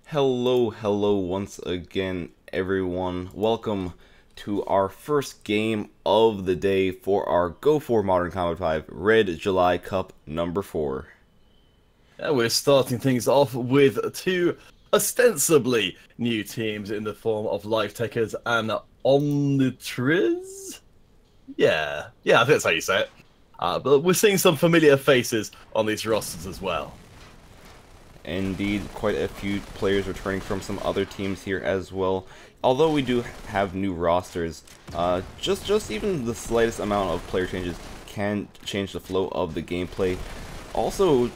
Hello once again, everyone. Welcome to our first game of the day for our Go4 Modern Combat 5 Red July Cup number 4. Yeah, we're starting things off with two ostensibly new teams in the form of Life Takers and Omnitriz. Yeah, I think that's how you say it. But we're seeing some familiar faces on these rosters as well. Indeed, quite a few players returning from some other teams here as well. Although we do have new rosters, just even the slightest amount of player changes can change the flow of the gameplay. Also,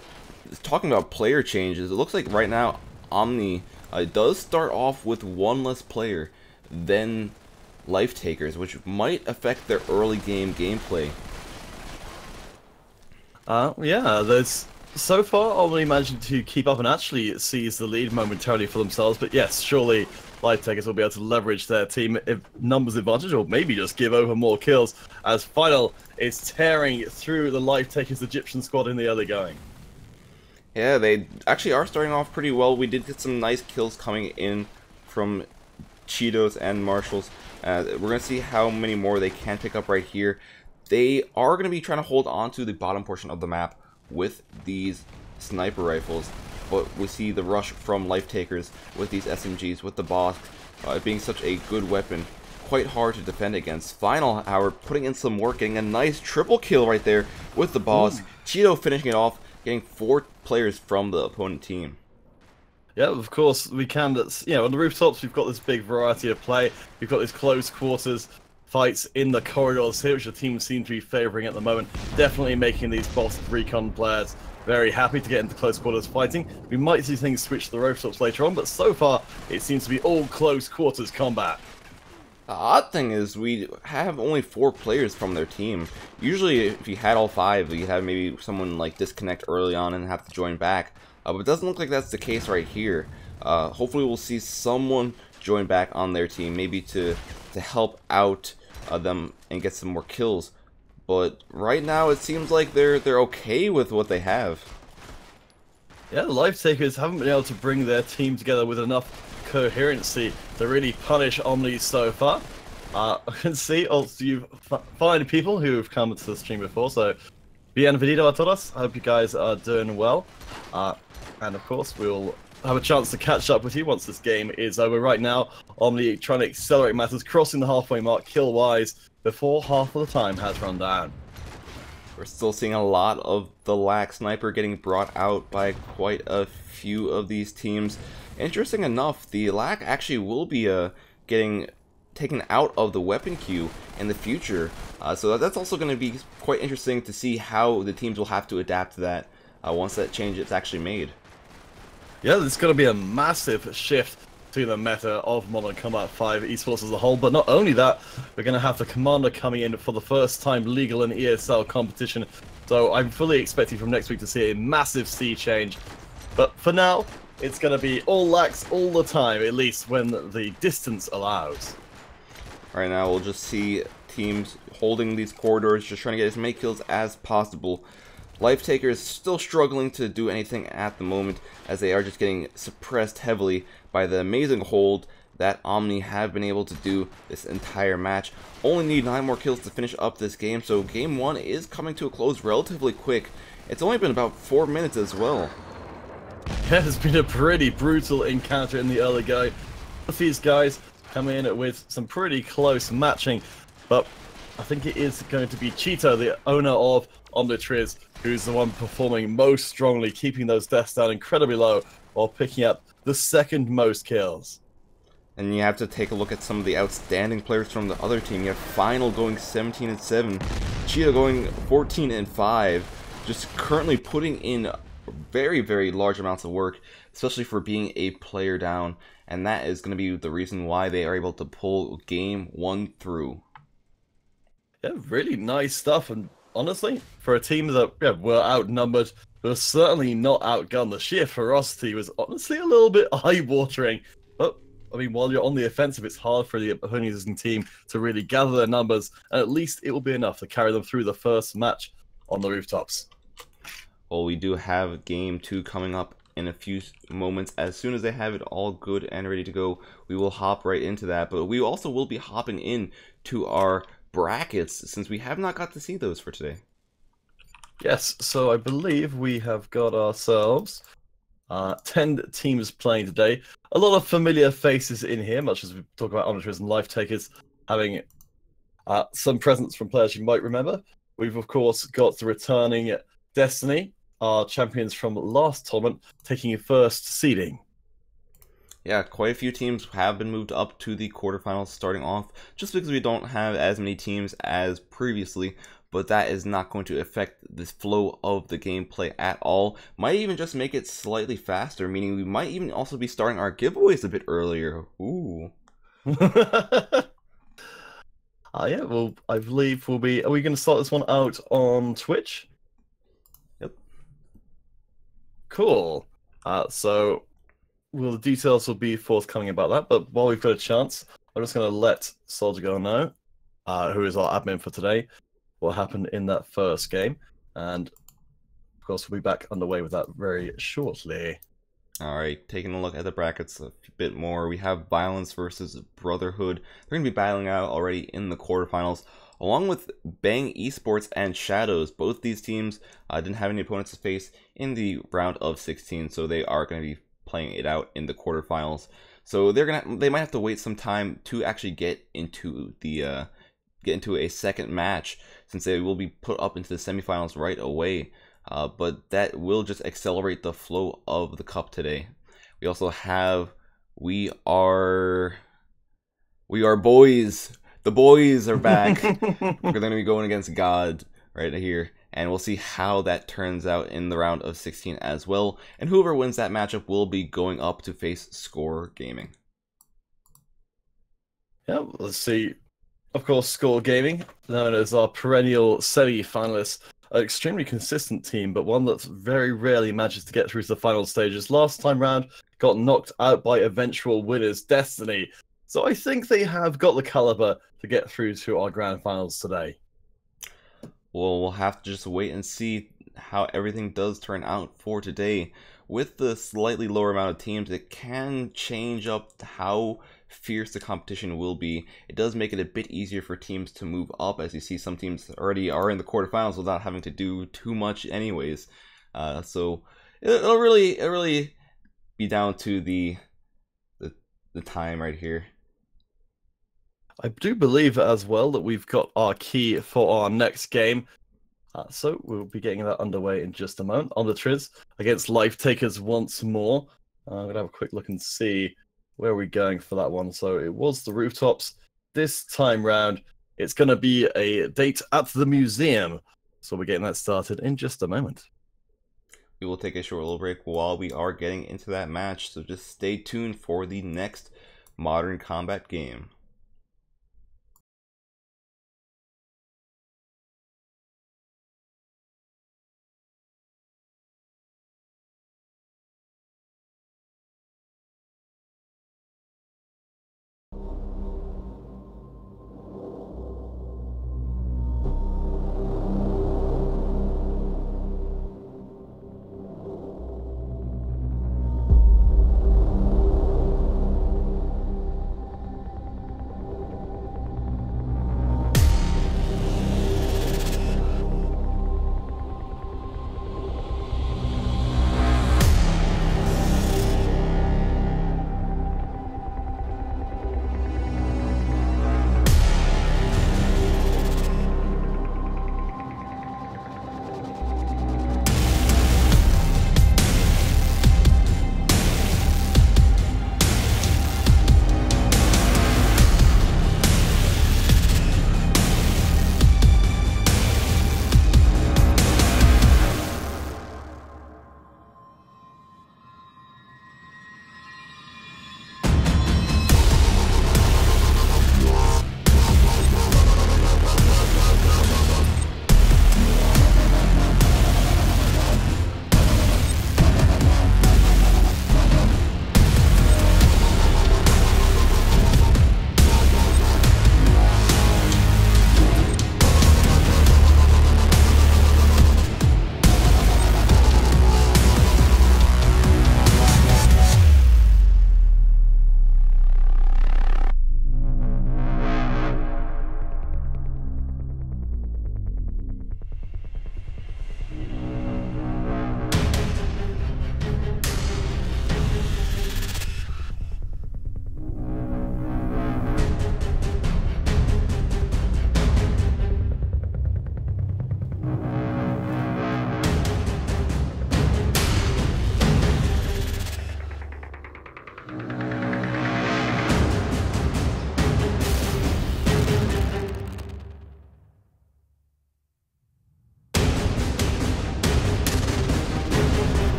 talking about player changes, it looks like right now Omni does start off with one less player than Life Takers, which might affect their early game gameplay. Yeah, there's so far Omni managing to keep up and actually seize the lead momentarily for themselves. But yes, surely Life Takers will be able to leverage their team numbers advantage, or maybe just give over more kills. As Final is tearing through the Life Takers Egyptian squad in the early going. Yeah, they actually are starting off pretty well. We did get some nice kills coming in from Cheetos and Marshalls. We're going to see how many more they can pick up right here. They are going to be trying to hold on to the bottom portion of the map with these sniper rifles, but we see the rush from Life Takers with these SMGs, with the boss being such a good weapon, quite hard to defend against. Final, however, putting in some work, getting a nice triple kill right there with the boss. Cheeto finishing it off, getting 4 players from the opponent team. Yeah, of course we can. That's, on the rooftops we've got this big variety of play. We've got these close quarters fights in the corridors here, which the team seem to be favouring at the moment. Definitely making these boss recon players very happy to get into close quarters fighting. We might see things switch to the rooftops later on, but so far it seems to be all close quarters combat. The odd thing is we have only 4 players from their team. Usually if you had all 5, you'd have maybe someone like disconnect early on and have to join back. But it doesn't look like that's the case right here. Hopefully we'll see someone join back on their team, maybe to help out them and get some more kills. But right now it seems like they're okay with what they have. Yeah, the Life Takers haven't been able to bring their team together with enough coherency to really punish Omni so far. I can see also you've fine people who have come to the stream before, so bienvenido a todos. I hope you guys are doing well. And of course, we'll have a chance to catch up with you once this game is over. Right now, Omni trying to accelerate matters, crossing the halfway mark kill-wise before half of the time has run down. We're still seeing a lot of the lack sniper getting brought out by quite a few of these teams. Interesting enough, the lack actually will be getting taken out of the weapon queue in the future. So that's also going to be quite interesting to see how the teams will have to adapt to that once that change is actually made. Yeah, there's going to be a massive shift to the meta of Modern Combat 5 esports as a whole, but not only that, we're going to have the Commander coming in for the first time legal in ESL competition, so I'm fully expecting from next week to see a massive sea change. But for now, it's going to be all lax all the time, at least when the distance allows. Right now we'll just see teams holding these corridors, just trying to get as many kills as possible. Life Takers still struggling to do anything at the moment, as they are just getting suppressed heavily by the amazing hold that Omni have been able to do this entire match. Only need 9 more kills to finish up this game, so game 1 is coming to a close relatively quick. It's only been about 4 minutes as well. Yeah, it's been a pretty brutal encounter in the early going. These guys come in with some pretty close matching, but I think it is going to be Cheeto, the owner of Omnitriz, who's the one performing most strongly, keeping those deaths down incredibly low while picking up the second most kills. And you have to take a look at some of the outstanding players from the other team. You have Final going 17-7, Cheeto going 14-5, just currently putting in very large amounts of work, especially for being a player down, and that is going to be the reason why they are able to pull game 1 through. Yeah, really nice stuff, and honestly, for a team that were outnumbered, but certainly not outgunned, the sheer ferocity was honestly a little bit eye-watering. But, I mean, while you're on the offensive, it's hard for the opposing team to really gather their numbers, and at least it will be enough to carry them through the first match on the rooftops. Well, we do have game 2 coming up in a few moments. As soon as they have it all good and ready to go, we will hop right into that. But we also will be hopping in to our brackets, since we have not got to see those for today. Yes, so I believe we have got ourselves 10 teams playing today. A lot of familiar faces in here, much as we talk about Omnitrers and Life Takers having some presence from players you might remember. We've, of course, got the returning Destiny, our champions from last tournament, taking first seeding. Yeah, quite a few teams have been moved up to the quarterfinals starting off, just because we don't have as many teams as previously, but that is not going to affect the flow of the gameplay at all. Might even just make it slightly faster, meaning we might even also be starting our giveaways a bit earlier. Ooh. Yeah, well, I believe we'll be... Are we going to start this one out on Twitch? Yep. Cool. So... Well, the details will be forthcoming about that, but while we've got a chance, I'm just going to let Soldier Girl know, who is our admin for today, what happened in that first game, and of course we'll be back underway with that very shortly. Alright, taking a look at the brackets a bit more, we have Violence versus Brotherhood. They're going to be battling out already in the quarterfinals, along with Bang Esports and Shadows. Both these teams didn't have any opponents to face in the round of 16, so they are going to be playing it out in the quarterfinals. So they might have to wait some time to actually get into a second match, since they will be put up into the semifinals right away. But that will just accelerate the flow of the cup today. We also have we are boys. The boys are back. We're going to be going against God right here, and we'll see how that turns out in the round of 16 as well. And whoever wins that matchup will be going up to face Score Gaming. Yeah, let's see. Of course, Score Gaming, known as our perennial semi-finalists, an extremely consistent team, but one that's very rarely manages to get through to the final stages. Last time round, got knocked out by eventual winners Destiny. So I think they have got the caliber to get through to our grand finals today. Well, we'll have to just wait and see how everything does turn out for today. With the slightly lower amount of teams, it can change up how fierce the competition will be. It does make it a bit easier for teams to move up, as you see some teams already are in the quarterfinals without having to do too much anyways. So it'll really be down to the time right here. I do believe as well that we've got our key for our next game. So we'll be getting that underway in just a moment. On the Triz against Life Takers once more. I'm going to have a quick look and see where we're going for that one. So it was the rooftops. This time round, it's going to be a date at the museum. So we're getting that started in just a moment. We will take a short little break while we are getting into that match. So just stay tuned for the next Modern Combat game.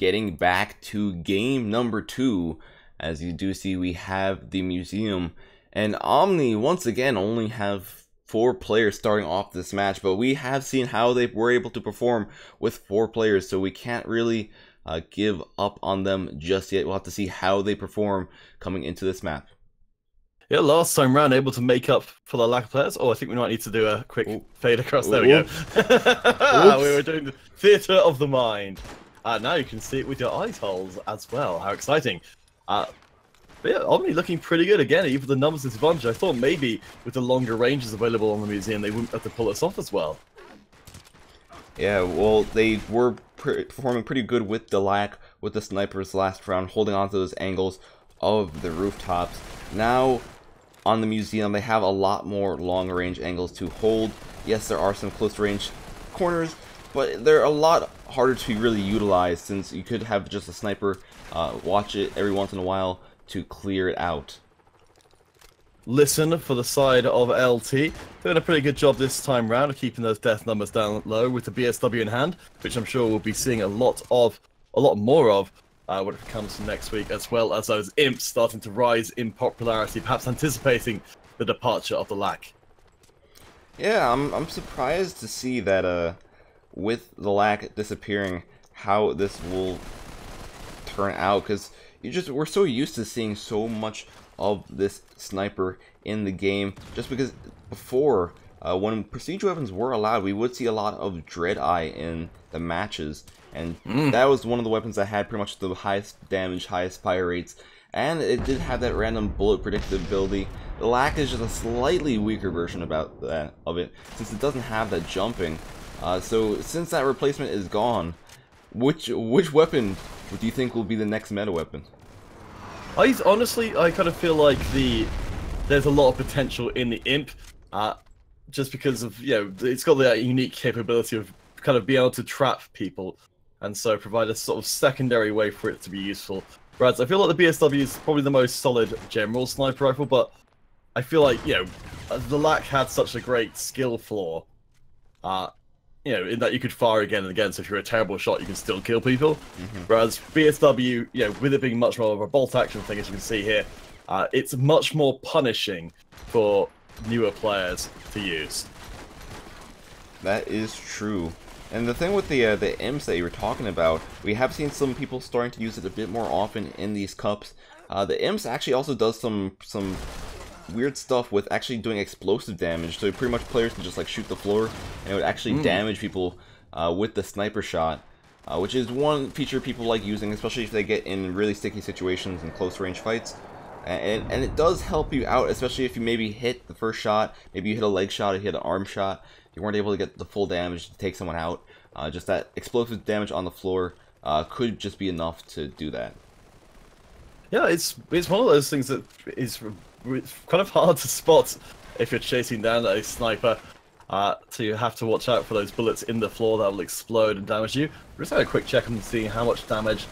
getting back to game number 2. As you do see, we have the museum, and Omni once again only have 4 players starting off this match, but we have seen how they were able to perform with 4 players, so we can't really give up on them just yet. We'll have to see how they perform coming into this map. Yeah, last time round, able to make up for the lack of players. Oh, I think we might need to do a quick fade across. There we go. We were doing the theatre of the mind. Now you can see it with your eye holes as well. How exciting. But yeah, Omni looking pretty good again, even the numbers disadvantage. I thought maybe with the longer ranges available on the museum, they wouldn't have to pull us off as well. Yeah, well, they were performing pretty good with the lack, with the snipers last round, holding on to those angles of the rooftops. Now, on the museum, they have a lot more long-range angles to hold. Yes, there are some close-range corners, but they're a lot harder to really utilize, since you could have just a sniper watch it every once in a while to clear it out. Listen for the side of LT. Doing a pretty good job this time round of keeping those death numbers down low with the BSW in hand, which I'm sure we'll be seeing a lot more of when it comes to next week, as well as those imps starting to rise in popularity, perhaps anticipating the departure of the lack. Yeah, I'm surprised to see that with the lack disappearing, how this will turn out, because we're so used to seeing so much of this sniper in the game, just because before, when prestige weapons were allowed, we would see a lot of Dread-Eye in the matches, and that was one of the weapons that had pretty much the highest damage, highest fire rates, and it did have that random bullet predictability. The lack is just a slightly weaker version of it, since it doesn't have that jumping. So since that replacement is gone, which weapon do you think will be the next meta weapon? Honestly, I kind of feel like there's a lot of potential in the imp, just because of, it's got that unique capability of kind of being able to trap people, and so provide a sort of secondary way for it to be useful. Whereas I feel like the BSW is probably the most solid general sniper rifle, but I feel like, the lack had such a great skill floor, in that you could fire again and again, so if you're a terrible shot, you can still kill people. Whereas BSW, with it being much more of a bolt action thing, as you can see here, it's much more punishing for newer players to use. That is true. And the thing with the imps that you were talking about, we have seen some people starting to use it a bit more often in these cups. The imps actually also does some weird stuff with actually doing explosive damage, so pretty much players can just like shoot the floor and it would actually damage people with the sniper shot, which is one feature people like using, especially if they get in really sticky situations and close range fights. And it does help you out, especially if you maybe hit the first shot, maybe you hit a leg shot, or you hit an arm shot, you weren't able to get the full damage to take someone out. Just that explosive damage on the floor could just be enough to do that. Yeah, it's one of those things that is kind of hard to spot if you're chasing down a sniper. So you have to watch out for those bullets in the floor that will explode and damage you. Just had a quick check and see how much damage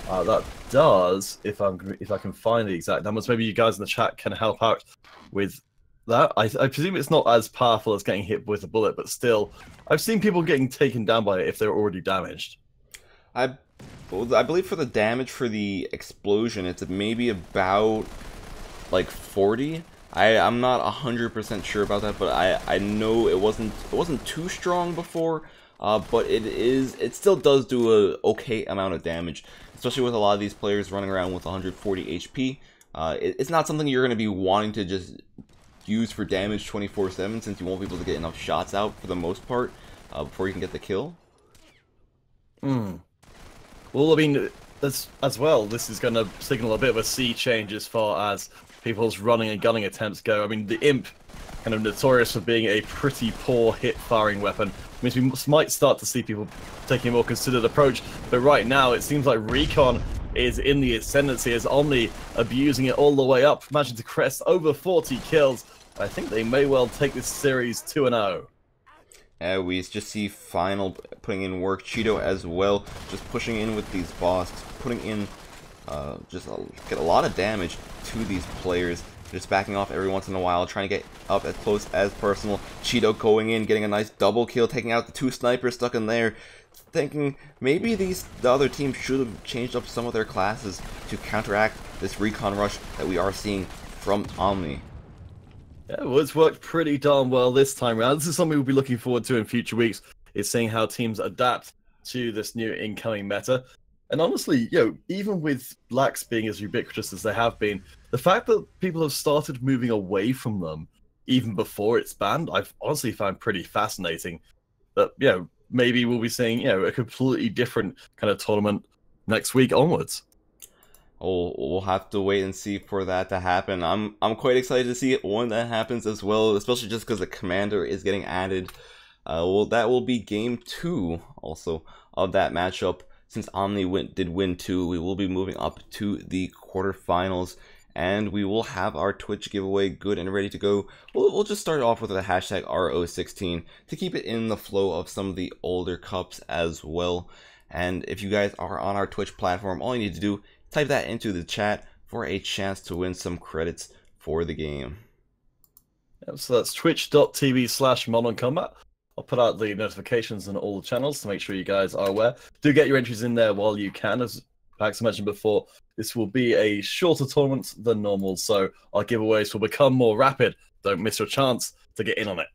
that does. If I can find the exact numbers, maybe you guys in the chat can help out with that. I presume it's not as powerful as getting hit with a bullet, but still, I've seen people getting taken down by it if they're already damaged. I believe for the damage for the explosion, it's maybe about like 40. I'm not 100% sure about that, but I know it wasn't too strong before, but it still does do a okay amount of damage, especially with a lot of these players running around with 140 HP. It's not something you're going to be wanting to just use for damage 24/7, since you won't be able to get enough shots out for the most part before you can get the kill. Well, I mean, as well, this is going to signal a bit of a sea change as far as people's running and gunning attempts go. I mean, the imp, kind of notorious for being a pretty poor hit-firing weapon, means we might start to see people taking a more considered approach. But right now, it seems like Recon is in the ascendancy, as Omni abusing it all the way up, managing to crest over 40 kills. I think they may well take this series 2-0. We just see Final putting in work, Cheeto as well, just pushing in with these bosses, putting in get a lot of damage to these players, just backing off every once in a while, trying to get up as close as possible. Cheeto going in, getting a nice double kill, taking out the 2 snipers stuck in there. thinking maybe the other team should have changed up some of their classes to counteract this recon rush that we are seeing from Omni. Yeah, well, it's worked pretty darn well this time around. This is something we'll be looking forward to in future weeks, is seeing how teams adapt to this new incoming meta. And honestly, even with lax being as ubiquitous as they have been, the fact that people have started moving away from them even before it's banned, I've honestly found pretty fascinating. That, maybe we'll be seeing, a completely different kind of tournament next week onwards. Oh, we'll have to wait and see for that to happen. I'm quite excited to see it when that happens as well, especially just because the commander is getting added. Well, that will be game 2 also of that matchup. Since Omni did win 2, we will be moving up to the quarterfinals, and we will have our Twitch giveaway good and ready to go. We'll just start off with the hashtag RO16 to keep it in the flow of some of the older cups as well. And if you guys are on our Twitch platform, all you need to do, type that into the chat for a chance to win some credits for the game. Yep, so that's twitch.tv/mononcombat. I'll put out the notifications on all the channels to make sure you guys are aware. Do get your entries in there while you can. As Pax mentioned before, this will be a shorter tournament than normal, so our giveaways will become more rapid. Don't miss your chance to get in on it.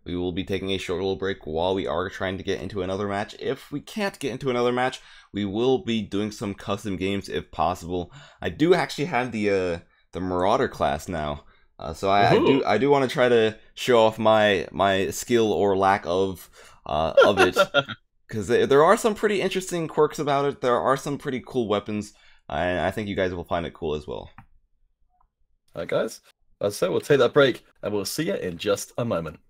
We will be taking a short little break while we are trying to get into another match. If we can't get into another match, we will be doing some custom games if possible. I do actually have the Marauder class now. So I do want to try to show off my skill or lack of it, because there are some pretty interesting quirks about it. There are some pretty cool weapons, and I think you guys will find it cool as well. Alright guys, as I said, we'll take that break and we'll see you in just a moment.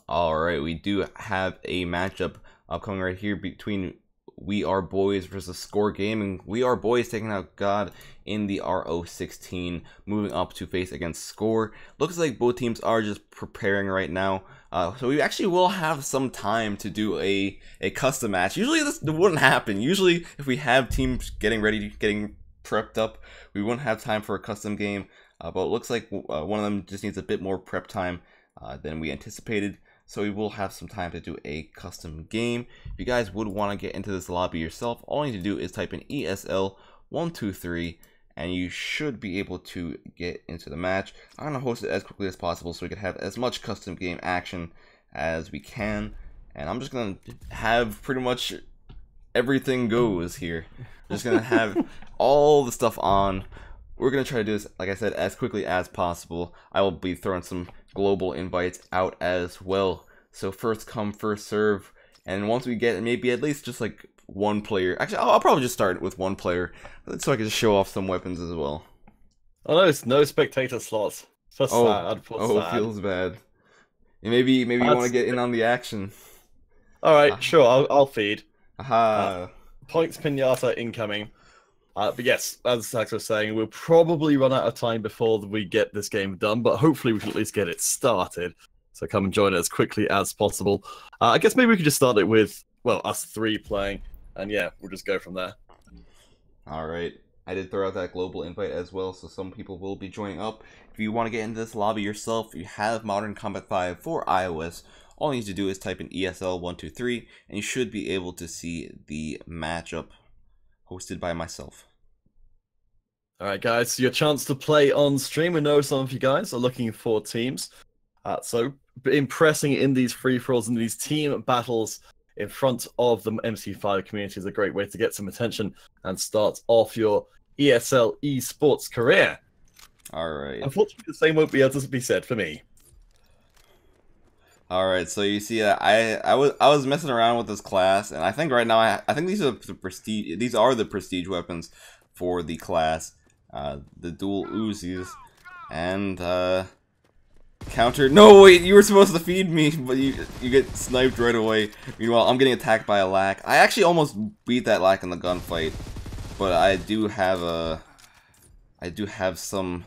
Alright, we do have a matchup upcoming right here between We Are Boys versus Score Gaming. We Are Boys taking out God in the RO16, moving up to face against Score. Looks like both teams are just preparing right now. So we actually will have some time to do a custom match. Usually this wouldn't happen. Usually if we have teams getting ready, getting prepped up, we wouldn't have time for a custom game. But it looks like one of them just needs a bit more prep time than we anticipated. So we will have some time to do a custom game. If you guys would want to get into this lobby yourself, all you need to do is type in ESL123 and you should be able to get into the match. I'm going to host it as quickly as possible so we can have as much custom game action as we can. And I'm just going to have pretty much everything goes here. I'm just going to have all the stuff on. We're going to try to do this, like I said, as quickly as possible. I will be throwing some global invites out as well. So first come, first serve. And once we get maybe at least just like one player. Actually, I'll probably just start with one player so I can just show off some weapons as well. Oh no, it's no spectator slots. That's sad. Sad. Feels bad. Maybe you want to get in on the action. Alright, sure, I'll feed. Aha. Points pinata incoming. But yes, as Zach was saying, we'll probably run out of time before we get this game done, but hopefully we can at least get it started. So come and join it as quickly as possible. I guess maybe we could just start it with, well, us three playing, and yeah, we'll just go from there. Alright, I did throw out that global invite as well, so some people will be joining up. If you want to get into this lobby yourself, you have Modern Combat 5 for iOS. All you need to do is type in ESL123, and you should be able to see the matchup hosted by myself. Alright guys, so your chance to play on stream. We know some of you guys are looking for teams. So impressing in these free-for-alls and these team battles in front of the MC5 community is a great way to get some attention and start off your ESL esports career. Alright. Unfortunately, the same won't be able to be said for me. Alright, so you see, I was messing around with this class, and I think right now I think these are the prestige weapons for the class. The dual Uzis and counter. No, wait, you were supposed to feed me, but you get sniped right away. Meanwhile, I'm getting attacked by a lack. I actually almost beat that lack in the gunfight, but I do have some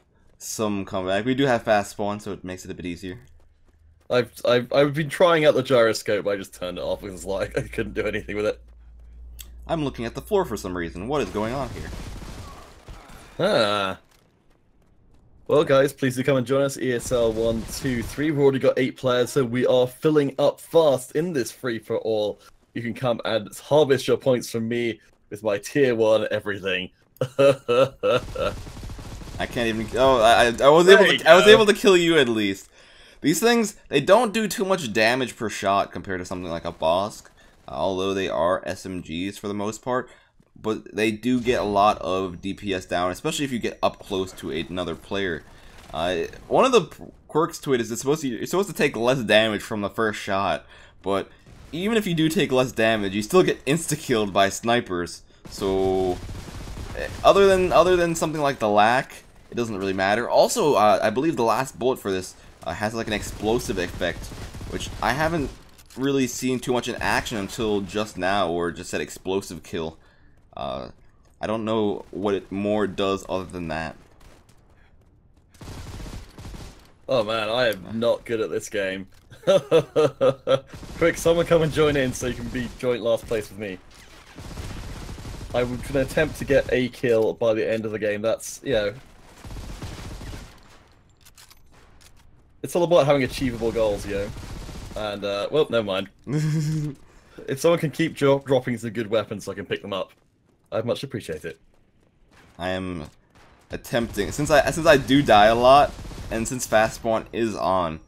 comeback. We do have fast spawn, so it makes it a bit easier. I've been trying out the gyroscope. I just turned it off because like I couldn't do anything with it. I'm looking at the floor for some reason. What is going on here? Well, guys, please do come and join us. ESL123. We've already got 8 players, so we are filling up fast in this free-for-all. You can come and harvest your points from me with my tier 1 everything. I can't even. Oh, I was able to kill you at least. These things, they don't do too much damage per shot compared to something like a Bosk, although they are SMGs for the most part. But they do get a lot of DPS down, especially if you get up close to another player. One of the quirks to it is you're supposed to take less damage from the first shot, but even if you do take less damage, you still get insta-killed by snipers. So other than something like the lack, it doesn't really matter. Also, I believe the last bullet for this has like an explosive effect, which I haven't really seen too much in action until just now, or just said explosive kill. I don't know what it more does other than that. Oh man, I am not good at this game. Quick, someone come and join in so you can be joint last place with me. I would attempt to get a kill by the end of the game. That's, you know, it's all about having achievable goals, you know. And, well, never mind. If someone can keep dropping some good weapons so I can pick them up, I'd much appreciate it. I am attempting, since I do die a lot, and since fast spawn is on,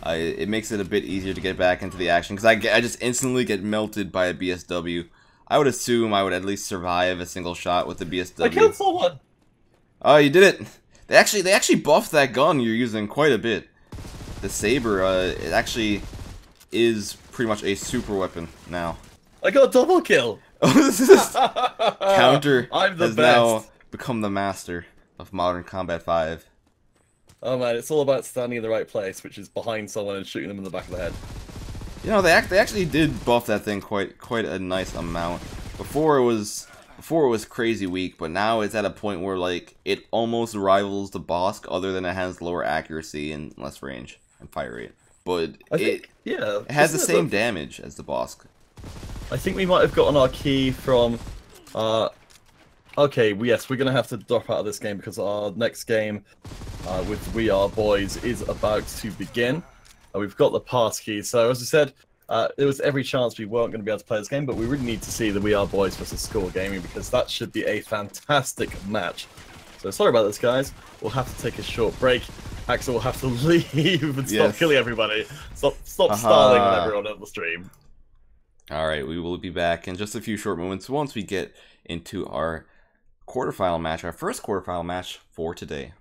it makes it a bit easier to get back into the action, because I just instantly get melted by a BSW. I would assume I would at least survive a single shot with the BSW. I killed someone! Oh, you did it! They actually buffed that gun you're using quite a bit. The Saber, it actually is pretty much a super weapon now. I got a double kill! Counter I'm the has best. now become the master of Modern Combat 5. Oh man, it's all about standing in the right place, which is behind someone and shooting them in the back of the head. You know, they actually did buff that thing quite a nice amount. Before it was crazy weak, but now it's at a point where like it almost rivals the Bosk, other than it has lower accuracy and less range and fire rate. But it has the same damage as the Bosk. I think we might have gotten our key from. Okay, yes, we're gonna have to drop out of this game because our next game with We Are Boys is about to begin. We've got the pass key, so as I said, there was every chance we weren't going to be able to play this game, but we really need to see the We Are Boys versus Score Gaming because that should be a fantastic match. So sorry about this, guys. We'll have to take a short break. Axel will have to leave and stop killing everybody. Stop starting with everyone on the stream. Alright, we will be back in just a few short moments once we get into our quarterfinal match, our first quarterfinal match for today.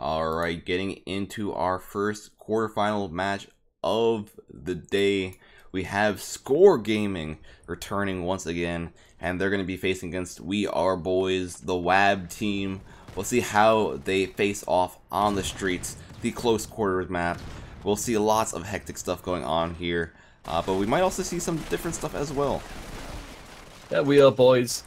Alright, getting into our first quarterfinal match of the day. We have Score Gaming returning once again, and they're going to be facing against We Are Boys, the WAB team. We'll see how they face off on the streets, the close quarters map. We'll see lots of hectic stuff going on here, but we might also see some different stuff as well. Yeah, We Are Boys.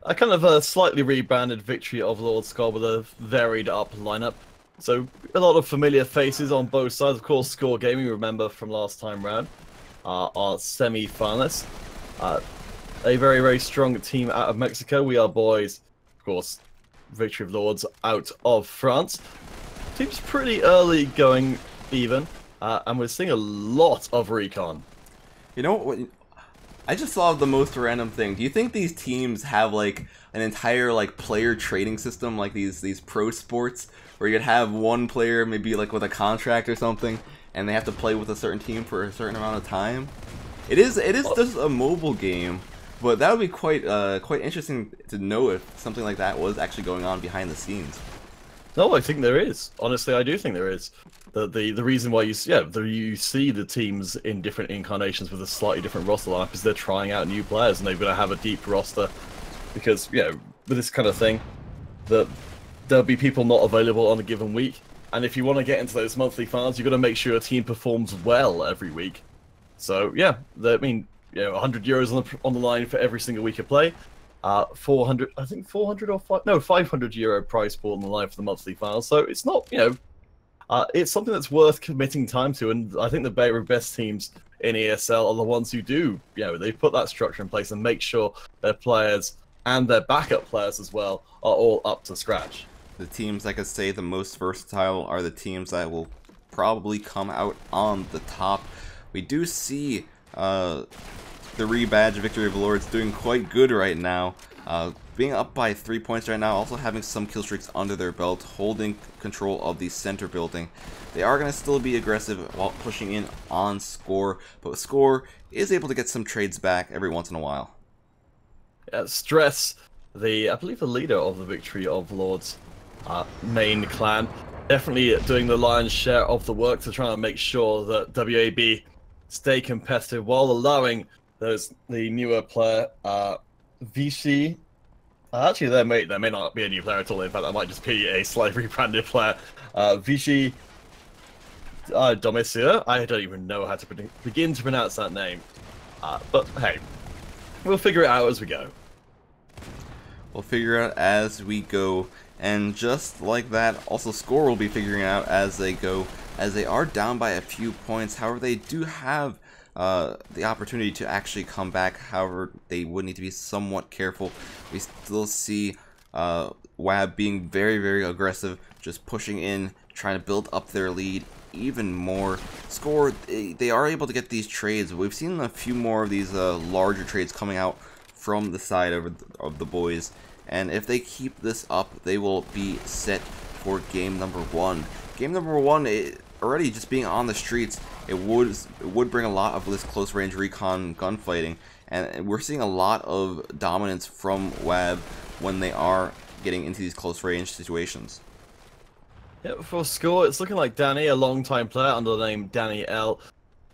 A kind of a slightly rebranded Victory of Lord squad with a varied up lineup. So a lot of familiar faces on both sides. Of course, Score Gaming, remember from last time round, are semi-finalists. A very, very strong team out of Mexico. We Are Boys, of course, Victory of Lords out of France. Team's pretty early going even, and we're seeing a lot of recon. You know what? I just saw the most random thing. Do you think these teams have like an entire like player trading system, like these pro sports, where you could have one player maybe like with a contract or something, and they have to play with a certain team for a certain amount of time? It is just a mobile game, but that would be quite interesting to know if something like that was actually going on behind the scenes. No, I think there is. Honestly, I do think there is. The reason why you see the teams in different incarnations with a slightly different roster lineup is they're trying out new players, and they're going to have a deep roster because with this kind of thing, there'll be people not available on a given week, and if you want to get into those monthly finals, you've got to make sure a team performs well every week. So yeah, I mean, 100 euros on the line for every single week of play. 400, I think 400 or 500 euro prize pool on the line for the monthly finals. So it's not, it's something that's worth committing time to, and I think the very best teams in ESL are the ones who do, they put that structure in place and make sure their players and their backup players as well are all up to scratch. The teams, like I say, the most versatile are the teams that will probably come out on the top. We do see the rebadge Victory of Lords doing quite good right now, being up by 3 points right now, also having some kill streaks under their belt, holding control of the center building. They are going to still be aggressive while pushing in on Score, but Score is able to get some trades back every once in a while. Stress, I believe the leader of the Victory of Lords main clan, definitely doing the lion's share of the work to try and make sure that WAB stay competitive while allowing the newer player, Vichy. Actually, there may not be a new player at all. In fact, that might just be a slightly rebranded player. Vichy Domicile. I don't even know how to begin to pronounce that name. But hey, we'll figure it out as we go. We'll figure it out as we go. And just like that, also Score will be figuring out as they go, as they are down by a few points. However, they do have the opportunity to actually come back. However, they would need to be somewhat careful. We still see WAB being very, very aggressive, just pushing in, trying to build up their lead even more. Score, they are able to get these trades. We've seen a few more of these larger trades coming out from the side of the boys, and if they keep this up, they will be set for game number one. Game number one, already just being on the streets, it would bring a lot of this close range recon gunfighting, and we're seeing a lot of dominance from WAB when they are getting into these close range situations. Yeah, for Score, it's looking like Danny, a long-time player under the name Danny L,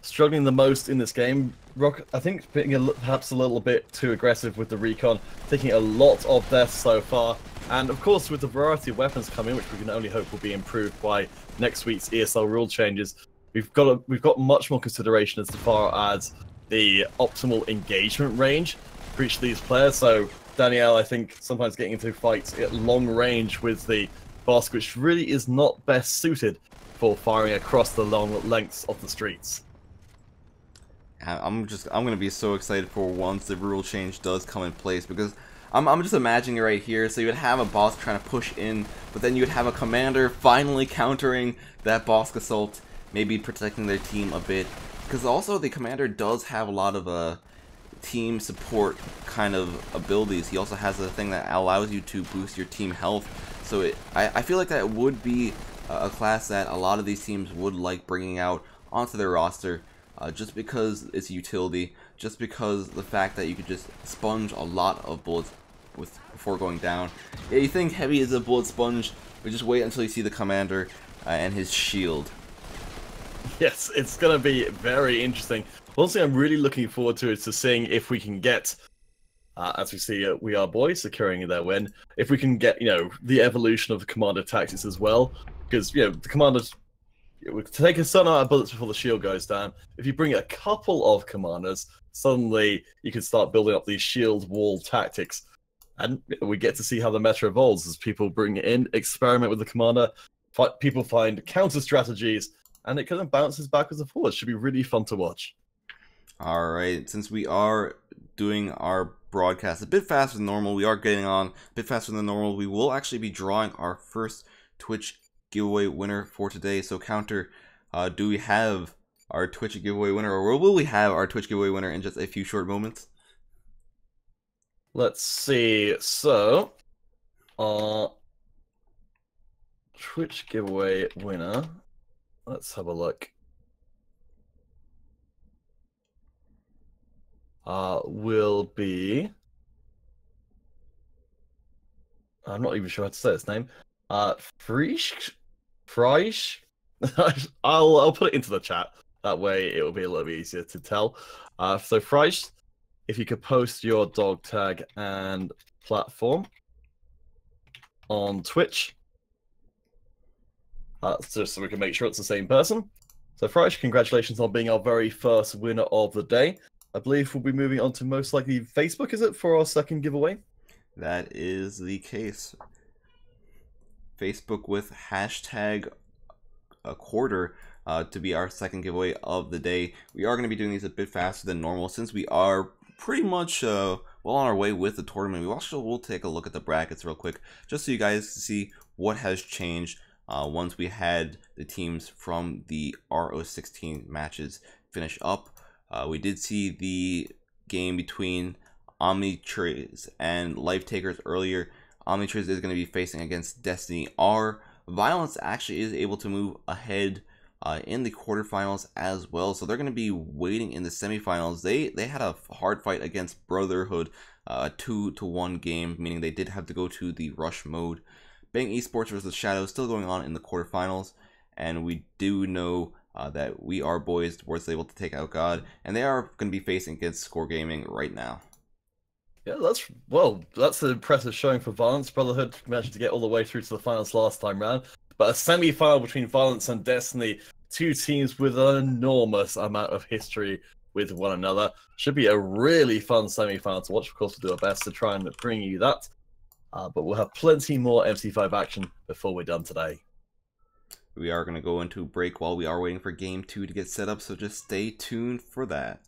struggling the most in this game. Rock, I think, being perhaps a little bit too aggressive with the recon, taking a lot of deaths so far. And of course, with the variety of weapons coming, which we can only hope will be improved by next week's ESL rule changes, we've got much more consideration as far as the optimal engagement range for each of these players. So Danielle, I think, sometimes getting into fights at long range with the Bosk, which really is not best suited for firing across the long lengths of the streets. I'm gonna be so excited for once the rule change does come in place, because I'm just imagining it right here. So you would have a Bosk trying to push in, but then you would have a commander finally countering that Bosk assault, maybe protecting their team a bit, because also the commander does have a lot of team support kind of abilities. He also has a thing that allows you to boost your team health. So I feel like that would be a class that a lot of these teams would like bringing out onto their roster, just because it's utility, just because the fact that you could just sponge a lot of bullets before going down. Yeah, you think Heavy is a bullet sponge, but just wait until you see the commander and his shield. Yes, it's going to be very interesting. One thing I'm really looking forward to is to seeing if we can get, as we see, We Are Boys securing their win, if we can get, the evolution of the commander tactics as well. Because, the commanders, we take a certain amount of bullets before the shield goes down. If you bring a couple of commanders, suddenly you can start building up these shield wall tactics. And we get to see how the meta evolves as people bring in, experiment with the commander, people find counter strategies, and it kind of bounces backwards and forwards. Should be really fun to watch. Alright, since we are doing our broadcast a bit faster than normal, we are getting on a bit faster than normal, we will actually be drawing our first Twitch giveaway winner for today. So Counter, do we have our Twitch giveaway winner, or will we have our Twitch giveaway winner in just a few short moments? Let's see. So, Twitch giveaway winner. Let's have a look. Will be. I'm not even sure how to say his name. Freisch. I'll put it into the chat. That way it will be a little bit easier to tell. So Freisch, if you could post your dog tag and platform on Twitch, just so we can make sure it's the same person. So Freisch, congratulations on being our very first winner of the day. I believe we'll be moving on to most likely Facebook, is it, for our second giveaway? That is the case. Facebook with hashtag a quarter to be our second giveaway of the day. We are going to be doing these a bit faster than normal since we are pretty much well on our way with the tournament. We also will take a look at the brackets real quick just so you guys can see what has changed once we had the teams from the RO16 matches finish up. We did see the game between Omni and Life Takers earlier. Omni is going to be facing against Destiny R. Violence actually is able to move ahead in the quarterfinals as well, so they're going to be waiting in the semifinals. They had a hard fight against Brotherhood, a 2-1 game, meaning they did have to go to the rush mode. Bang Esports vs Shadow still going on in the quarterfinals, and we do know that We Are Boys was able to take out God, and they are going to be facing against Score Gaming right now. Yeah, that's an impressive showing for Violence. Brotherhood managed to get all the way through to the finals last time round, but a semi-final between Violence and Destiny, two teams with an enormous amount of history with one another. Should be a really fun semi-final to watch. Of course, we'll do our best to try and bring you that, but we'll have plenty more MC5 action before we're done today. We are going to go into break while we are waiting for Game 2 to get set up, so just stay tuned for that.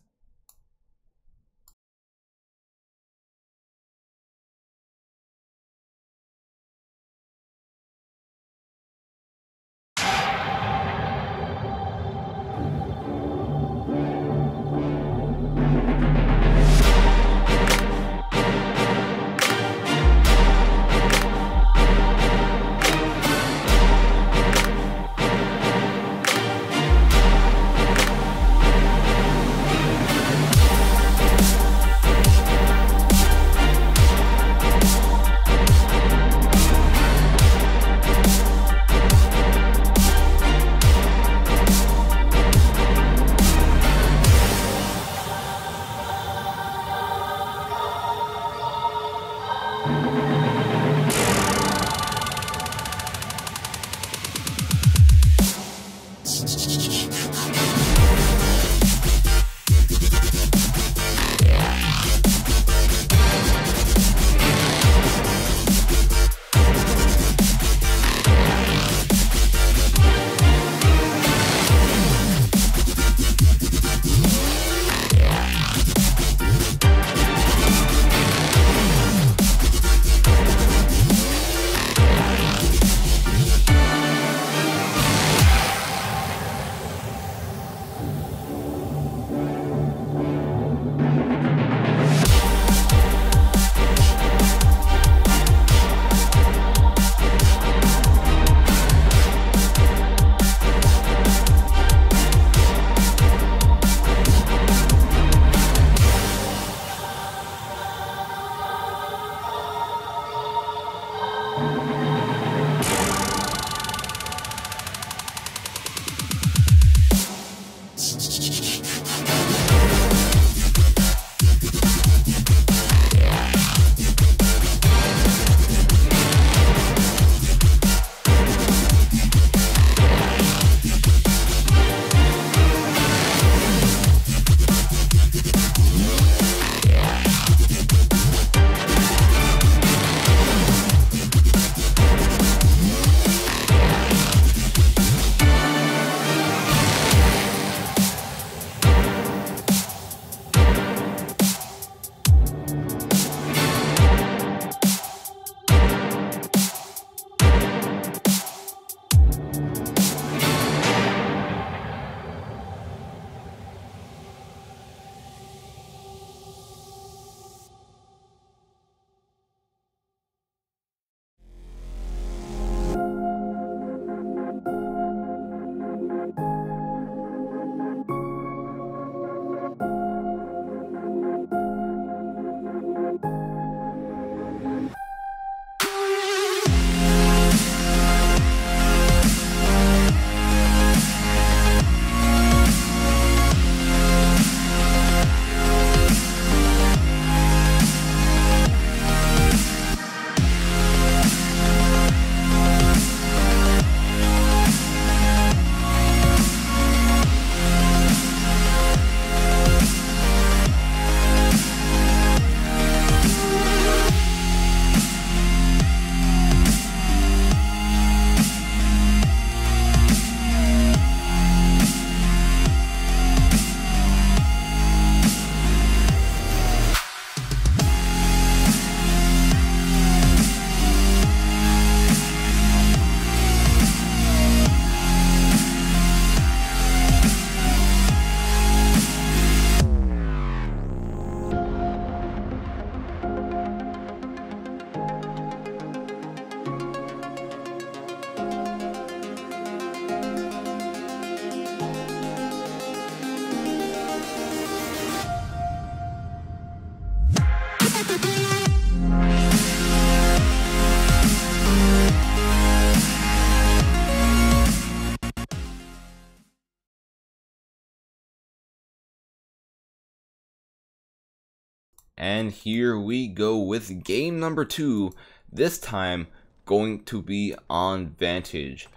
And here we go with game number 2. This time going to be on Vantage.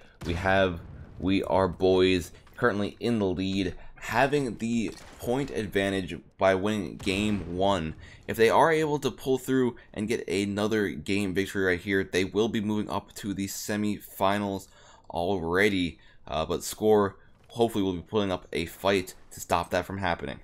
We are boys currently in the lead, having the point advantage by winning game 1. If they are able to pull through and get another game victory right here, they will be moving up to the semifinals already. But Score hopefully will be putting up a fight to stop that from happening.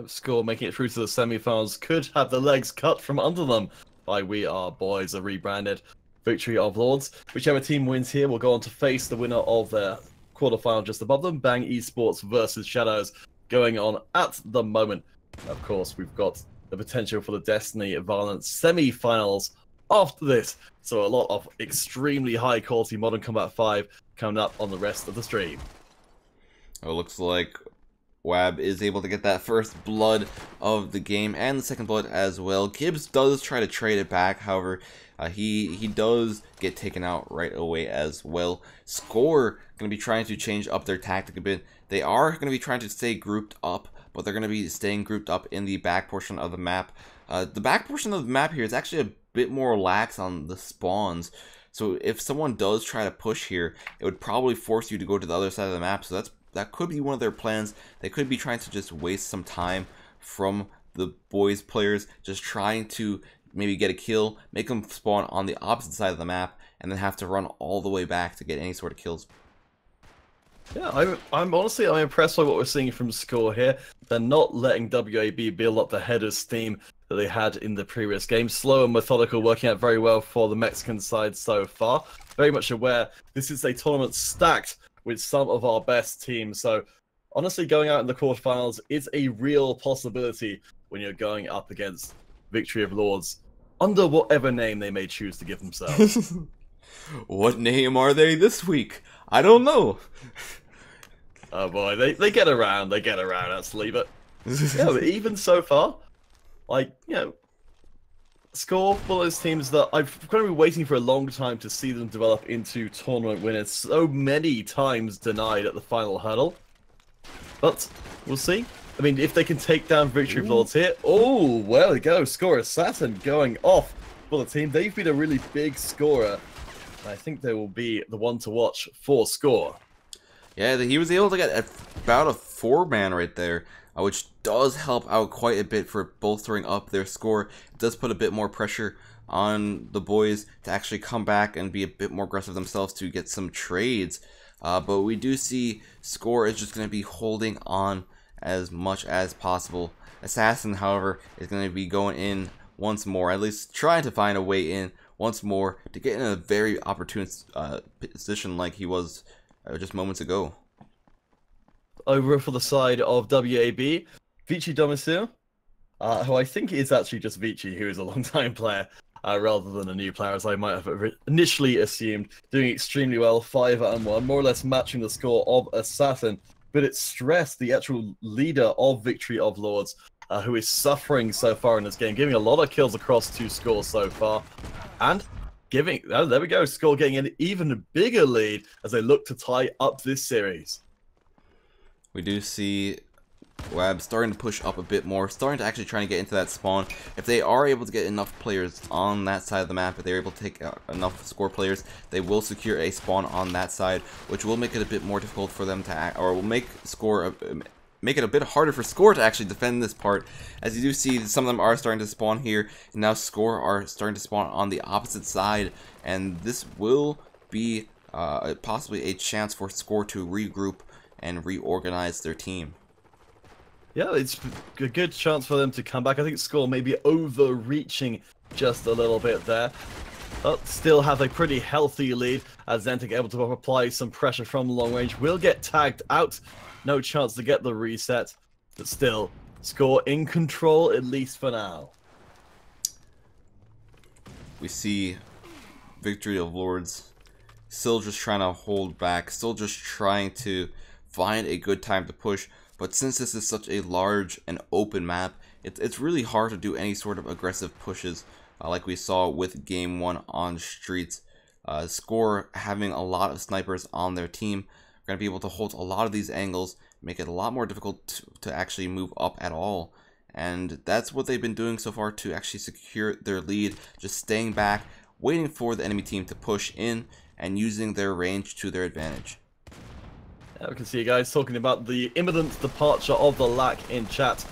Score making it through to the semifinals could have the legs cut from under them by We Are Boys, a rebranded Victory of Lords. Whichever team wins here will go on to face the winner of their quarterfinal just above them, Bang Esports versus Shadows, going on at the moment. Of course, we've got the potential for the Destiny Violence semi-finals after this, so a lot of extremely high quality Modern Combat 5 coming up on the rest of the stream. It looks like Wab is able to get that first blood of the game and the second blood as well. Gibbs does try to trade it back, however, he does get taken out right away as well. Score going to be trying to change up their tactic a bit. They are going to be trying to stay grouped up, but they're going to be staying grouped up in the back portion of the map. The back portion of the map here is actually a bit more lax on the spawns. So if someone does try to push here, it would probably force you to go to the other side of the map. So that could be one of their plans. They could be trying to just waste some time from the boys players, just trying to maybe get a kill, make them spawn on the opposite side of the map, and then have to run all the way back to get any sort of kills. Yeah, I'm honestly impressed by what we're seeing from Score here. They're not letting WAB build up the head of steam that they had in the previous game. Slow and methodical, working out very well for the Mexican side so far. Very much aware this is a tournament stacked with some of our best teams. So honestly, going out in the quarterfinals is a real possibility when you're going up against Victory of Lords under whatever name they may choose to give themselves. What name are they this week? I don't know. Oh boy, they get around, let's leave it. Yeah, but even so far, like, you know, Score, one of those teams that I've kind of been waiting for a long time to see them develop into tournament winners. So many times denied at the final hurdle. But we'll see. I mean, if they can take down Victory of Lords here. Oh, well, there we go. Score Assassin going off for the team. They've been a really big scorer. I think they will be the one to watch for Score. Yeah, he was able to get about a 4-man right there, which does help out quite a bit for bolstering up their score. It does put a bit more pressure on the boys to actually come back and be a bit more aggressive themselves to get some trades. But we do see Score is just going to be holding on as much as possible. Assassin, however, is going to be going in once more, at least trying to find a way in once more to get in a very opportune position like he was just moments ago. Over for the side of WAB, Vici Domicile, who I think is actually just Vici, who is a long-time player, rather than a new player, as I might have initially assumed. Doing extremely well, 5-1, more or less matching the score of Assassin. But it's Stress, the actual leader of Victory of Lords, who is suffering so far in this game, giving a lot of kills across 2 scores so far. And giving, oh, there we go, Score getting an even bigger lead as they look to tie up this series. We do see Wab starting to push up a bit more, starting to actually try to get into that spawn. If they are able to get enough players on that side of the map, if they're able to take out enough Score players, they will secure a spawn on that side, which will make it a bit more difficult for them to act, or will make Score make it a bit harder for Score to actually defend this part. As you do see, some of them are starting to spawn here, and now Score are starting to spawn on the opposite side, and this will be possibly a chance for Score to regroup and reorganize their team. Yeah, it's a good chance for them to come back. I think Score may be overreaching just a little bit there, but still have a pretty healthy lead as Zentic able to apply some pressure from long range. Will get tagged out. No chance to get the reset, but still, Score in control, at least for now. We see Victory of Lords still just trying to hold back, still just trying to find a good time to push. But since this is such a large and open map, it's really hard to do any sort of aggressive pushes like we saw with Game 1 on Streets. Score having a lot of snipers on their team are going to be able to hold a lot of these angles, make it a lot more difficult to actually move up at all. And that's what they've been doing so far to actually secure their lead, just staying back, waiting for the enemy team to push in, and using their range to their advantage. Yeah, we can see you guys talking about the imminent departure of the LAC in chat.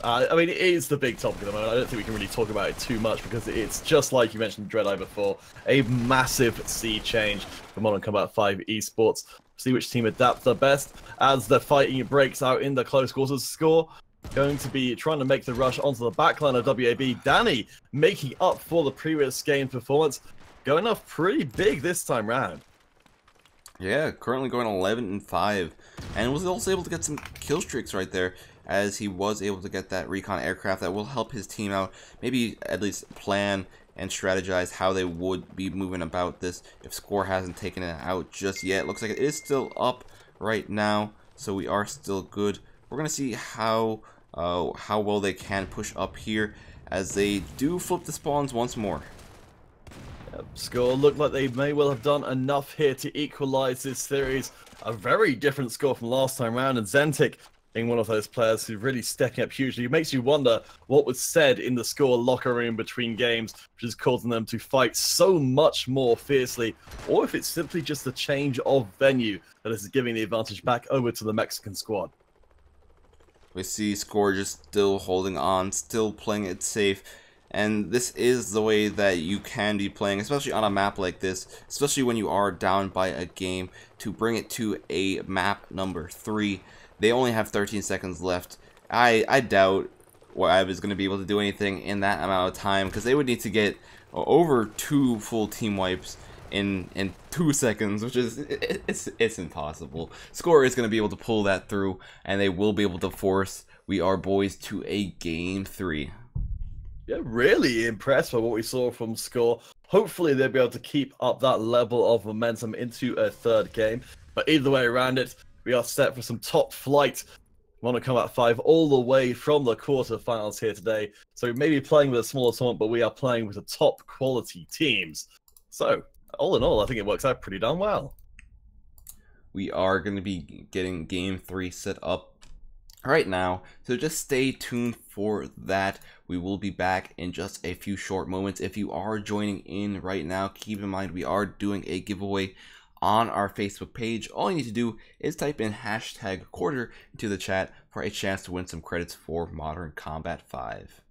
I mean, it is the big topic at the moment. I don't think we can really talk about it too much because it's just like you mentioned, Dreadeye, before, a massive sea change for Modern Combat 5 esports. See which team adapts the best as the fighting breaks out in the close quarters. Score going to be trying to make the rush onto the backline of WAB. Danny making up for the previous game performance, going off pretty big this time round. Yeah, currently going 11-5, and was also able to get some kill streaks right there, as he was able to get that recon aircraft that will help his team out, maybe at least plan and strategize how they would be moving about this if Score hasn't taken it out just yet. Looks like it is still up right now, so we are still good. We're gonna see how well they can push up here as they do flip the spawns once more. Score looked like they may well have done enough here to equalize this series. A very different score from last time round, and Zentik being one of those players who's really stepping up hugely. It makes you wonder what was said in the Score locker room between games, which is causing them to fight so much more fiercely, or if it's simply just a change of venue that is giving the advantage back over to the Mexican squad. We see Score just still holding on, still playing it safe. And this is the way that you can be playing, especially on a map like this, especially when you are down by a game, to bring it to a map number 3. They only have 13 seconds left. I doubt Wab is going to be able to do anything in that amount of time, because they would need to get over 2 full team wipes in 2 seconds, which is it's impossible. Score is going to be able to pull that through, and they will be able to force We Are Boys to a game 3. Yeah, really impressed by what we saw from Score. Hopefully they'll be able to keep up that level of momentum into a third game. But either way around it, we are set for some top flight Modern Combat 5 all the way from the quarterfinals here today. So we may be playing with a smaller tournament, but we are playing with the top quality teams. So, all in all, I think it works out pretty darn well. We are going to be getting game 3 set up right now, so just stay tuned for that. We will be back in just a few short moments. If you are joining in right now, keep in mind we are doing a giveaway on our Facebook page. All you need to do is type in #quarter into the chat for a chance to win some credits for Modern Combat 5.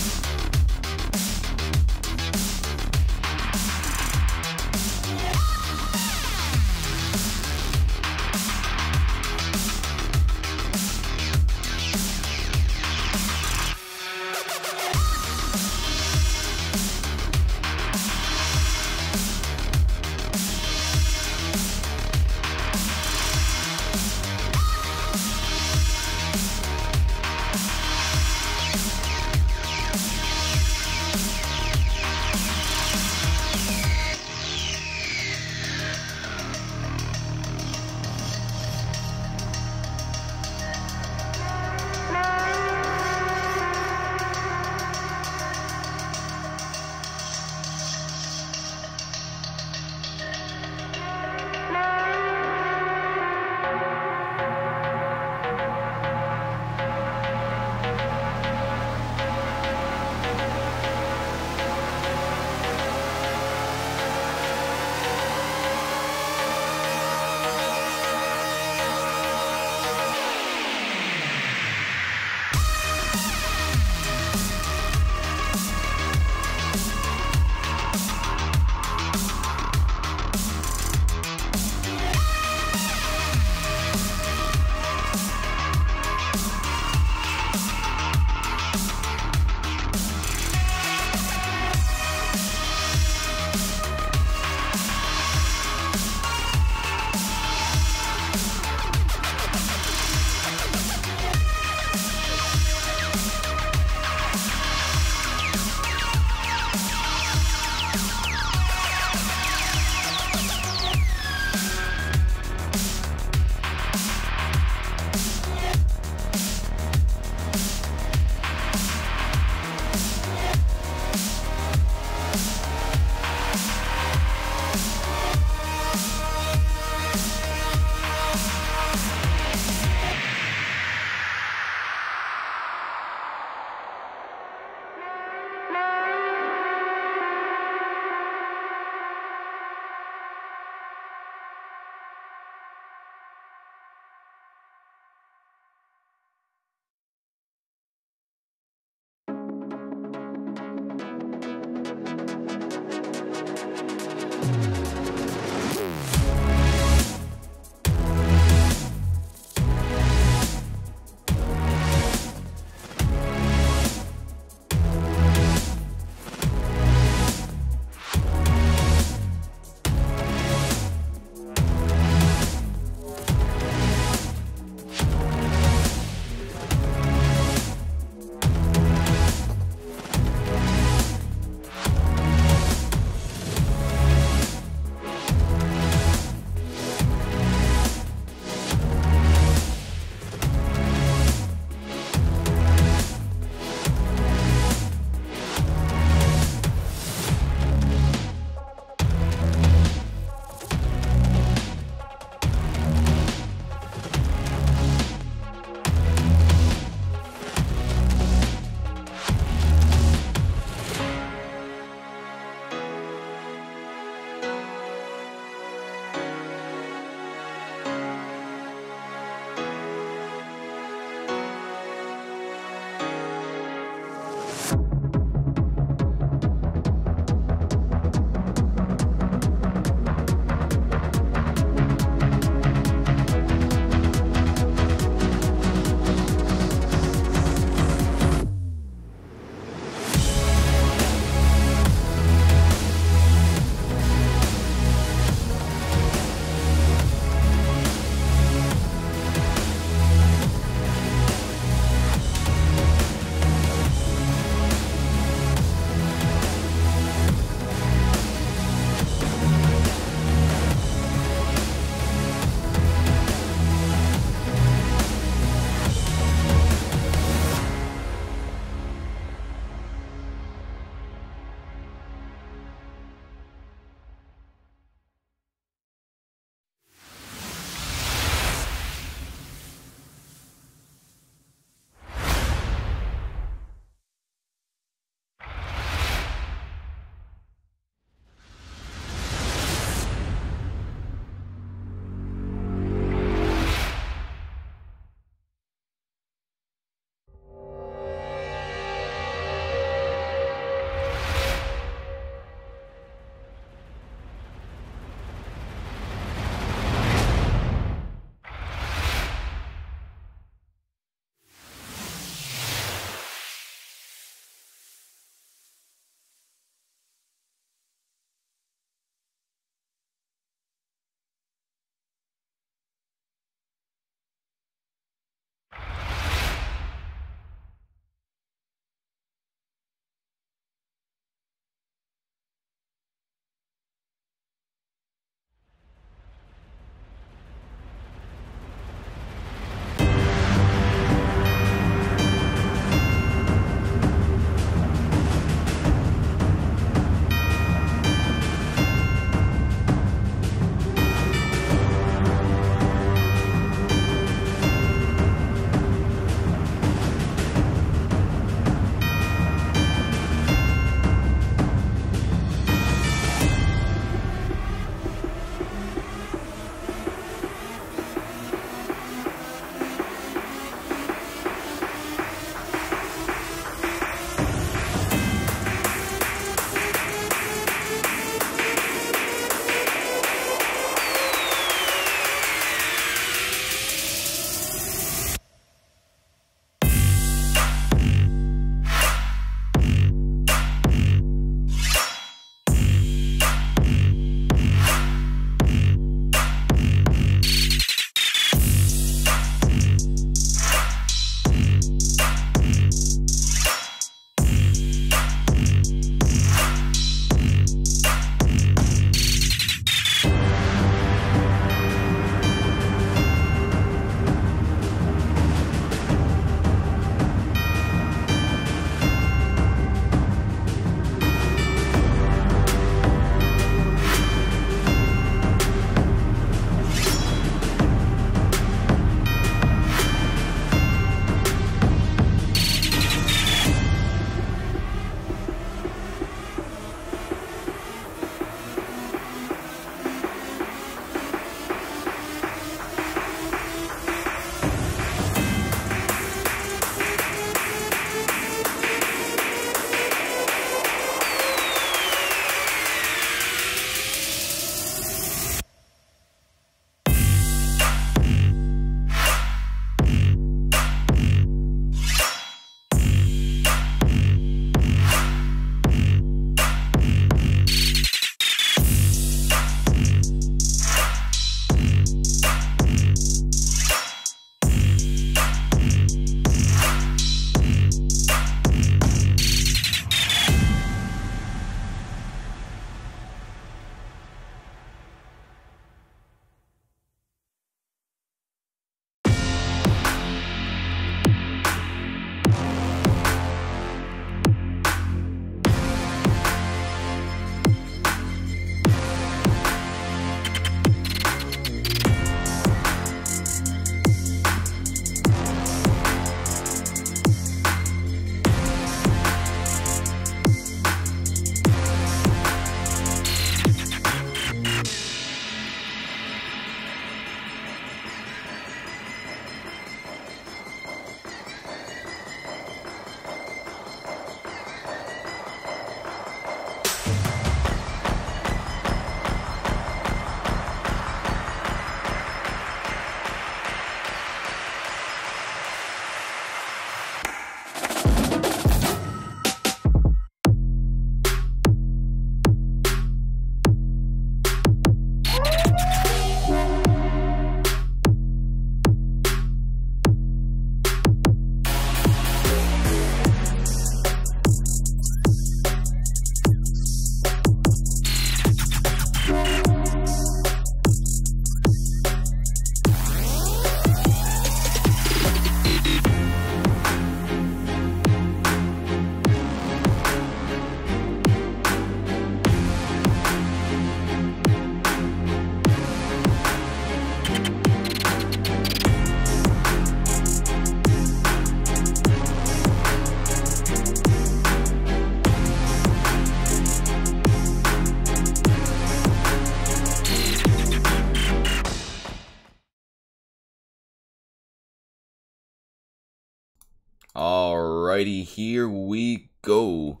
Alrighty, here we go.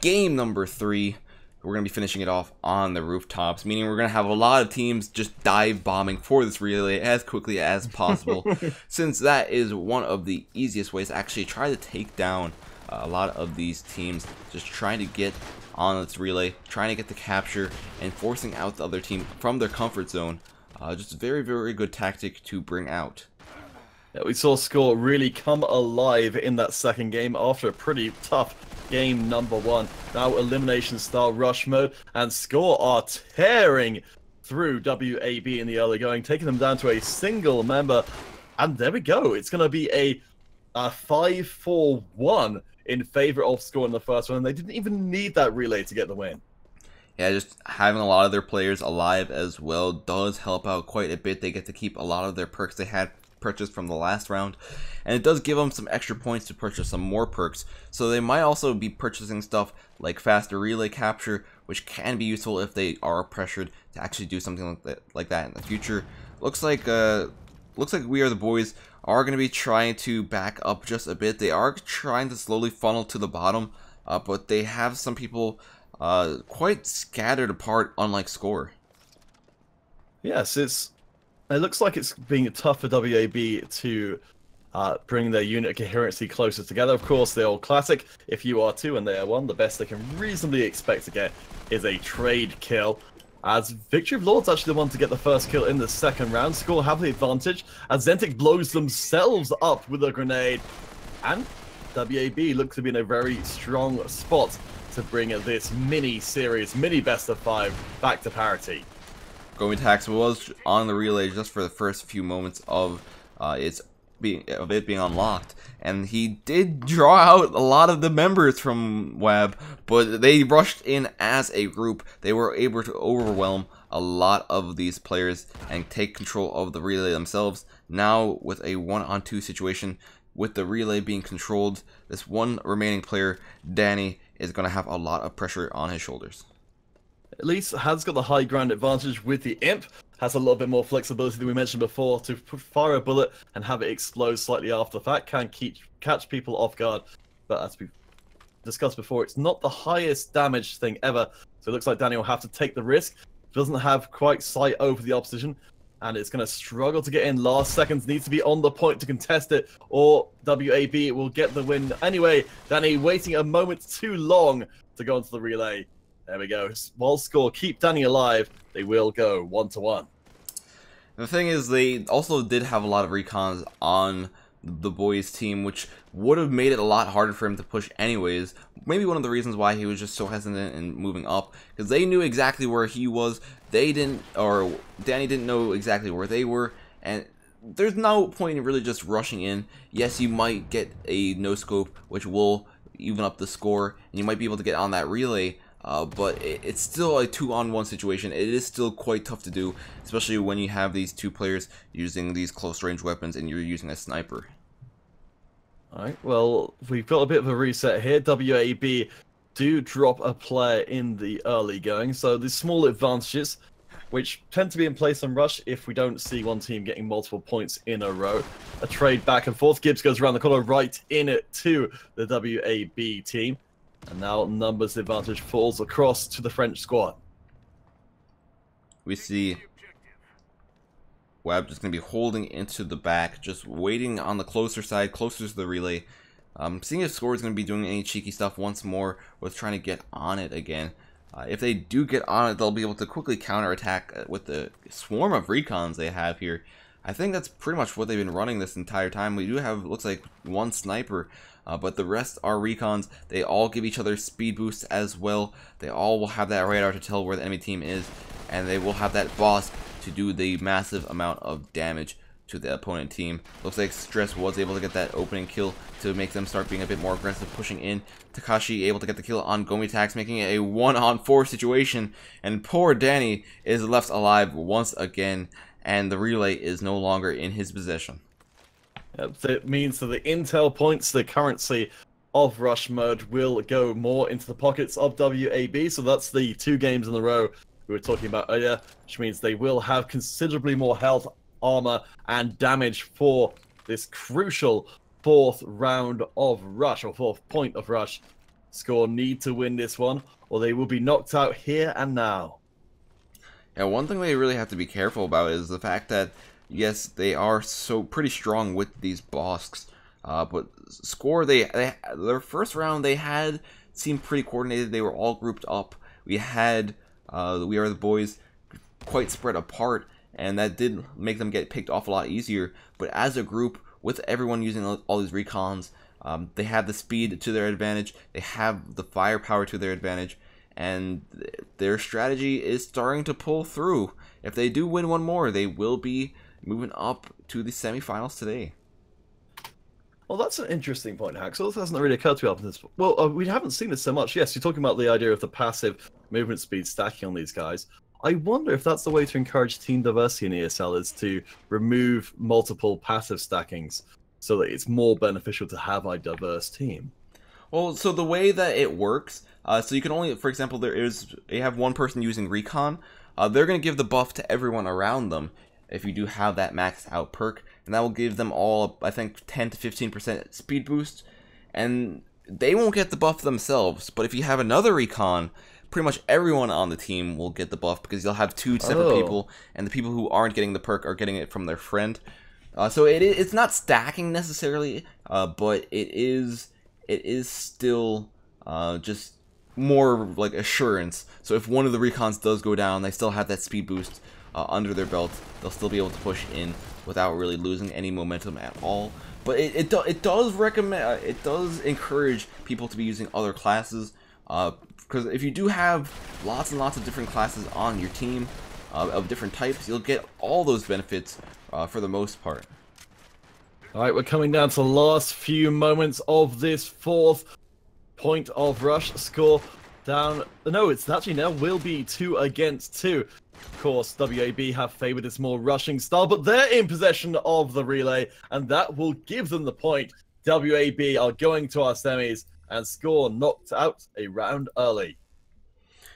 Game number 3. We're going to be finishing it off on the rooftops, meaning we're going to have a lot of teams just dive bombing for this relay as quickly as possible, since that is one of the easiest ways to actually try to take down a lot of these teams, just trying to get on this relay, trying to get the capture, and forcing out the other team from their comfort zone. Just a very, very good tactic to bring out. Yeah, we saw Score really come alive in that second game after a pretty tough game number 1. Now elimination style rush mode, and Score are tearing through WAB in the early going, taking them down to a single member. And there we go. It's going to be a 5-4-1 in favor of Score in the first one, and they didn't even need that relay to get the win. Yeah, just having a lot of their players alive as well does help out quite a bit. They get to keep a lot of their perks they had purchased from the last round, and it does give them some extra points to purchase some more perks, so they might also be purchasing stuff like faster relay capture, which can be useful if they are pressured to actually do something like that in the future. Looks like We Are the Boys are going to be trying to back up just a bit. They are trying to slowly funnel to the bottom, but they have some people quite scattered apart, unlike Score. Yes, it looks like it's being tough for WAB to bring their unit coherency closer together. Of course, the old classic, if you are 2 and they are 1, the best they can reasonably expect to get is a trade kill. As Victory of Lord's actually the one to get the first kill in the second round. Score have the advantage as Zentic blows themselves up with a grenade. And WAB look to be in a very strong spot to bring this mini-series, best of 5 back to parity. Gomitax was on the relay just for the first few moments of it being unlocked, and he did draw out a lot of the members from WAB, but they rushed in as a group. They were able to overwhelm a lot of these players and take control of the relay themselves. Now with a 1-on-2 situation, with the relay being controlled, this one remaining player, Danny, is going to have a lot of pressure on his shoulders. At least has got the high ground advantage with the Imp. Has a little bit more flexibility than we mentioned before to fire a bullet and have it explode slightly after the fact. Can catch people off guard. But as we've discussed before, it's not the highest damage thing ever. So it looks like Danny will have to take the risk. Doesn't have quite sight over the opposition. And it's going to struggle to get in. Last seconds needs to be on the point to contest it, or WAB will get the win. Anyway, Danny waiting a moment too long to go into the relay. There we go. While Score keep Danny alive, they will go 1-1. The thing is, they also did have a lot of recons on the boys team, which would have made it a lot harder for him to push anyways. Maybe one of the reasons why he was just so hesitant in moving up, because they knew exactly where he was. They didn't, or Danny didn't know exactly where they were, and there's no point in really just rushing in. Yes, you might get a no-scope, which will even up the score, and you might be able to get on that relay, but it's still a 2-on-1 situation. It is still quite tough to do, especially when you have these 2 players using these close-range weapons and you're using a sniper. Alright, well, we've got a bit of a reset here. WAB do drop a player in the early going, so the small advantages, which tend to be in place on Rush if we don't see one team getting multiple points in a row. A trade back and forth. Gibbs goes around the corner right in it to the WAB team. And now numbers advantage falls across to the French squad. We see WAB just going to be holding into the back, just waiting on the closer side, closer to the relay. Seeing if Score is going to be doing any cheeky stuff once more with trying to get on it again. If they do get on it, they'll be able to quickly counterattack with the swarm of recons they have here. I think that's pretty much what they've been running this entire time. We do have, looks like, 1 sniper, but the rest are recons. They all give each other speed boosts as well. They all will have that radar to tell where the enemy team is, and they will have that boss to do the massive amount of damage to the opponent team. Looks like Stress was able to get that opening kill to make them start being a bit more aggressive, pushing in. Takashi able to get the kill on Gomitax, making it a 1-on-4 situation, and poor Danny is left alive once again, and the relay is no longer in his possession. Yep, so it means that the intel points, the currency of Rush mode, will go more into the pockets of WAB, so that's the 2 games in a row we were talking about earlier, which means they will have considerably more health, armor, and damage for this crucial fourth round of Rush, or fourth point of Rush. Score need to win this one, or they will be knocked out here and now. Yeah, one thing they really have to be careful about is the fact that, yes, they are so pretty strong with these Bosks, but Score, their first round they had seemed pretty coordinated. They were all grouped up. We had We Are the Boys quite spread apart, and that did make them get picked off a lot easier. But as a group, with everyone using all these recons, they have the speed to their advantage, they have the firepower to their advantage, and their strategy is starting to pull through. If they do win one more, they will be moving up to the semifinals today. Well, that's an interesting point, Haxel. This hasn't really occurred to me up to this. Well, we haven't seen this so much. Yes, you're talking about the idea of the passive movement speed stacking on these guys. I wonder if that's the way to encourage team diversity in ESL, is to remove multiple passive stackings so that it's more beneficial to have a diverse team. Well, so the way that it works, so you can only, for example, you have one person using recon, they're going to give the buff to everyone around them if you do have that maxed out perk, and that will give them all, I think, 10 to 15% speed boost, and they won't get the buff themselves. But if you have another recon, pretty much everyone on the team will get the buff, because you'll have two separate people, and the people who aren't getting the perk are getting it from their friend. So it's not stacking necessarily, but it is still just more like assurance. So if one of the recons does go down, they still have that speed boost under their belt. They'll still be able to push in without really losing any momentum at all. But it does encourage people to be using other classes, because if you do have lots and lots of different classes on your team of different types, you'll get all those benefits for the most part. Alright, we're coming down to the last few moments of this fourth point of Rush. Score down. No, it's actually now will be 2 against 2. Of course, WAB have favored its more rushing style, but they're in possession of the relay, and that will give them the point. WAB are going to our semis, and Score knocked out a round early.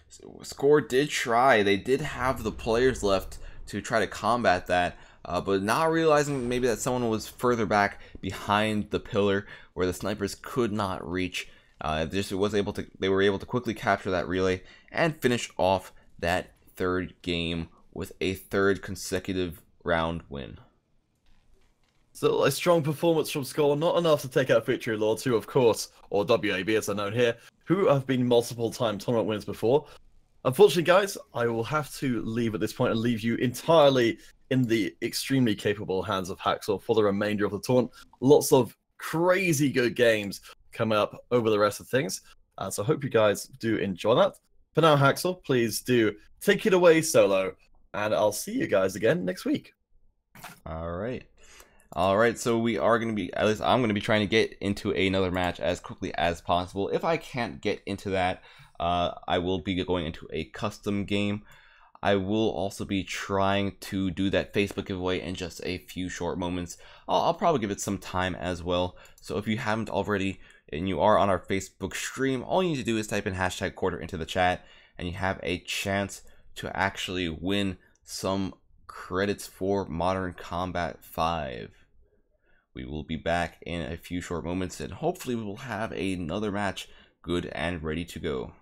So Score did try. They did have the players left to try to combat that, but not realizing maybe that someone was further back behind the pillar where the snipers could not reach. They were able to quickly capture that relay and finish off that third game with a third consecutive round win. So a strong performance from Score, not enough to take out Victory Lords, who of course, or WAB as they're known here, who have been multiple time tournament winners before. Unfortunately, guys, I will have to leave at this point and leave you entirely in the extremely capable hands of Haxel for the remainder of the tournament. Lots of crazy good games coming up over the rest of things. So I hope you guys do enjoy that. For now, Haxel, please do take it away solo, and I'll see you guys again next week. Alright, so we are going to be, at least I'm going to be trying to get into another match as quickly as possible. If I can't get into that, I will be going into a custom game. I will also be trying to do that Facebook giveaway in just a few short moments. I'll probably give it some time as well. So if you haven't already and you are on our Facebook stream, all you need to do is type in #quarter into the chat, and you have a chance to actually win some credits for Modern Combat 5. We will be back in a few short moments, and hopefully we will have another match good and ready to go.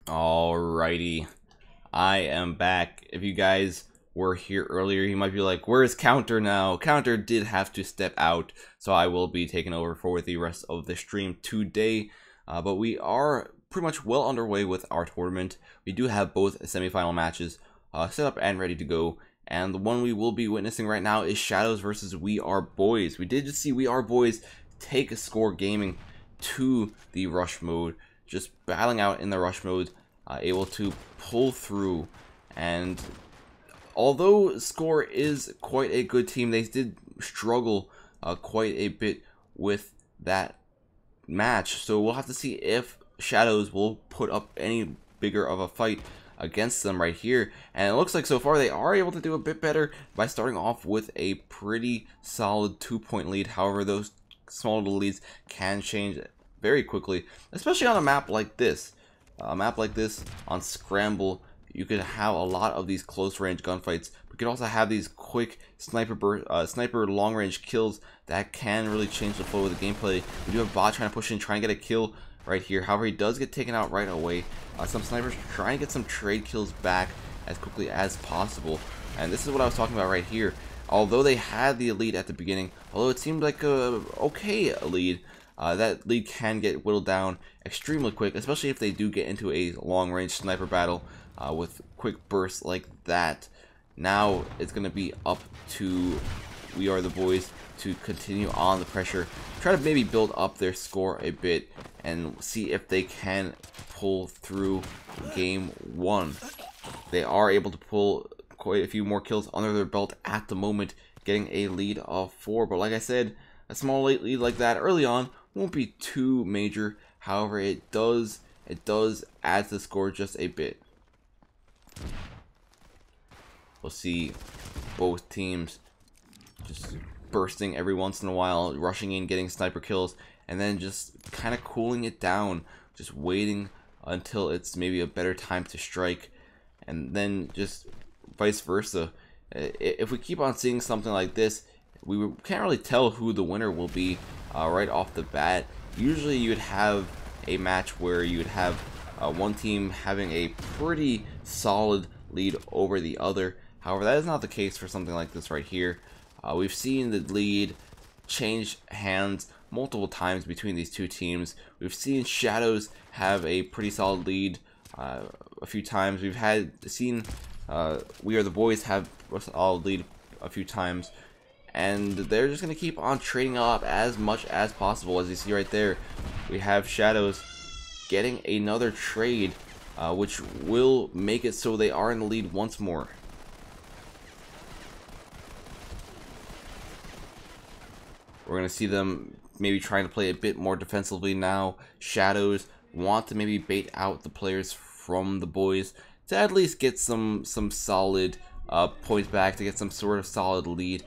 Alrighty, I am back. If you guys were here earlier, you might be like, where's Counter now? Counter did have to step out, so I will be taking over for the rest of the stream today. But we are pretty much well underway with our tournament. We do have both semifinal matches set up and ready to go. And the one we will be witnessing right now is Shadows versus We Are Boys. We did just see We Are Boys take a score gaming to the rush mode, just battling out in the rush mode, able to pull through. And although Score is quite a good team, they did struggle quite a bit with that match. So we'll have to see if Shadows will put up any bigger of a fight against them right here. And it looks like so far they are able to do a bit better by starting off with a pretty solid 2-point lead. However, those small little leads can change very quickly, especially on a map like this. A map like this on Scramble, you could have a lot of these close range gunfights, but you could also have these quick sniper long range kills that can really change the flow of the gameplay. We do have Bot trying to push in, trying to get a kill right here. However, he does get taken out right away. Some snipers trying to get some trade kills back as quickly as possible. And this is what I was talking about right here. Although they had the lead at the beginning, although it seemed like a okay lead, that lead can get whittled down extremely quick, especially if they do get into a long-range sniper battle with quick bursts like that. Now it's going to be up to We Are the Boys to continue on the pressure, try to maybe build up their score a bit, and see if they can pull through game one. They are able to pull quite a few more kills under their belt at the moment, getting a lead of 4. But like I said, a small lead like that early on won't be too major. However, it does add to the score just a bit. We'll see both teams just bursting every once in a while, rushing in, getting sniper kills, and then just kind of cooling it down, just waiting until it's maybe a better time to strike, and then just vice versa. If we keep on seeing something like this, we can't really tell who the winner will be right off the bat. Usually you would have a match where you would have one team having a pretty solid lead over the other. However, that is not the case for something like this right here. We've seen the lead change hands multiple times between these two teams. We've seen Shadows have a pretty solid lead a few times. We've seen We Are the Boys have a solid lead a few times, and they're just going to keep on trading up as much as possible. As you see right there, we have Shadows getting another trade, which will make it so they are in the lead once more. We're going to see them maybe trying to play a bit more defensively now. Shadows want to maybe bait out the players from the Boys to at least get some solid points back, to get some sort of solid lead.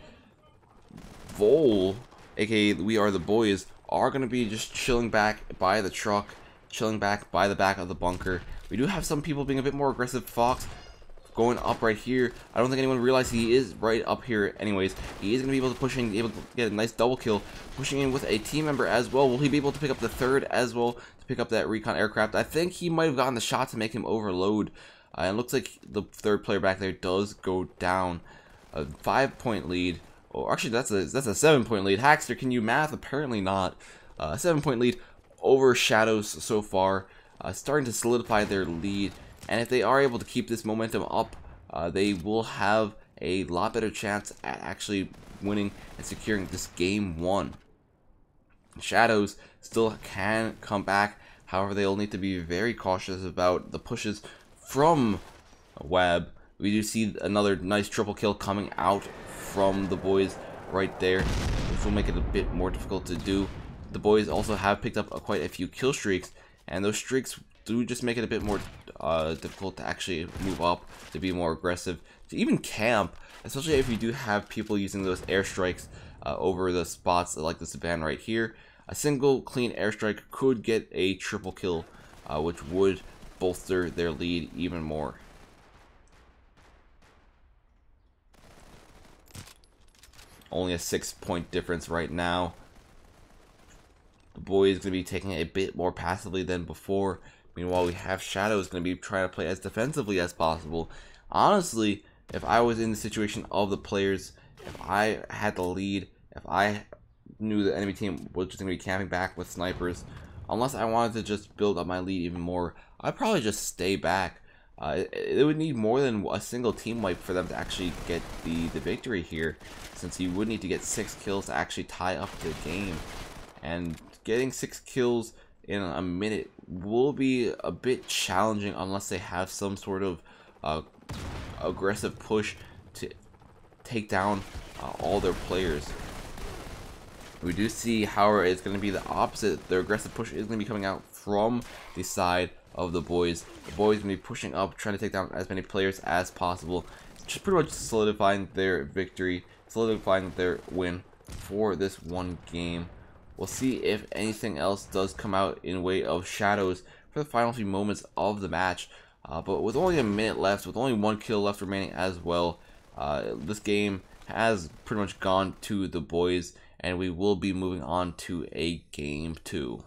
Vol, aka We Are the Boys, are going to be just chilling back by the truck, chilling back by the back of the bunker. We do have some people being a bit more aggressive. Fox going up right here. I don't think anyone realized he is right up here anyways. He is going to be able to push in, able to get a nice double kill, pushing in with a team member as well. Will he be able to pick up the third as well, to pick up that recon aircraft? I think he might have gotten the shot to make him overload. And it looks like the third player back there does go down. A 5-point lead. Oh, actually, that's a 7-point lead. Hackster, can you math? Apparently not. 7-point lead over Shadows so far, starting to solidify their lead. And if they are able to keep this momentum up, they will have a lot better chance at actually winning and securing this game one. Shadows still can come back. However, they'll need to be very cautious about the pushes from Web. We do see another nice triple kill coming out from the Boys right there, which will make it a bit more difficult to do. The Boys also have picked up quite a few kill streaks, and those streaks do just make it a bit more difficult to actually move up, to be more aggressive, to even camp, especially if you do have people using those airstrikes over the spots like this van right here. A single clean airstrike could get a triple kill, which would bolster their lead even more. Only a 6-point difference right now. The Boys going to be taking it a bit more passively than before, Meanwhile, we have Shadows going to be trying to play as defensively as possible. Honestly, if I was in the situation of the players, if I had the lead, if I knew the enemy team was just going to be camping back with snipers, unless I wanted to just build up my lead even more, I'd probably just stay back. It would need more than a single team wipe for them to actually get the victory here, since you would need to get 6 kills to actually tie up the game. And getting 6 kills in a minute will be a bit challenging unless they have some sort of aggressive push to take down all their players. We do see, however, it's going to be the opposite. Their aggressive push is going to be coming out from the side of the boys. The boys are going to be pushing up, trying to take down as many players as possible, just pretty much solidifying their victory, solidifying their win for this one game. We'll see if anything else does come out in way of Shadows for the final few moments of the match. But with only a minute left, with only 1 kill left remaining as well, this game has pretty much gone to the boys, and we will be moving on to a game 2.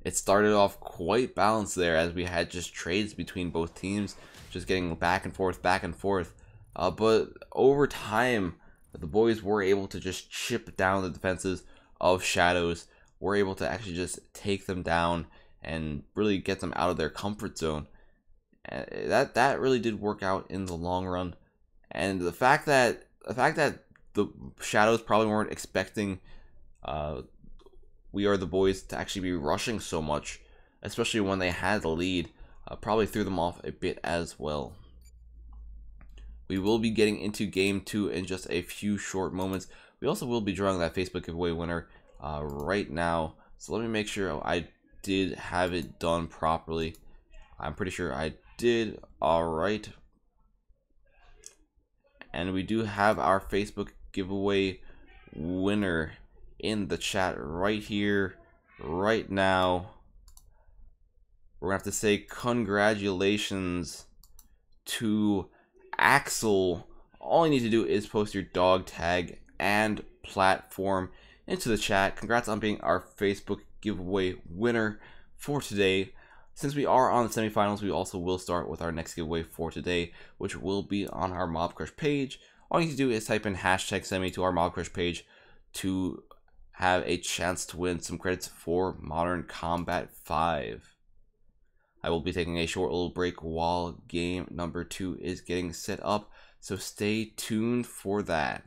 It started off quite balanced there, as we had just trades between both teams, just getting back and forth, but over time, the boys were able to just chip down the defenses of Shadows. We're able to actually just take them down and really get them out of their comfort zone. And that really did work out in the long run. And the fact that the Shadows probably weren't expecting We Are the Boys to actually be rushing so much, especially when they had the lead, probably threw them off a bit as well. We will be getting into game 2 in just a few short moments. We also will be drawing that Facebook giveaway winner right now. So let me make sure I did have it done properly. I'm pretty sure I did. Alright. And we do have our Facebook giveaway winner in the chat right here, right now. We're going to have to say congratulations to Axel. All you need to do is post your dog tag and platform into the chat. Congrats on being our Facebook giveaway winner for today. Since we are on the semifinals, we also will start with our next giveaway for today, which will be on our Mob Crush page. All you need to do is type in #semi to our Mob Crush page to have a chance to win some credits for Modern Combat 5. I will be taking a short little break while game number 2 is getting set up, so stay tuned for that.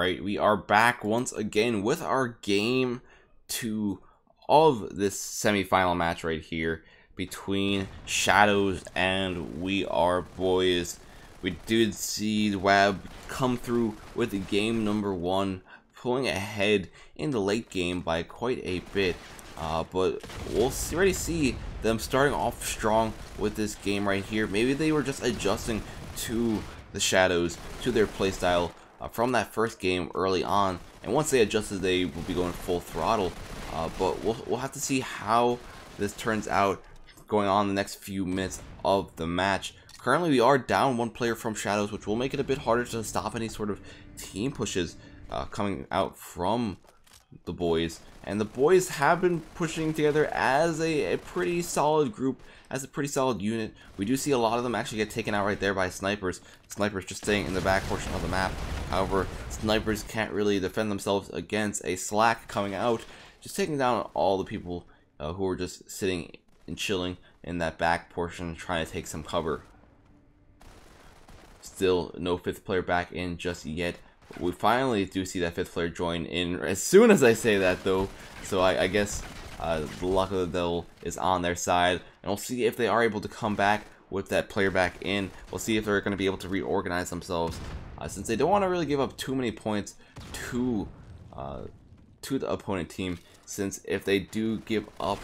Alright, we are back once again with our game 2 of this semifinal match right here between Shadows and We Are Boys. We did see Web come through with the game number 1, pulling ahead in the late game by quite a bit. But we'll already see them starting off strong with this game right here. Maybe they were just adjusting to the Shadows, to their playstyle from that first game early on, and once they adjusted, they will be going full throttle. But we'll have to see how this turns out going on the next few minutes of the match. Currently, we are down 1 player from Shadows, which will make it a bit harder to stop any sort of team pushes coming out from the boys. And the boys have been pushing together as a pretty solid group, as a pretty solid unit. We do see a lot of them actually get taken out right there by snipers. Snipers just staying in the back portion of the map. However, snipers can't really defend themselves against a Slack coming out, just taking down all the people who are just sitting and chilling in that back portion trying to take some cover. Still no 5th player back in just yet. We finally do see that 5th player join in as soon as I say that, though. So I guess the luck of the devil is on their side, and we'll see if they are able to come back with that player back in. We'll see if they're going to be able to reorganize themselves, since they don't want to really give up too many points to the opponent team. Since if they do give up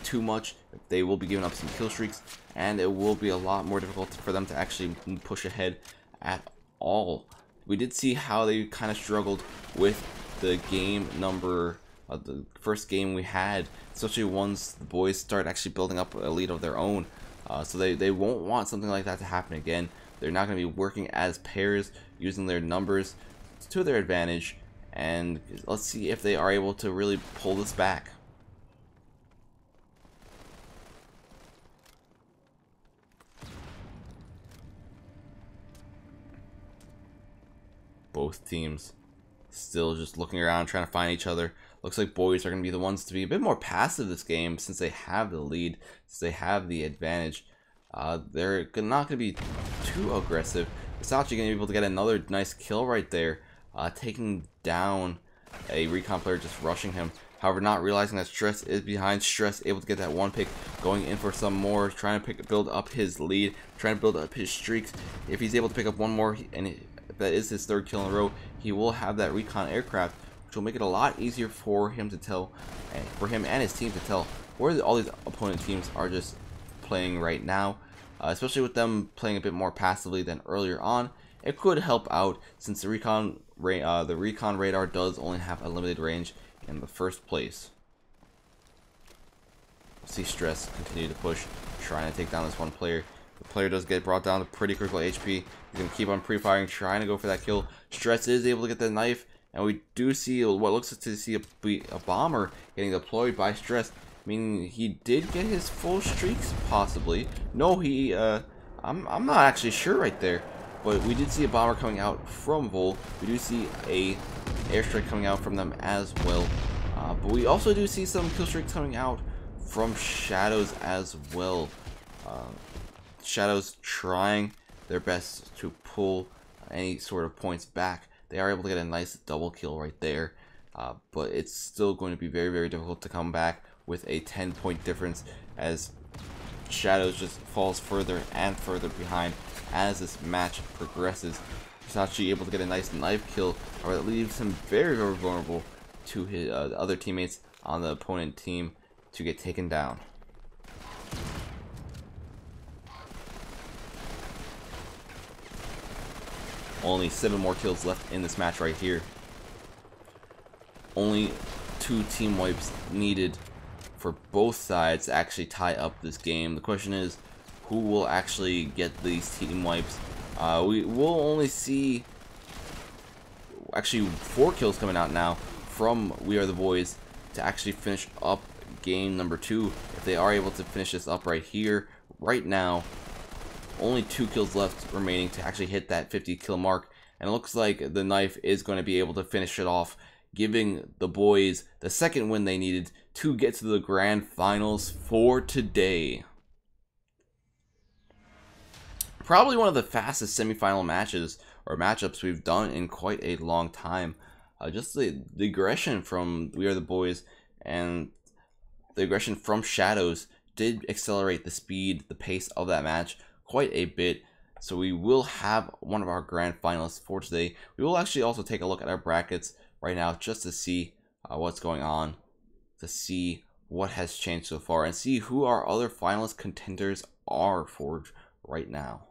too much, they will be giving up some kill streaks, and it will be a lot more difficult for them to actually push ahead at all. We did see how they kind of struggled with the game number, the first game we had, especially once the boys start actually building up a lead of their own. So they won't want something like that to happen again. They're not going to be working as pairs, using their numbers to their advantage. And let's see if they are able to really pull this back. Both teams still just looking around, trying to find each other. Looks like boys are going to be the ones to be a bit more passive this game, since they have the lead, since they have the advantage. They're not going to be too aggressive. It's actually going to be able to get another nice kill right there, taking down a recon player, just rushing him. However, not realizing that Stress is behind. Stress able to get that 1 pick, going in for some more, trying to build up his lead, trying to build up his streaks. If he's able to pick up 1 more, and that is his 3rd kill in a row, he will have that recon aircraft, which will make it a lot easier for him to tell, for him and his team to tell where all these opponent teams are just playing right now. Especially with them playing a bit more passively than earlier on, it could help out, since the recon radar does only have a limited range in the first place. See Stress continue to push, trying to take down this 1 player. The player does get brought down to pretty critical HP. He's going to keep on pre-firing, trying to go for that kill. Stress is able to get the knife, and we do see what looks to see a bomber getting deployed by Stress, meaning he did get his full streaks, possibly. No, I'm not actually sure right there, but we did see a bomber coming out from Vol. We do see a airstrike coming out from them as well, but we also do see some kill streaks coming out from Shadows as well. Shadows trying their best to pull any sort of points back. They are able to get a nice double kill right there, but it's still going to be very, very difficult to come back with a 10-point difference, as Shadows just falls further and further behind as this match progresses. He's actually able to get a nice knife kill, or that leaves him very, very vulnerable to his other teammates on the opponent team to get taken down. Only 7 more kills left in this match right here. Only 2 team wipes needed for both sides to actually tie up this game. The question is, who will actually get these team wipes? We will only see actually 4 kills coming out now from We Are the Boys to actually finish up game number 2. If they are able to finish this up right here, right now, only 2 kills left remaining to actually hit that 50 kill mark, and it looks like the knife is going to be able to finish it off, giving the boys the 2nd win they needed to get to the grand finals for today. Probably one of the fastest semifinal matches or matchups we've done in quite a long time. Just the aggression from We Are the Boys and the aggression from Shadows did accelerate the speed, the pace of that match quite a bit. So we will have one of our grand finalists for today. We will actually also take a look at our brackets right now just to see what's going on, to see what has changed so far, and see who our other finalist contenders are for right now.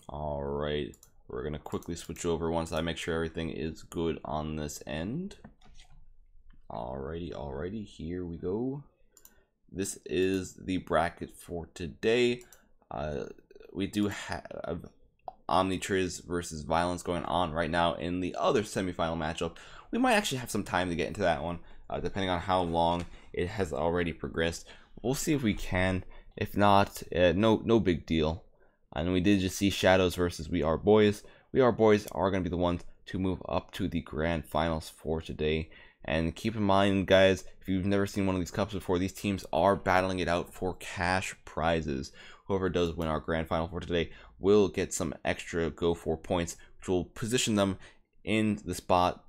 Alright, we're going to quickly switch over once I make sure everything is good on this end. Alrighty, here we go. This is the bracket for today. We do have Omni versus Violence going on right now in the other semifinal matchup. We might actually have some time to get into that one, depending on how long it has already progressed. We'll see if we can. If not, no big deal. And we did just see Shadows versus We Are Boys. We Are Boys are going to be the ones to move up to the grand finals for today. And keep in mind, guys, if you've never seen one of these cups before, these teams are battling it out for cash prizes. Whoever does win our grand final for today will get some extra Go4 points, which will position them in the spot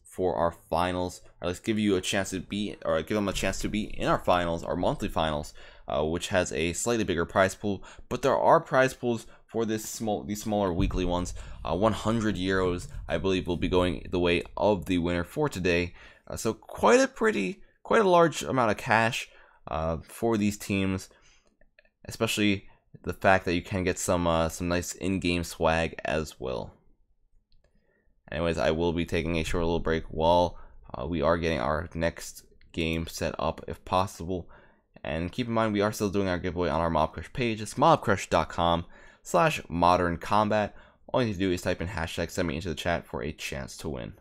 for our finals, or at least give you a chance to be, or give them a chance to be in our finals, our monthly finals, which has a slightly bigger prize pool. But there are prize pools for these smaller weekly ones. 100 euros, I believe, will be going the way of the winner for today. So quite a large amount of cash for these teams, especially the fact that you can get some nice in-game swag as well. Anyways, I will be taking a short little break while we are getting our next game set up if possible. And keep in mind, we are still doing our giveaway on our Mobcrush page. It's mobcrush.com/modern combat. All you need to do is type in hashtag semi into the chat for a chance to win.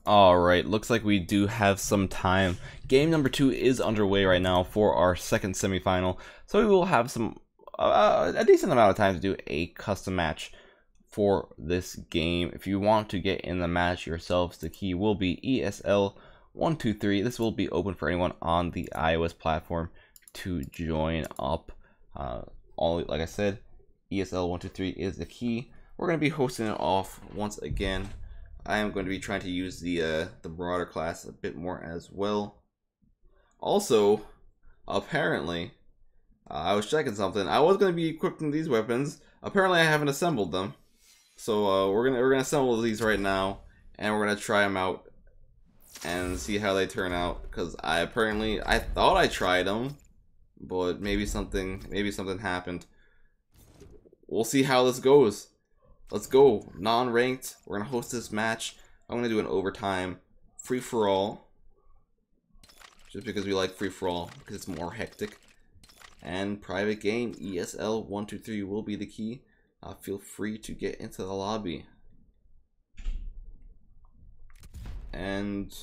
Alright, looks like we do have some time. Game number 2 is underway right now for our second semifinal, so we will have some a decent amount of time to do a custom match for this game. If you want to get in the match yourselves, the key will be ESL123. This will be open for anyone on the iOS platform to join up. Like I said, ESL123 is the key. We're going to be hosting it off once again. I am going to be trying to use the Marauder class a bit more as well. Also, apparently, I was checking something. I was going to be equipping these weapons. Apparently, I haven't assembled them. So we're gonna assemble these right now, and we're gonna try them out and see how they turn out. Because I thought I tried them, but maybe something happened. We'll see how this goes. Let's go. Non-ranked. We're gonna host this match. I'm gonna do an overtime free-for-all, just because we like free-for-all, because it's more hectic. And private game, ESL123 will be the key. Feel free to get into the lobby. And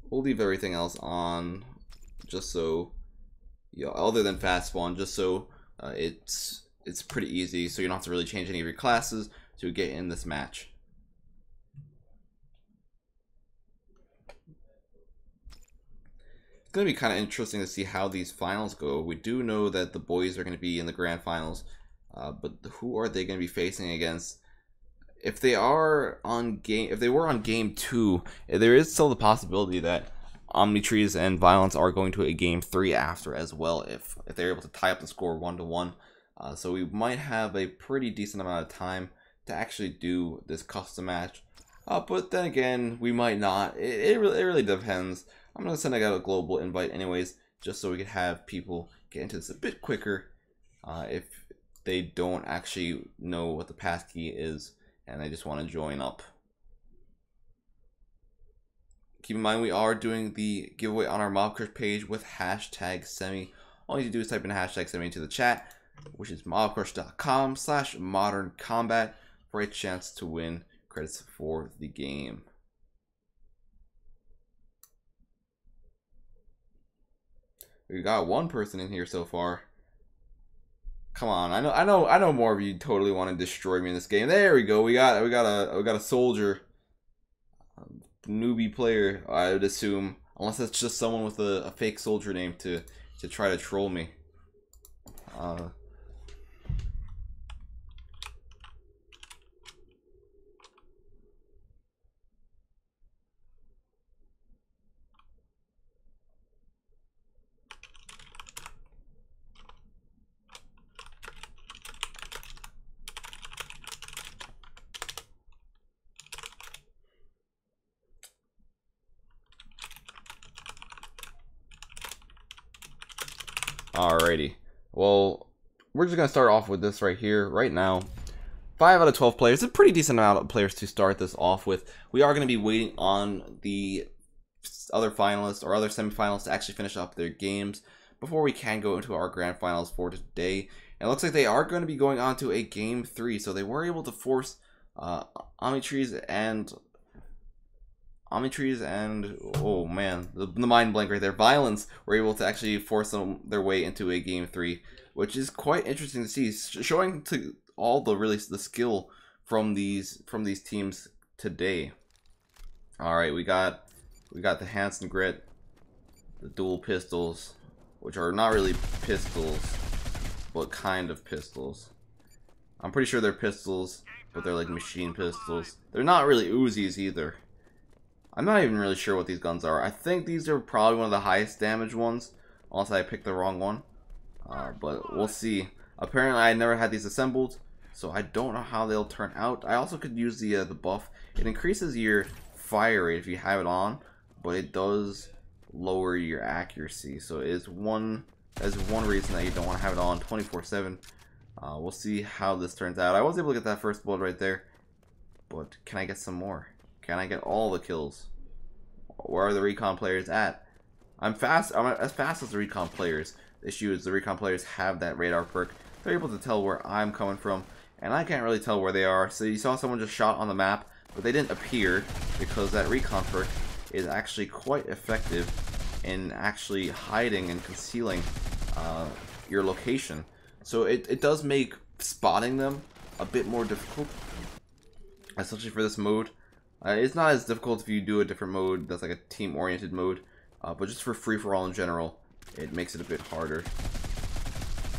we'll leave everything else on, just so, other than fast spawn, just so it's pretty easy, so you don't have to really change any of your classes to get in this match. It's going to be kind of interesting to see how these finals go. We do know that the boys are going to be in the grand finals, but who are they going to be facing against? If they were on game 2, there is still the possibility that Omnitrees and Violence are going to a game 3 after as well, if they're able to tie up the score 1-1. So we might have a pretty decent amount of time to actually do this custom match. But then again, we might not. It really depends. I'm going to send out a global invite anyways, just so we could have people get into this a bit quicker if they don't actually know what the passkey is and they just want to join up. Keep in mind, we are doing the giveaway on our MobCrush page with hashtag Semi. All you need to do is type in hashtag Semi into the chat, which is mobcrush.com/modern-combat, for a chance to win credits for the game. We got one person in here so far. Come on, I know more of you totally want to destroy me in this game. There we go. We got a soldier, newbie player, I would assume, unless it's just someone with a fake soldier name to try to troll me. Alrighty, well, we're just gonna start off with this right here, right now. 5 out of 12 players, a pretty decent amount of players to start this off with. We are gonna be waiting on the other finalists or other semifinals to actually finish up their games before we can go into our grand finals for today. And it looks like they are going to be going on to a game 3, so they were able to force Omnitrees and oh man, the mind blank right there, Violence were able to actually force their way into a game 3, which is quite interesting to see, showing to all the skill from these teams today. All right, we got the Hanson Grit, the dual pistols, which are not really pistols, but kind of pistols. I'm pretty sure they're pistols, but they're like machine pistols. They're not really Uzis either. I'm not even really sure what these guns are. I think these are probably one of the highest damage ones, unless I picked the wrong one. But we'll see. Apparently, I never had these assembled, so I don't know how they'll turn out. I also could use the buff. It increases your fire rate if you have it on, but it does lower your accuracy. So that's one reason that you don't want to have it on 24/7. We'll see how this turns out. I was able to get that first blood right there, but can I get some more? Can I get all the kills? Where are the recon players at? I'm as fast as the recon players. The issue is the recon players have that radar perk. They're able to tell where I'm coming from, and I can't really tell where they are. So you saw someone just shot on the map. but they didn't appear because that recon perk is actually quite effective in actually hiding and concealing your location. So it does make spotting them a bit more difficult, especially for this mode. It's not as difficult if you do a different mode that's like a team-oriented mode, but just for free-for-all in general, it makes it a bit harder.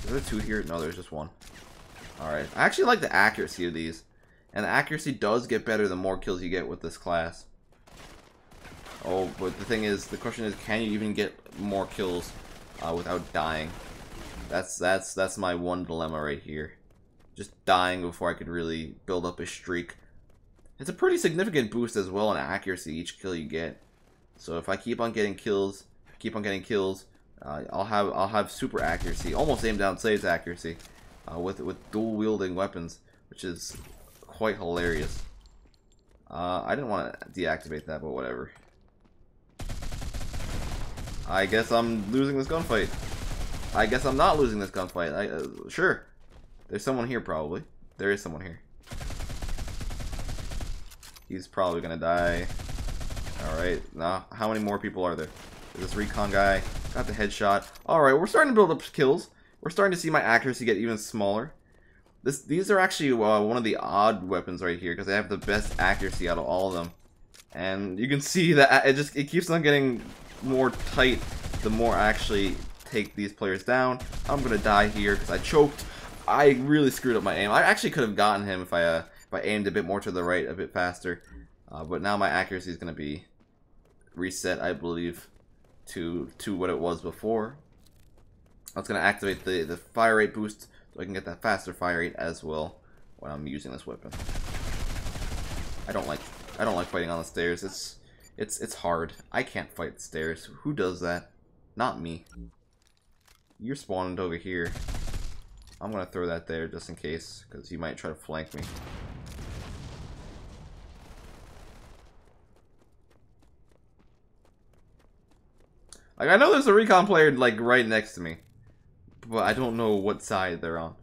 Is there two here? No, there's just one. Alright, I actually like the accuracy of these, and the accuracy does get better the more kills you get with this class. Oh, but the thing is, the question is, can you even get more kills without dying? That's my one dilemma right here. Just dying before I could really build up a streak. It's a pretty significant boost as well in accuracy each kill you get. So if I keep on getting kills, I'll have super accuracy, almost aim down saves accuracy, with dual wielding weapons, which is quite hilarious. I didn't want to deactivate that, but whatever. I guess I'm losing this gunfight. I guess I'm not losing this gunfight. Sure. There's someone here, probably. There is someone here. He's probably gonna die. Alright, now how many more people are there? There's this recon guy. Got the headshot. Alright, we're starting to build up kills. We're starting to see my accuracy get even smaller. These are actually one of the odd weapons right here, because they have the best accuracy out of all of them. And you can see that it keeps on getting more tight the more I actually take these players down. I'm gonna die here because I choked. I really screwed up my aim. I actually could have gotten him if I aimed a bit more to the right, a bit faster. But now my accuracy is gonna be reset, I believe, to what it was before. I was gonna activate the fire rate boost so I can get that faster fire rate as well when I'm using this weapon. I don't like fighting on the stairs. It's hard. I can't fight the stairs. Who does that? Not me. You're spawned over here. I'm gonna throw that there just in case, because you might try to flank me. Like, I know there's a recon player like right next to me, but I don't know what side they're on.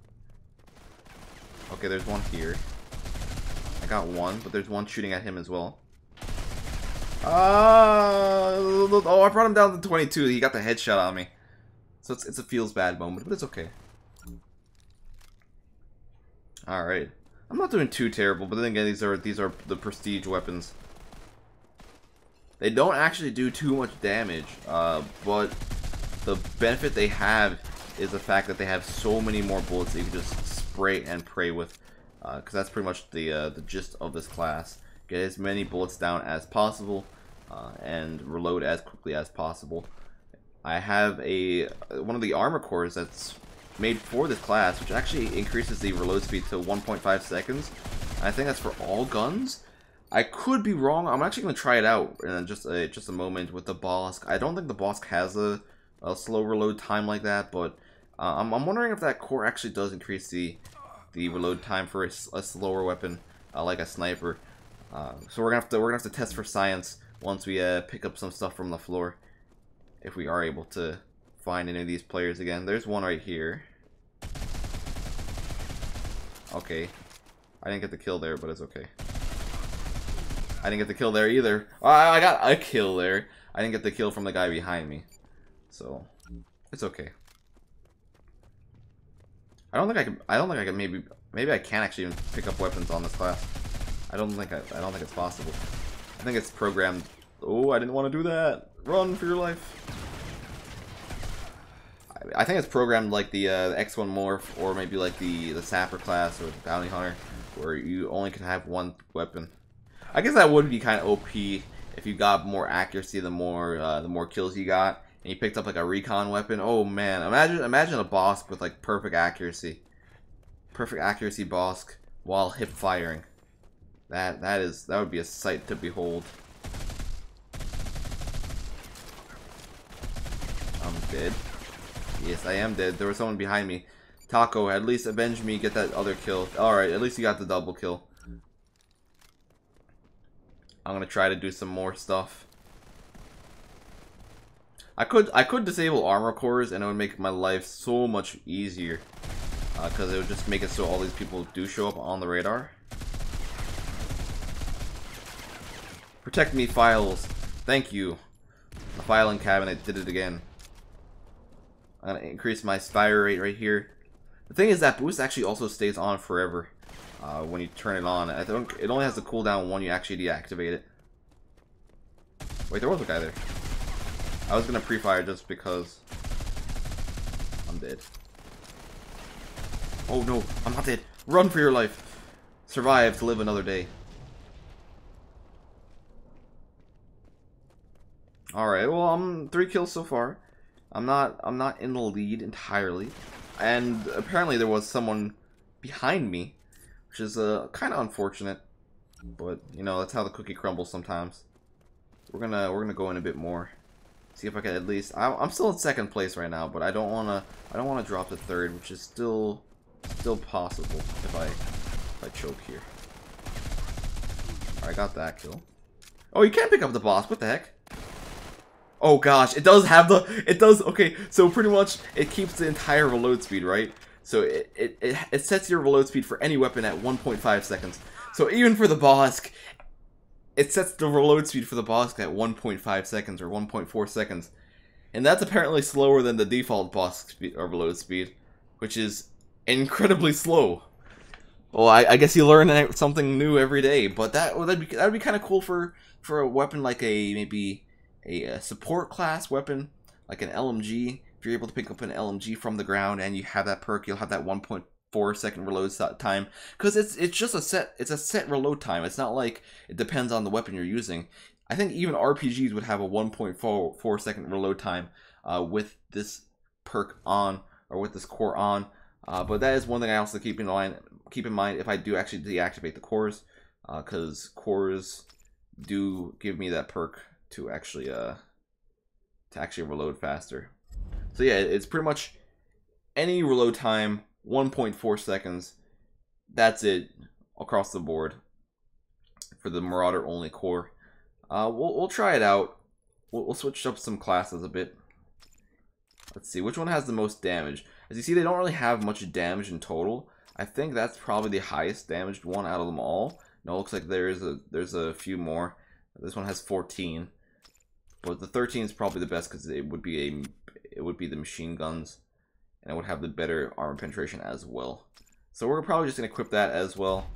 Okay, there's one here. I got one, but there's one shooting at him as well. Oh, I brought him down to 22. He got the headshot on me. So it's a feels bad moment, but it's okay. Alright. I'm not doing too terrible, but then again, these are the prestige weapons. They don't actually do too much damage, but the benefit they have is the fact that they have so many more bullets that you can just spray and pray with. Because that's pretty much the gist of this class. Get as many bullets down as possible, and reload as quickly as possible. I have one of the armor cores that's made for this class, which actually increases the reload speed to 1.5 seconds. I think that's for all guns. I could be wrong. I'm actually going to try it out in just a moment with the Bosk. I don't think the Bosk has a slow reload time like that, but I'm wondering if that core actually does increase the reload time for a slower weapon like a sniper. So we're gonna have to test for science once we pick up some stuff from the floor, if we are able to find any of these players again. There's one right here. Okay, I didn't get the kill there, but it's okay. I didn't get the kill there either. I got a kill there. I didn't get the kill from the guy behind me, so it's okay. I don't think I can. Maybe I can actually even pick up weapons on this class. I don't think it's possible. I think it's programmed. Oh, I didn't want to do that. Run for your life. I think it's programmed like the X1 Morph, or maybe like the Sapper class or the Bounty Hunter, where you only can have one weapon. I guess that would be kind of OP if you got more accuracy the more kills you got, and you picked up like a recon weapon. Oh man, imagine a Bosk with like perfect accuracy Bosk while hip firing. That would be a sight to behold. I'm dead. Yes, I am dead. There was someone behind me. Taco, at least avenge me, get that other kill. Alright, at least you got the double kill. I'm gonna try to do some more stuff. I could disable armor cores and it would make my life so much easier. Because it would just make it so all these people do show up on the radar. Protect me, files. Thank you. The filing cabinet did it again. I'm gonna increase my fire rate right here. The thing is that boost actually also stays on forever when you turn it on. I think it only has the cooldown when you actually deactivate it. Wait, there was a guy there. I was gonna pre-fire just because I'm dead. Oh no, I'm not dead. Run for your life. Survive to live another day. Alright, well, I'm 3 kills so far. I'm not in the lead entirely. And apparently there was someone behind me, which is kind of unfortunate. But, you know, that's how the cookie crumbles sometimes. We're gonna go in a bit more. See if I can at least I'm still in 2nd place right now, but I don't wanna drop to 3rd, which is still possible if I choke here. Alright, I got that kill. Oh, you can't pick up the boss, what the heck? Oh gosh, it does have okay, so pretty much it keeps the entire reload speed, right? So it sets your reload speed for any weapon at 1.5 seconds. So even for the boss, it sets the reload speed for the boss at 1.5 seconds or 1.4 seconds. And that's apparently slower than the default boss speed, or reload speed, which is incredibly slow. Well, I guess you learn something new every day, but that'd be kind of cool for a weapon like maybe a support class weapon, like an LMG. If you're able to pick up an LMG from the ground and you have that perk, you'll have that 1.4 second reload time, because it's just a set reload time. It's not like it depends on the weapon you're using. I think even RPGs would have a 1.4 second reload time with this perk on, or with this core on. But that is one thing I also keep in mind if I do actually deactivate the cores, because cores do give me that perk to actually reload faster. So yeah, it's pretty much any reload time, 1.4 seconds. That's it across the board for the Marauder only core. We'll try it out. We'll switch up some classes a bit. Let's see which one has the most damage. As you see, they don't really have much damage in total. I think that's probably the highest damaged one out of them all. No, it looks like there's a few more. This one has 14, but the 13 is probably the best because it would be the machine guns, and it would have the better armor penetration as well. So we're probably just gonna equip that as well.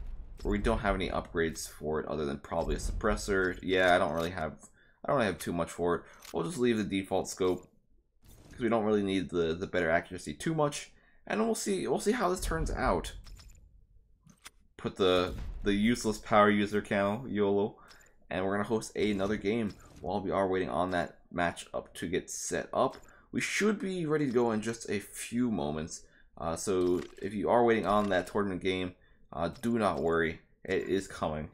We don't have any upgrades for it other than probably a suppressor. Yeah, I don't really have too much for it. We'll just leave the default scope because we don't really need the better accuracy too much, and we'll see how this turns out. Put the useless power user camo, YOLO, and we're gonna host another game while we are waiting on that match up to get set up. We should be ready to go in just a few moments. So if you are waiting on that tournament game, do not worry, it is coming.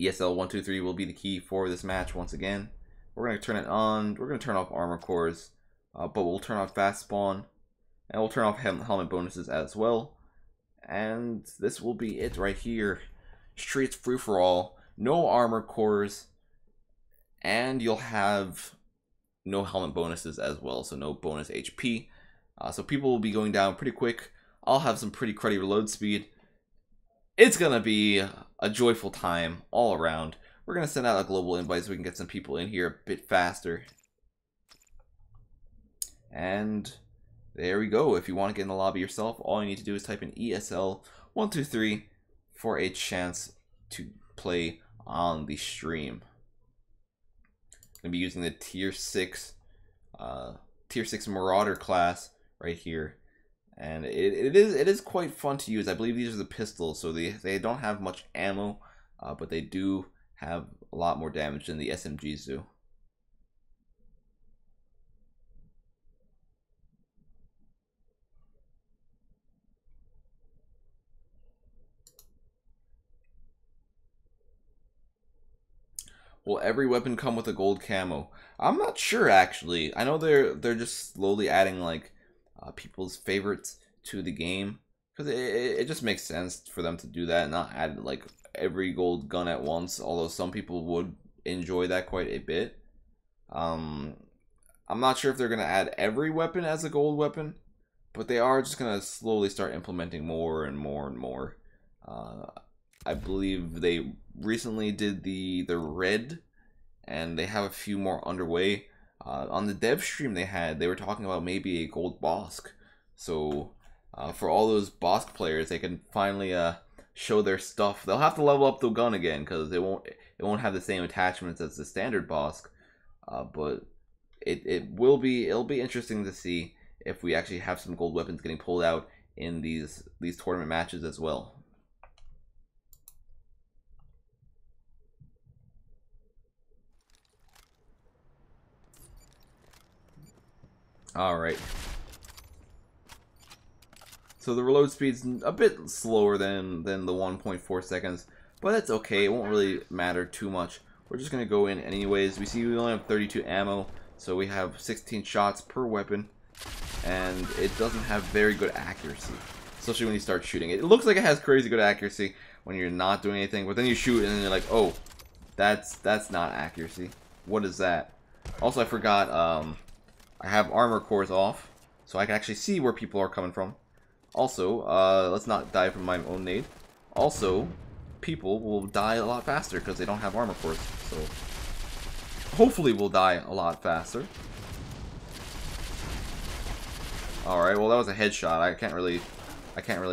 ESL 123 will be the key for this match once again. We're going to turn it on. We're going to turn off armor cores, but we'll turn off fast spawn, and we'll turn off helmet bonuses as well. And this will be it right here. Streets free for all, no armor cores, and you'll have no helmet bonuses as well, so no bonus HP. So people will be going down pretty quick. I'll have some pretty cruddy reload speed. It's gonna be a joyful time all around. We're gonna send out a global invite so we can get some people in here a bit faster. And there we go. If you want to get in the lobby yourself, all you need to do is type in ESL 123 for a chance to play on the stream. I'm gonna be using the tier 6 Marauder class right here, and it is quite fun to use. I believe these are the pistols, so they don't have much ammo, but they do have a lot more damage than the SMGs do. Will every weapon come with a gold camo? I'm not sure actually. I know they're just slowly adding like people's favorites to the game, because it just makes sense for them to do that and not add like every gold gun at once. Although some people would enjoy that quite a bit. I'm not sure if they're gonna add every weapon as a gold weapon, but they are just gonna slowly start implementing more and more and more. I believe they recently did the red, and they have a few more underway. On the dev stream they were talking about maybe a gold Bosk. So for all those Bosk players, they can finally show their stuff. They'll have to level up the gun again because it won't have the same attachments as the standard Bosk. But it'll be interesting to see if we actually have some gold weapons getting pulled out in these tournament matches as well. Alright. So the reload speed's a bit slower than the 1.4 seconds, but that's okay. It won't really matter too much. We're just gonna go in anyways. We see we only have 32 ammo, so we have 16 shots per weapon, and it doesn't have very good accuracy, especially when you start shooting. It looks like it has crazy good accuracy when you're not doing anything, but then you shoot and then you're like, oh, that's not accuracy. What is that? Also, I forgot, I have armor cores off, so I can actually see where people are coming from. Also, let's not die from my own nade. Also, people will die a lot faster because they don't have armor cores, so hopefully we'll die a lot faster. Alright, well that was a headshot. I can't really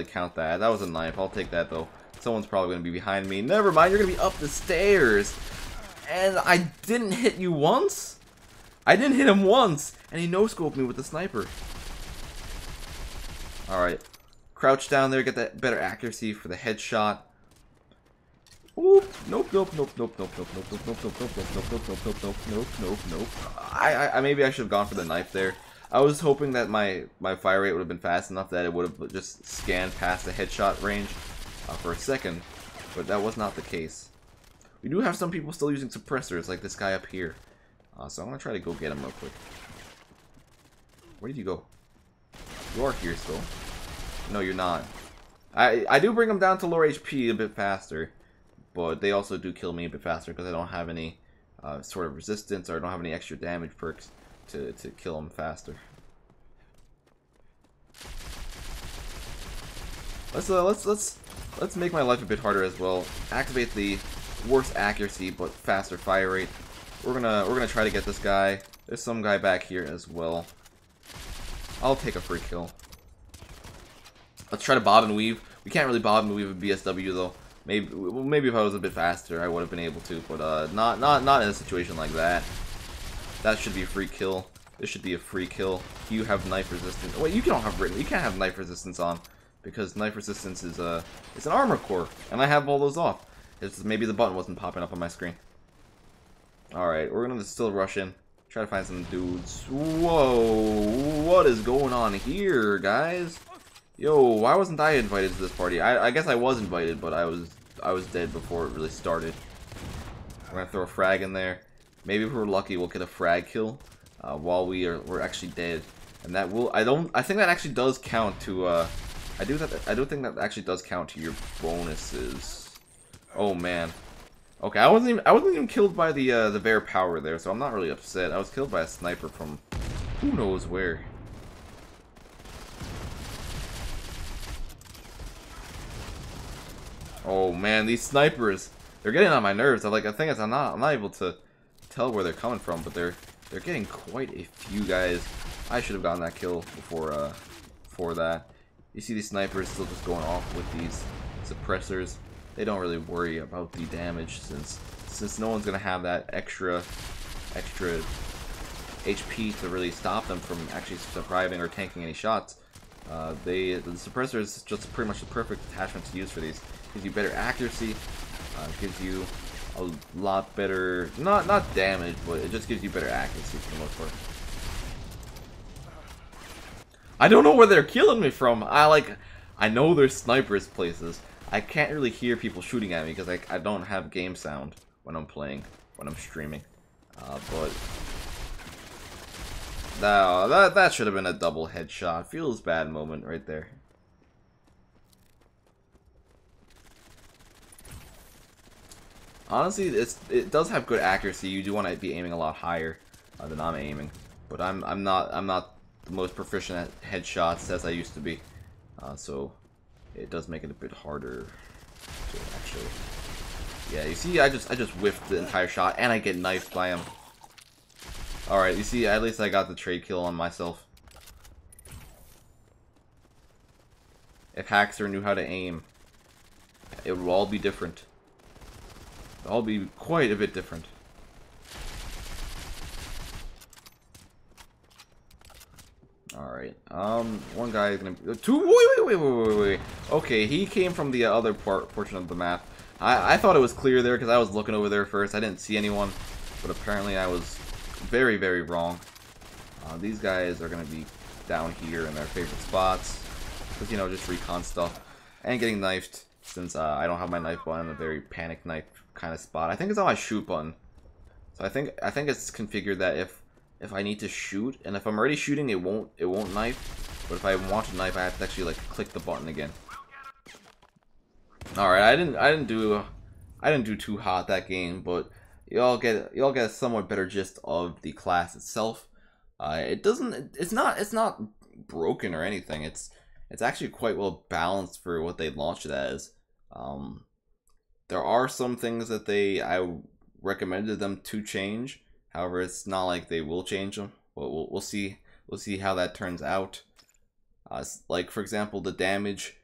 count that. That was a knife. I'll take that though. Someone's probably going to be behind me. Never mind, you're going to be up the stairs. And I didn't hit you once? I didn't hit him once, and he no-scoped me with the sniper. Alright. Crouch down there, get that better accuracy for the headshot. Oop. Nope, nope, nope, nope, nope, nope, nope, nope, nope, nope, nope, nope, nope, nope, nope, nope, nope, nope, nope. I maybe I should have gone for the knife there. I was hoping that my fire rate would have been fast enough that it would have just scanned past the headshot range for a second, but that was not the case. We do have some people still using suppressors, like this guy up here. So I'm going to try to go get him real quick. Where did you go? You are here still. No, you're not. I do bring them down to lower HP a bit faster, but they also do kill me a bit faster because I don't have any sort of resistance, or I don't have any extra damage perks to kill them faster. Let's make my life a bit harder as well. Activate the worst accuracy but faster fire rate. We're gonna try to get this guy. There's some guy back here as well. I'll take a free kill. Let's try to bob and weave. We can't really bob and weave a BSW though. Maybe if I was a bit faster, I would have been able to, but not in a situation like that. That should be a free kill. This should be a free kill. You have knife resistance. Wait, you can't have knife resistance on, because knife resistance is it's an armor core, and I have all those off. It's maybe the button wasn't popping up on my screen. All right, we're gonna still rush in. Try to find some dudes. Whoa, what is going on here, guys? Yo, why wasn't I invited to this party? I guess I was invited, but I was dead before it really started. We're gonna throw a frag in there. Maybe if we're lucky, we'll get a frag kill while we're actually dead, and that will. I think that actually does count to. I do think that actually does count to your bonuses. Oh man. Okay, I wasn't even killed by the bear power there, so I'm not really upset. I was killed by a sniper from who knows where. Oh man, these snipers, they're getting on my nerves. The thing is, I'm not able to tell where they're coming from, but they're getting quite a few guys. I should have gotten that kill before that. You see these snipers still just going off with these suppressors. They don't really worry about the damage since no one's gonna have that extra HP to really stop them from actually surviving or tanking any shots. The suppressor is just pretty much the perfect attachment to use for these. Gives you better accuracy, gives you a lot better, not damage, but it just gives you better accuracy for the most part. I don't know where they're killing me from. I know there's snipers places. I can't really hear people shooting at me because I don't have game sound when I'm playing, when I'm streaming. But that should have been a double headshot. Feels bad moment right there. Honestly, it does have good accuracy. You do want to be aiming a lot higher than I'm aiming, but I'm not the most proficient at headshots as I used to be. So it does make it a bit harder. Actually, yeah. You see, I just whiffed the entire shot, and I get knifed by him. All right, you see, at least I got the trade kill on myself. If Haxer knew how to aim, it would all be different. It would all be quite a bit different. Alright, one guy is gonna be... Wait. Okay, he came from the other portion of the map. I thought it was clear there because I was looking over there first. I didn't see anyone, but apparently I was very, very wrong. These guys are gonna be down here in their favorite spots. Because, you know, just recon stuff. And getting knifed, since I don't have my knife button in a very panic knife kind of spot. I think it's on my shoot button. So I think it's configured that if I need to shoot, and if I'm already shooting, it won't knife. But if I want to knife, I have to actually like click the button again. All right, I didn't do too hot that game, but y'all get a somewhat better gist of the class itself. It's not broken or anything. It's actually quite well balanced for what they launched it as. There are some things that I recommended them to change. However, it's not like they will change them. But we'll see how that turns out. Like for example, the damage,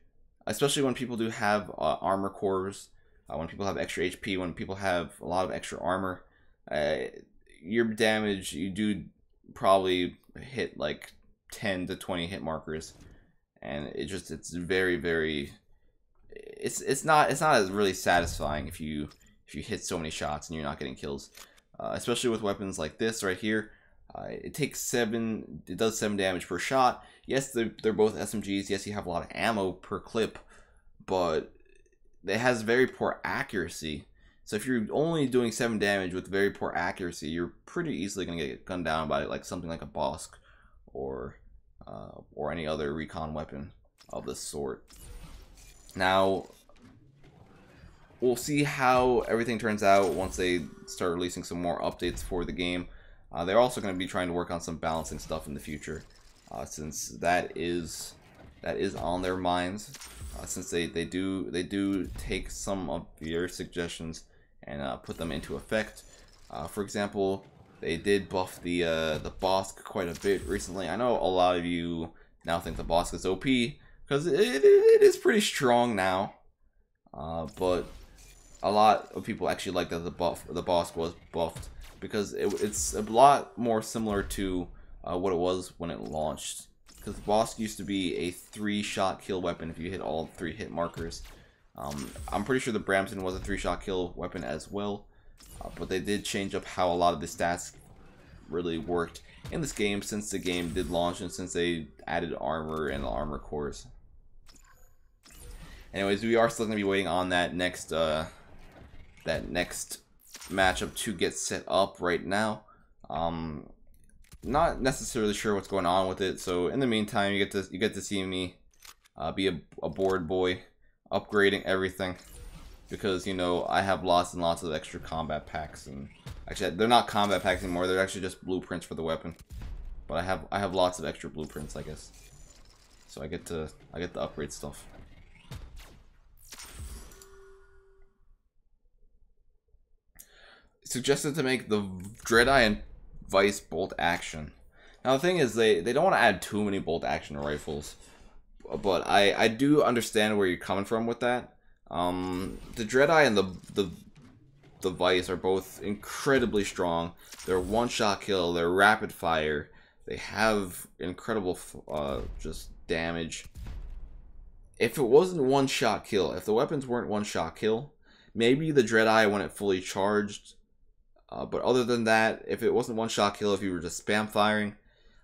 especially when people do have armor cores, when people have extra HP, when people have a lot of extra armor, your damage, you do probably hit like 10 to 20 hit markers, and it's very, very, it's not as really satisfying if you hit so many shots and you're not getting kills. Especially with weapons like this right here, it does 7 damage per shot. Yes, they're both SMGs. Yes, you have a lot of ammo per clip, but it has very poor accuracy. So if you're only doing 7 damage with very poor accuracy, you're pretty easily gonna get gunned down by like something like a Bosk or any other recon weapon of this sort. Now, we'll see how everything turns out once they start releasing some more updates for the game. They're also going to be trying to work on some balancing stuff in the future, since that is on their minds. Since they do take some of your suggestions and put them into effect. For example, they did buff the Bosk quite a bit recently. I know a lot of you now think the Bosk is OP because it is pretty strong now, but a lot of people actually like that the Bosk was buffed because it's a lot more similar to what it was when it launched. Because the Bosk used to be a 3-shot kill weapon if you hit all 3 hit markers. I'm pretty sure the Bramson was a 3-shot kill weapon as well, but they did change up how a lot of the stats really worked in this game since the game did launch and since they added armor and armor cores. Anyways, we are still going to be waiting on that next matchup to get set up right now. Not necessarily sure what's going on with it, so in the meantime, you get to see me be a board boy, upgrading everything, because you know I have lots and lots of extra combat packs, and actually they're not combat packs anymore. They're actually just blueprints for the weapon, but I have lots of extra blueprints, I guess. So I get to upgrade stuff. Suggested to make the Dreadeye and Vice bolt action. Now the thing is, they don't want to add too many bolt action rifles, but I do understand where you're coming from with that. The Dreadeye and the Vice are both incredibly strong. They're one-shot kill. They're rapid fire. They have incredible just damage. If it wasn't one-shot kill, if the weapons weren't one-shot kill, maybe the Dreadeye when it fully charged. But other than that, if it wasn't one-shot kill, if you were just spam firing,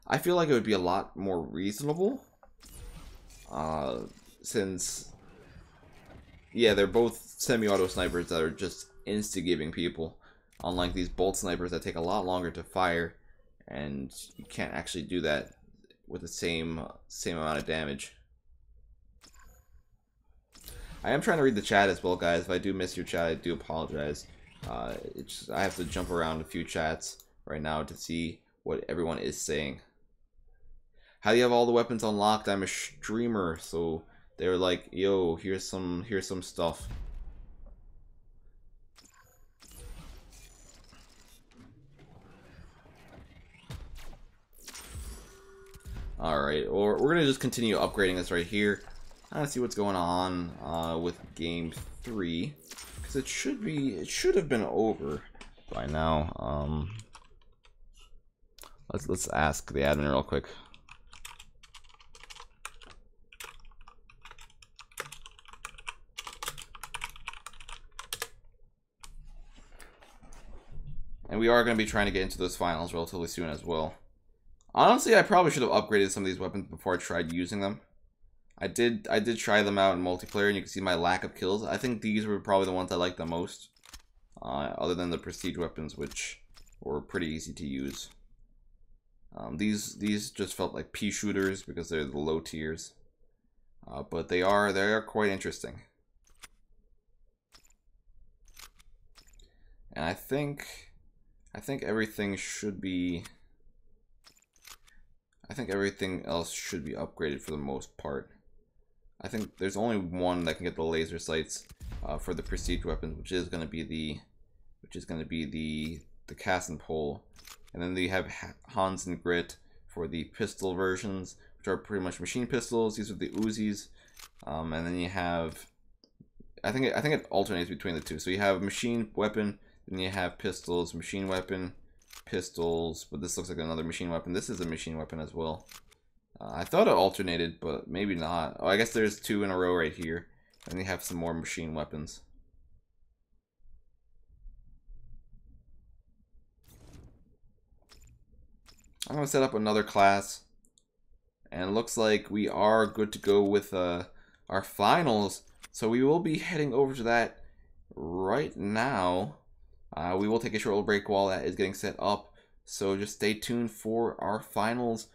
I feel like it would be a lot more reasonable. Since, yeah, they're both semi-auto snipers that are just insta-giving people, unlike these bolt snipers that take a lot longer to fire, and you can't actually do that with the same amount of damage. I am trying to read the chat as well, guys. If I do miss your chat, I do apologize. I have to jump around a few chats right now to see what everyone is saying. How do you have all the weapons unlocked? I'm a streamer, so they're like, yo, here's some stuff. Alright, or we're gonna just continue upgrading this right here. See what's going on with game 3. Because it should have been over by now. Let's ask the admin real quick. And we are going to be trying to get into those finals relatively soon as well. Honestly, I probably should have upgraded some of these weapons before I tried using them. I did try them out in multiplayer, and you can see my lack of kills. I think these were probably the ones I liked the most, other than the prestige weapons, which were pretty easy to use. These just felt like pea shooters because they're the low tiers, but they are quite interesting. And I think everything should be. I think everything else should be upgraded for the most part. I think there's only one that can get the laser sights for the prestige weapons, which is going to be the cast and pole, and then you have Hans and Grit for the pistol versions, which are pretty much machine pistols. These are the Uzis, and then you have I think it alternates between the two. So you have machine weapon, then you have pistols, machine weapon, pistols, but this looks like another machine weapon. This is a machine weapon as well. I thought it alternated, but maybe not. Oh, I guess there's two in a row right here. And you have some more machine weapons. I'm going to set up another class. And it looks like we are good to go with our finals. So we will be heading over to that right now. We will take a short little break while that is getting set up. So just stay tuned for our finals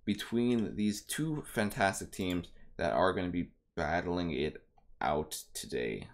between these two fantastic teams that are going to be battling it out today.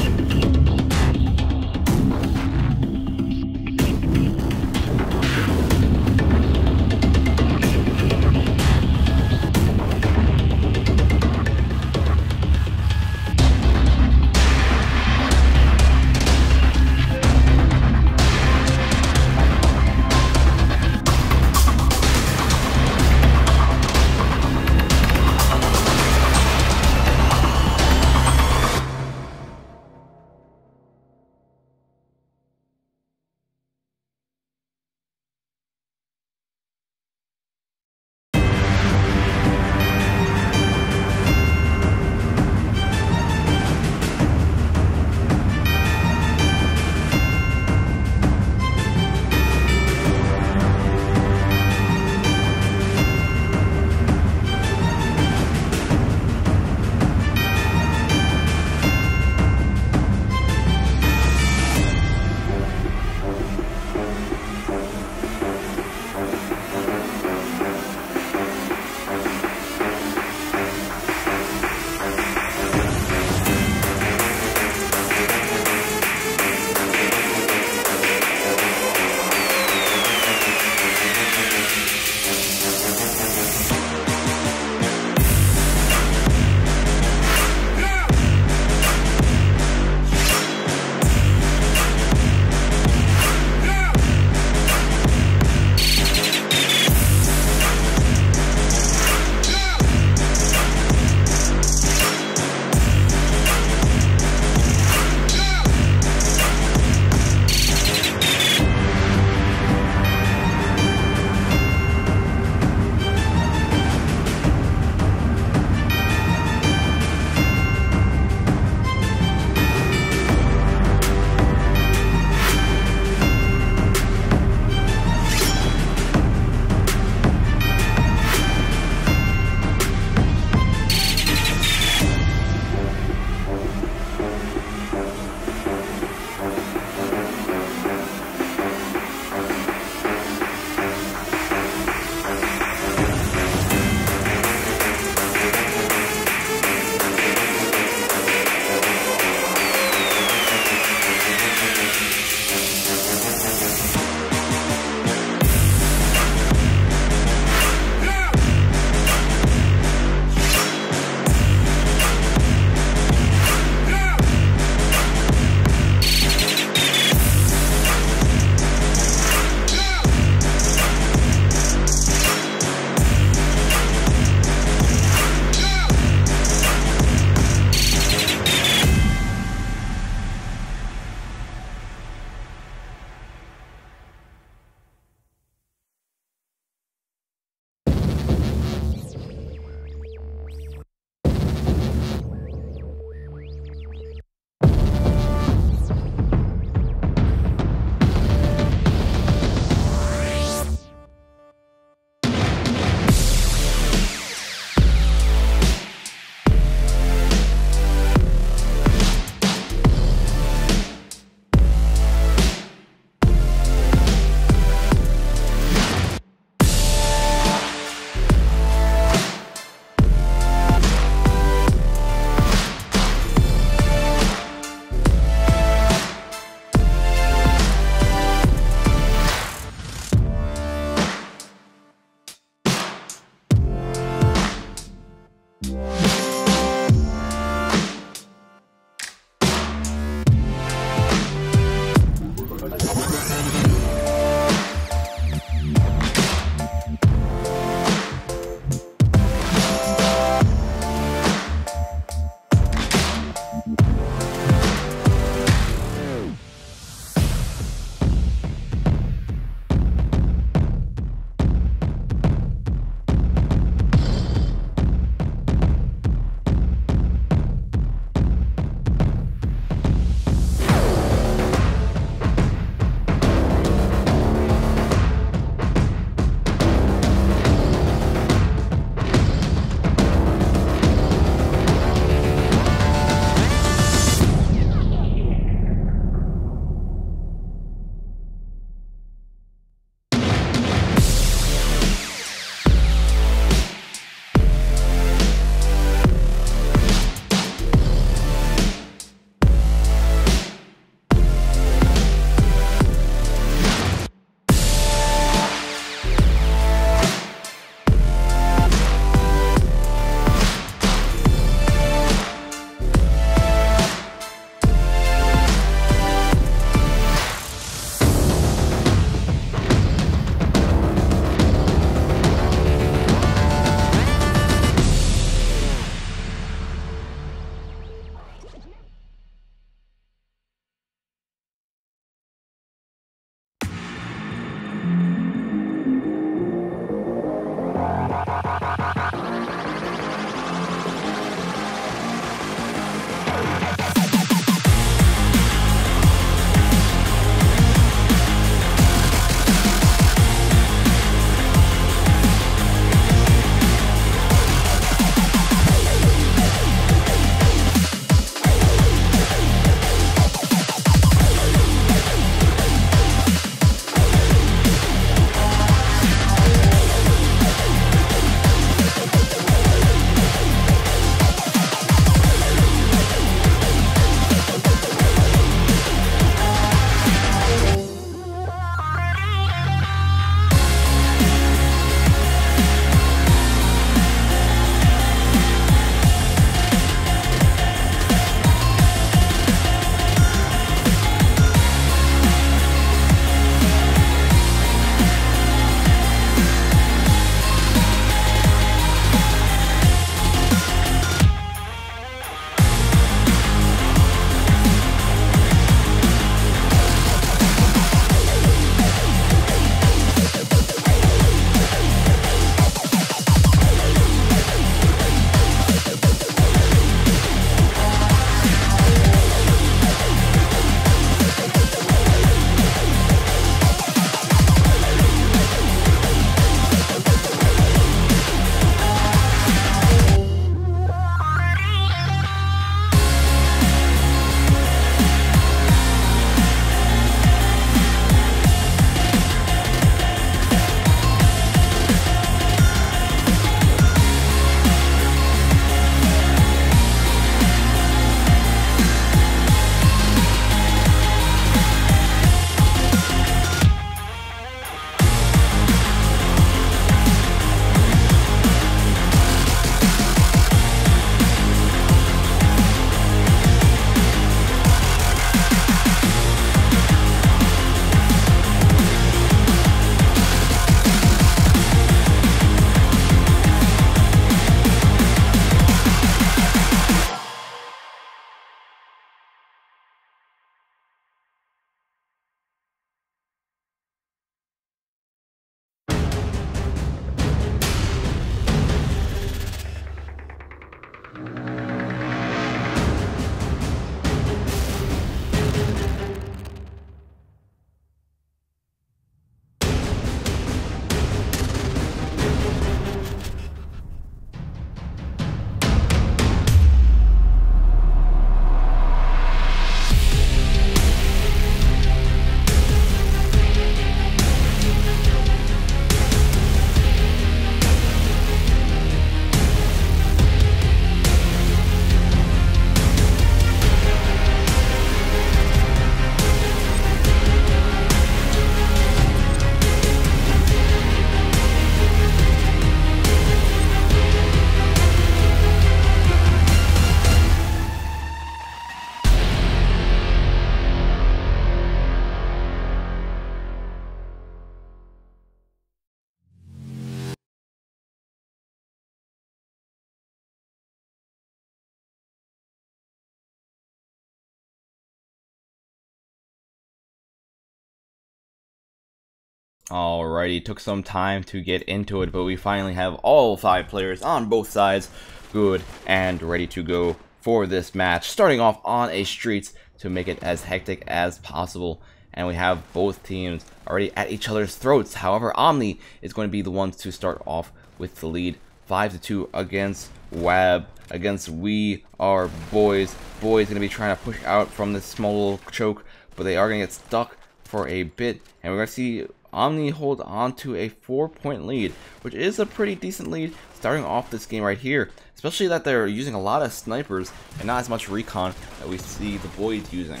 Alrighty, took some time to get into it, but we finally have all 5 players on both sides good and ready to go for this match. Starting off on a streets to make it as hectic as possible. And we have both teams already at each other's throats. However, Omni is going to be the ones to start off with the lead. 5-2 against WAB, against We Are Boys. Boys going to be trying to push out from this small little choke, but they are going to get stuck for a bit. And we're going to see Omni hold on to a 4-point lead, which is a pretty decent lead starting off this game right here. Especially that they're using a lot of snipers and not as much recon that we see the boys using.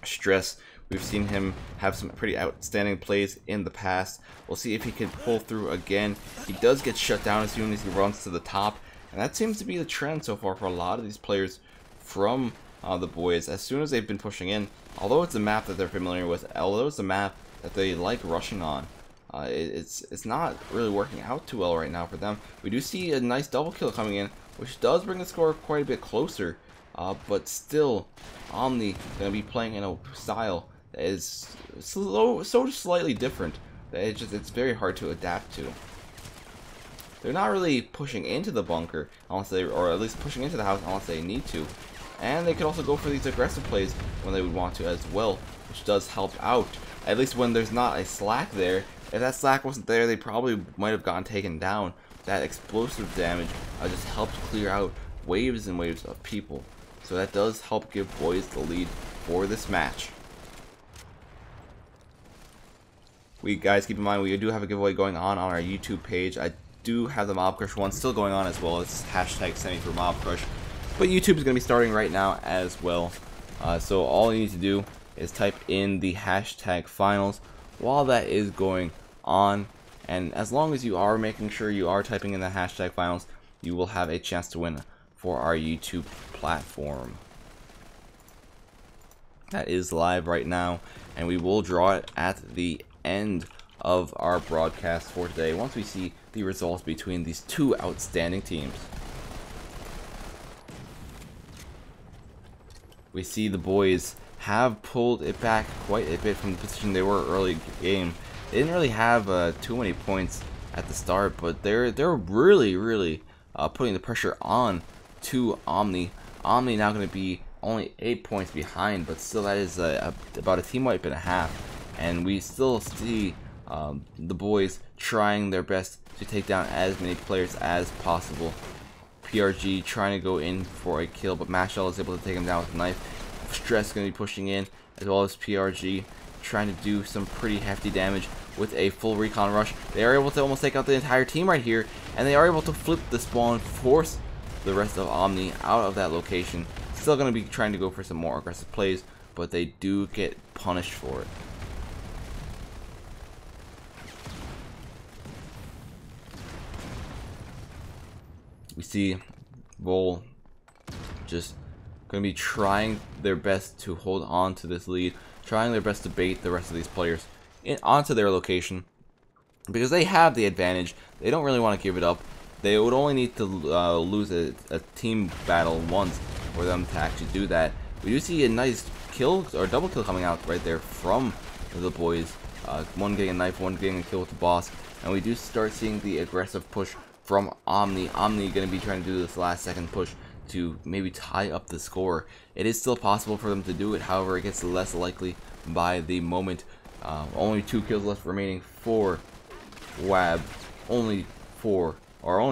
Stress, we've seen him have some pretty outstanding plays in the past. We'll see if he can pull through again. He does get shut down as soon as he runs to the top, and that seems to be the trend so far for a lot of these players from the boys. As soon as they've been pushing in, although it's a map that they're familiar with, although it's a map that they like rushing on, it's not really working out too well right now for them. We do see a nice double kill coming in, which does bring the score quite a bit closer. But still, Omni going to be playing in a style that is so slightly different that it's very hard to adapt to. They're not really pushing into the bunker unless they, or at least pushing into the house unless they need to. And they could also go for these aggressive plays when they would want to as well, which does help out. At least when there's not a slack there. If that slack wasn't there, they probably might have gotten taken down. That explosive damage just helped clear out waves and waves of people. So that does help give boys the lead for this match. Guys, keep in mind we do have a giveaway going on our YouTube page. I do have the Mob Crush one still going on as well. It's hashtag Semi for Mob Crush. But YouTube is going to be starting right now as well. So all you need to do is type in the hashtag finals while that is going on. And as long as you are making sure you are typing in the hashtag finals, you will have a chance to win for our YouTube platform. That is live right now, and we will draw it at the end of our broadcast for today once we see the results between these two outstanding teams. We see the boys have pulled it back quite a bit from the position they were early game. They didn't really have too many points at the start, but they're really putting the pressure on to Omni. Omni now going to be only 8 points behind, but still that is about a team wipe and a half. And we still see the boys trying their best to take down as many players as possible. PRG trying to go in for a kill, but Mashal is able to take him down with a knife. Stress going to be pushing in, as well as PRG trying to do some pretty hefty damage with a full recon rush. They are able to almost take out the entire team right here, and they are able to flip the spawn, force the rest of Omni out of that location. Still going to be trying to go for some more aggressive plays, but they do get punished for it. We see Vol just going to be trying their best to hold on to this lead, trying their best to bait the rest of these players onto their location, because they have the advantage. They don't really want to give it up. They would only need to lose a team battle once for them to actually do that. We do see a nice kill or double kill coming out right there from the boys. One getting a knife, one getting a kill with the boss, and we do start seeing the aggressive push from Omni. Omni going to be trying to do this last second push to maybe tie up the score. It is still possible for them to do it, however it gets less likely by the moment. Only 2 kills left remaining for WAB. Only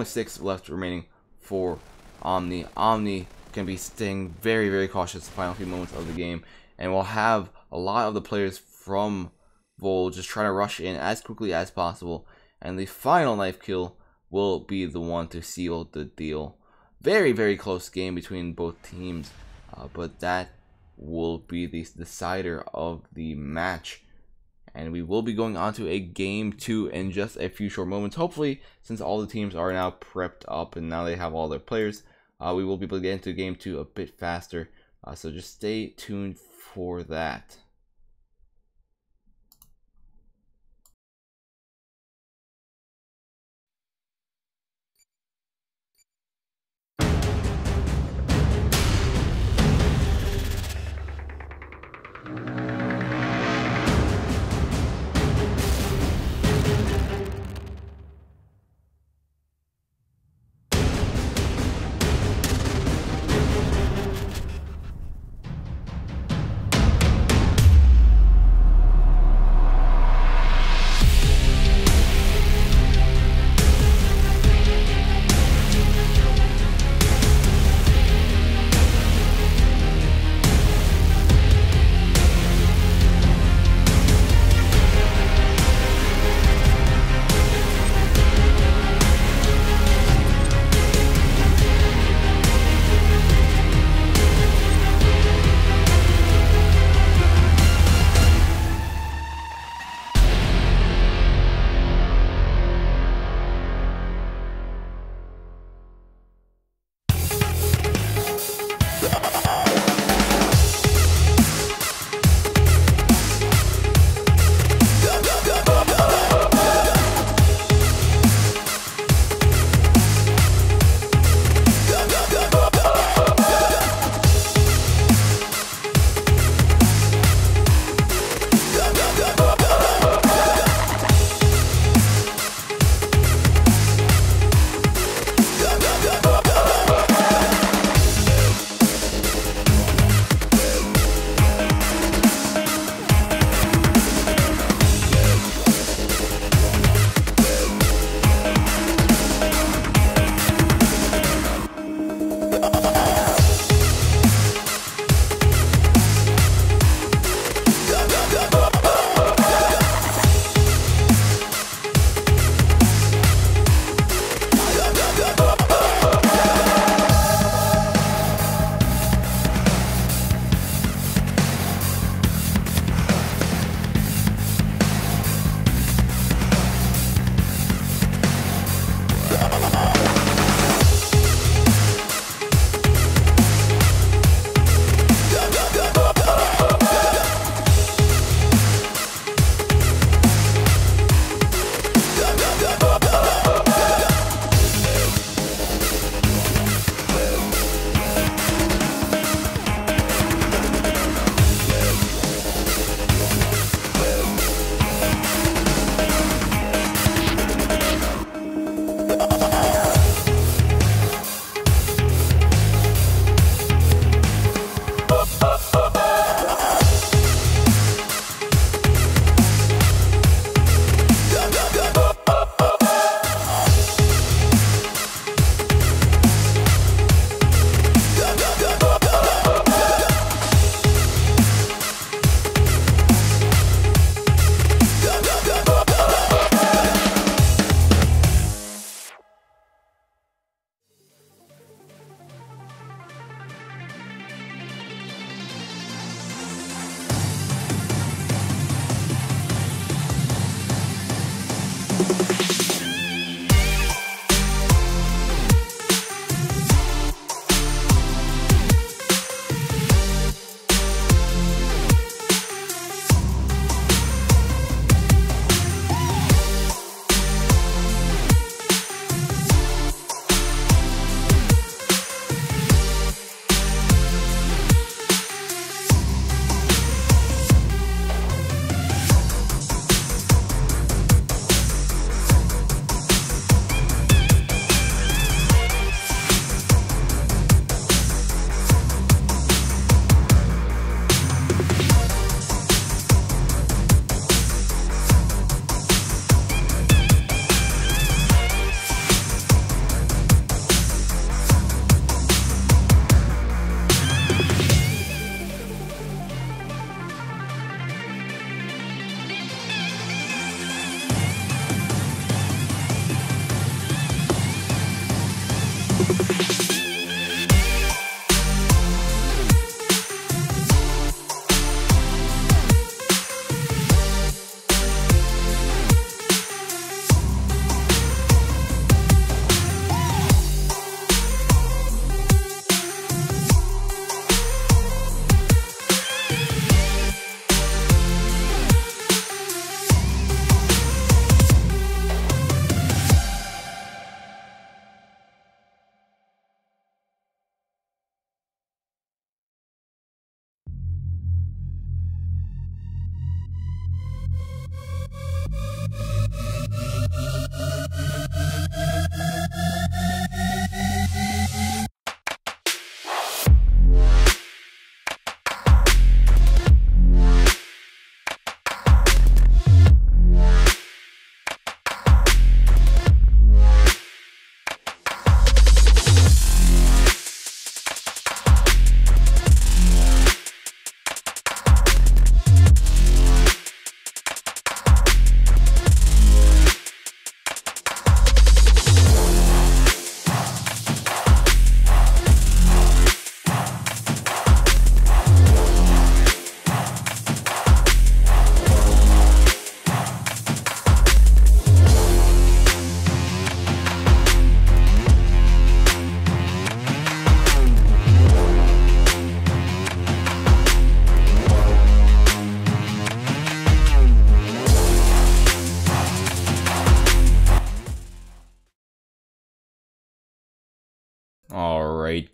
6 left remaining for Omni. Omni can be staying very cautious the final few moments of the game, and we'll have a lot of the players from Vol just trying to rush in as quickly as possible, and the final knife kill will be the one to seal the deal. Very close game between both teams, but that will be the decider of the match. And we will be going on to a game 2 in just a few short moments. Hopefully, since all the teams are now prepped up and now they have all their players, we will be able to get into game 2 a bit faster. So just stay tuned for that.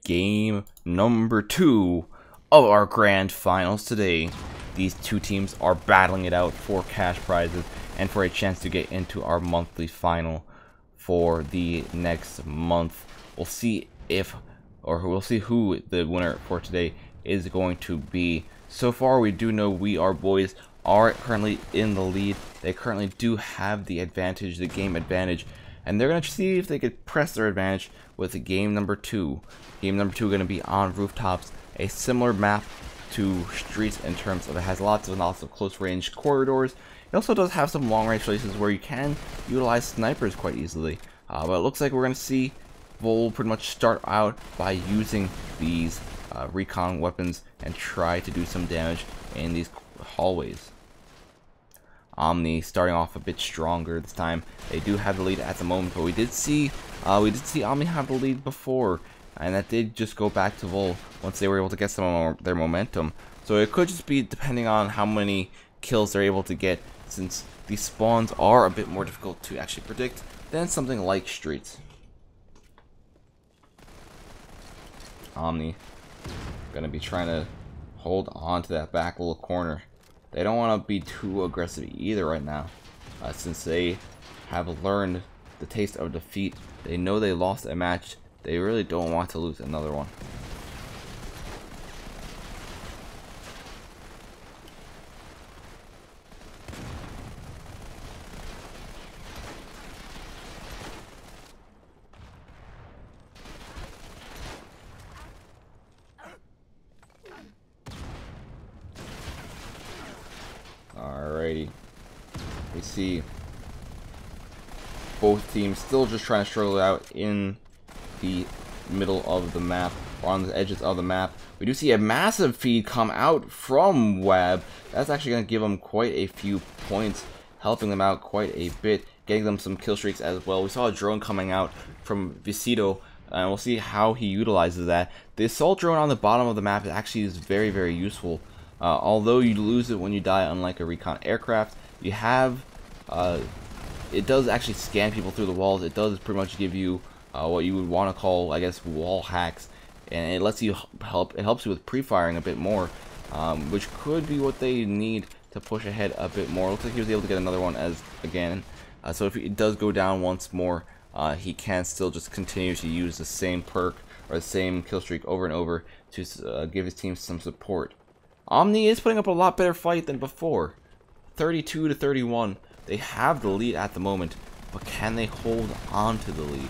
game number 2 of our grand finals today. These two teams are battling it out for cash prizes and for a chance to get into our monthly final for the next month. We'll see we'll see who the winner for today is going to be. So far, we do know our boys are currently in the lead. They currently do have the advantage, the game advantage, and they're going to see if they could press their advantage with game number 2. Game number 2 going to be on rooftops, a similar map to Streets in terms of it has lots of close range corridors. It also does have some long range places where you can utilize snipers quite easily. But it looks like we're going to see Vol pretty much start out by using these recon weapons and try to do some damage in these hallways. Omni starting off a bit stronger this time. They do have the lead at the moment, but we did see Omni have the lead before, and that did just go back to Vol once they were able to get some of their momentum. So it could just be depending on how many kills they're able to get, since these spawns are a bit more difficult to actually predict than something like Streets. Omni gonna be trying to hold on to that back little corner. They don't want to be too aggressive either right now, since they have learned the taste of defeat. They know they lost a match. They really don't want to lose another one. Alrighty, we see both teams still just trying to struggle out in the middle of the map, or on the edges of the map. We do see a massive feed come out from Wab. That's actually going to give them quite a few points, helping them out quite a bit, getting them some kill streaks as well. We saw a drone coming out from Visito, and we'll see how he utilizes that. The assault drone on the bottom of the map actually is very, very useful. Although you lose it when you die, unlike a recon aircraft, you have it does actually scan people through the walls. It does pretty much give you what you would want to call, I guess, wall hacks, and it lets you it helps you with pre-firing a bit more, which could be what they need to push ahead a bit more. Looks like he was able to get another one again. So if it does go down once more, he can still just continue to use the same perk or the same kill streak over and over to give his team some support. Omni is putting up a lot better fight than before. 32 to 31. They have the lead at the moment, but can they hold on to the lead?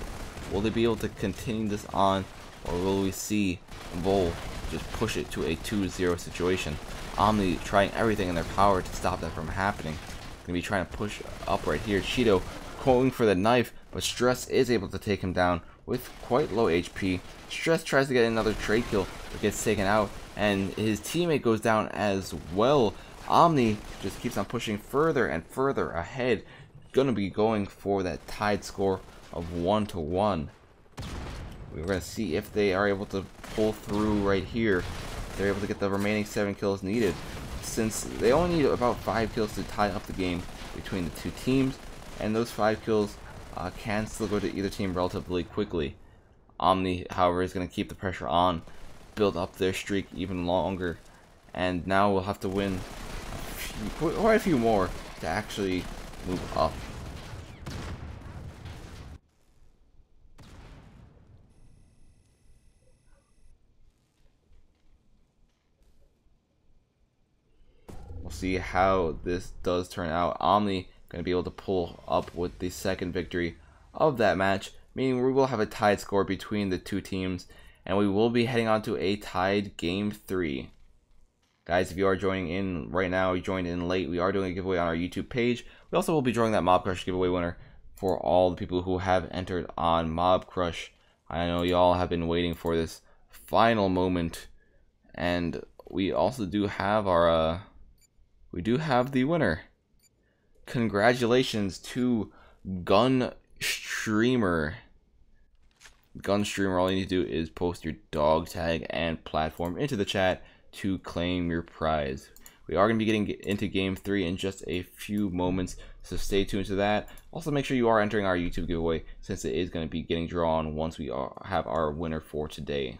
Will they be able to continue this on, or will we see Vol just push it to a 2-0 situation? Omni trying everything in their power to stop that from happening. Gonna be trying to push up right here. Cheeto going for the knife, but Stress is able to take him down with quite low HP. Stress tries to get another trade kill, but gets taken out, and his teammate goes down as well. Omni just keeps on pushing further and further ahead. Gonna be going for that tied score of 1-1. We're gonna see if they are able to pull through right here. They're able to get the remaining 7 kills needed, since they only need about 5 kills to tie up the game between the two teams, and those 5 kills can still go to either team relatively quickly. Omni, however, is going to keep the pressure on, build up their streak even longer, and now we'll have to win quite a few more to actually move up. We'll see how this does turn out. Omni going to be able to pull up with the second victory of that match, meaning we will have a tied score between the two teams, and we will be heading on to a tied game 3. Guys, if you are joining in right now, you joined in late, we are doing a giveaway on our YouTube page. We also will be drawing that Mob Crush giveaway winner for all the people who have entered on Mob Crush. I know y'all have been waiting for this final moment, and we also do have our the winner. Congratulations to Gun Streamer. All you need to do is post your dog tag and platform into the chat to claim your prize. We are going to be getting into game 3 in just a few moments, so stay tuned to that. Also, make sure you are entering our YouTube giveaway, since it is going to be getting drawn once we have our winner for today.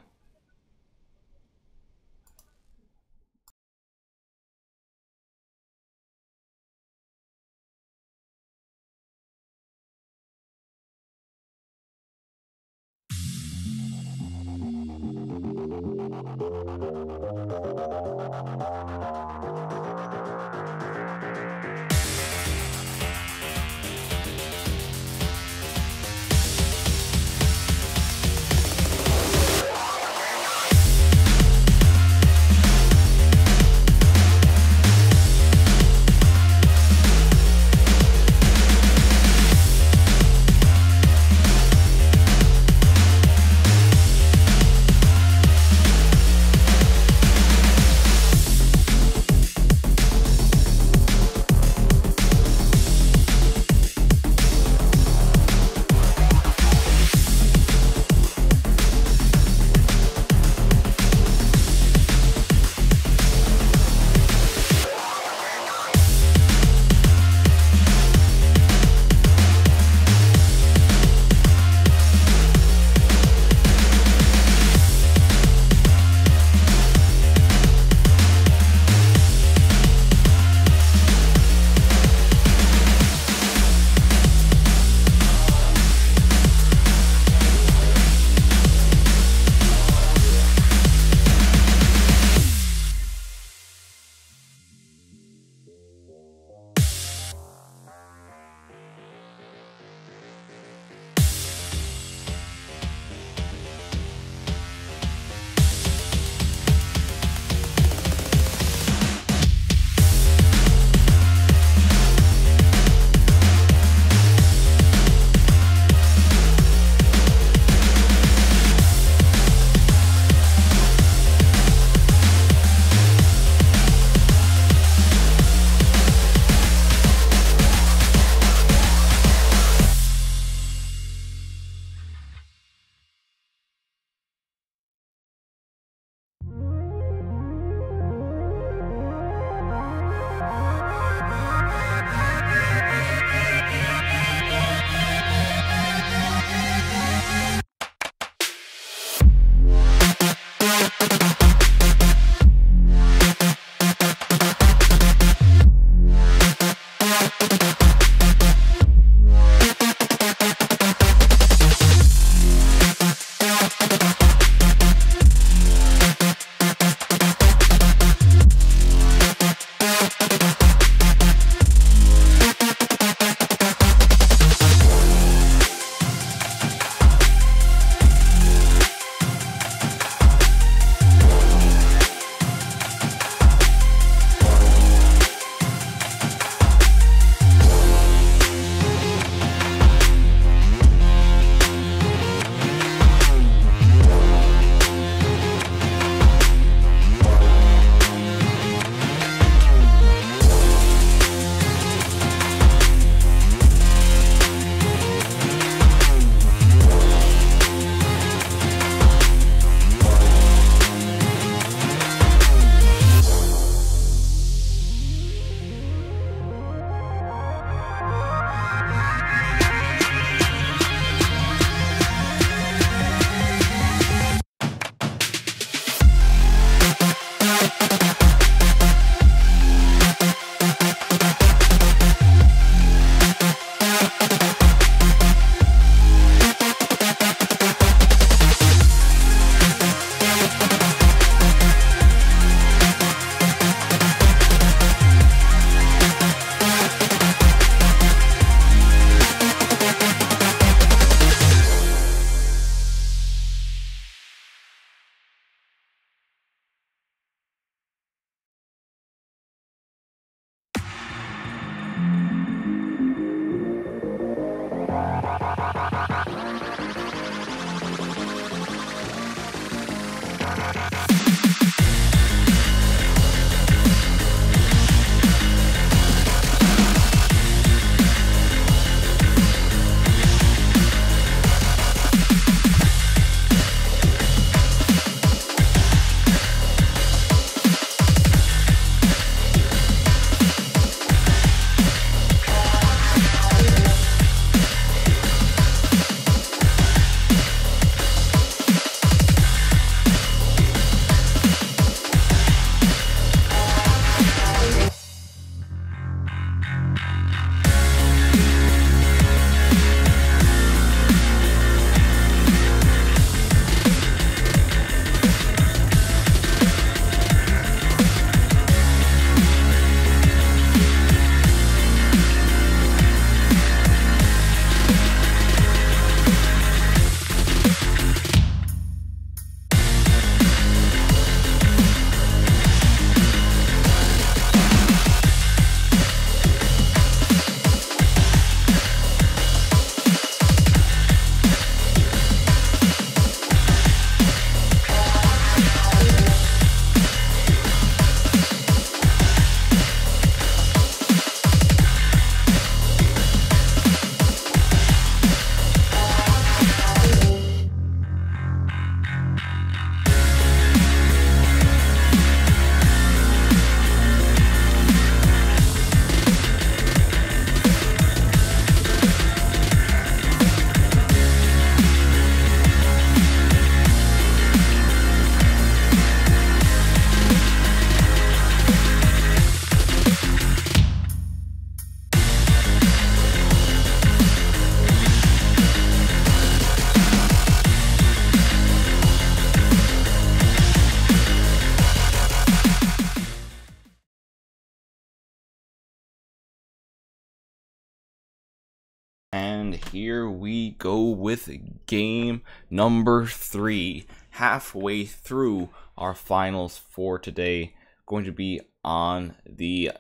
And here we go with game number 3, halfway through our finals for today. Going to be on the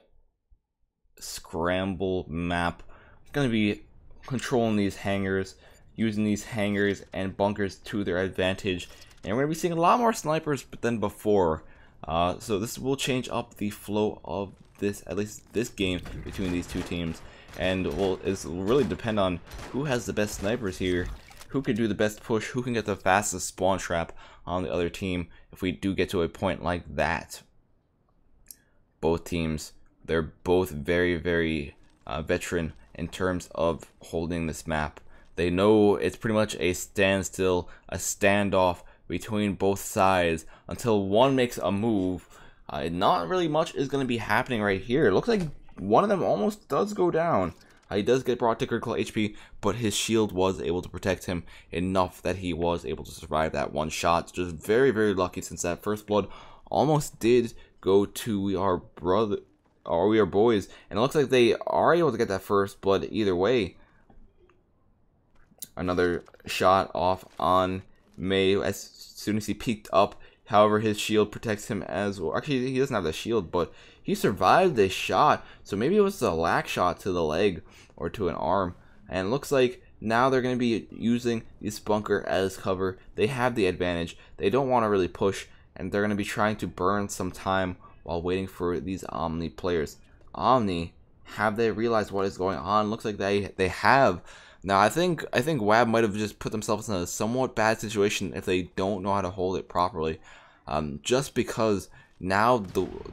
scramble map. Going to be controlling these hangars, using these hangars and bunkers to their advantage, and we're going to be seeing a lot more snipers than before. So this will change up the flow of this, at least this game, between these two teams. And will really depend on who has the best snipers here, who can do the best push, who can get the fastest spawn trap on the other team if we do get to a point like that. Both teams, they're both very, very veteran in terms of holding this map. They know it's pretty much a standstill, a standoff between both sides until one makes a move. Not really much is going to be happening right here. It looks like one of them almost does go down. He does get brought to critical HP, but his shield was able to protect him enough that he was able to survive that one shot. Just very, very lucky, since that first blood almost did go to we are boys, and it looks like they are able to get that first blood either way. Another shot off on May as soon as he peeked up. However, his shield protects him as well. Actually, he doesn't have the shield, but he survived this shot. So maybe it was a lack shot to the leg or to an arm. And it looks like now they're going to be using this bunker as cover. They have the advantage. They don't want to really push, and they're going to be trying to burn some time while waiting for these Omni players. Omni, have they realized what is going on? Looks like they have. Now, I think WAB might have just put themselves in a somewhat bad situation if they don't know how to hold it properly. Just because now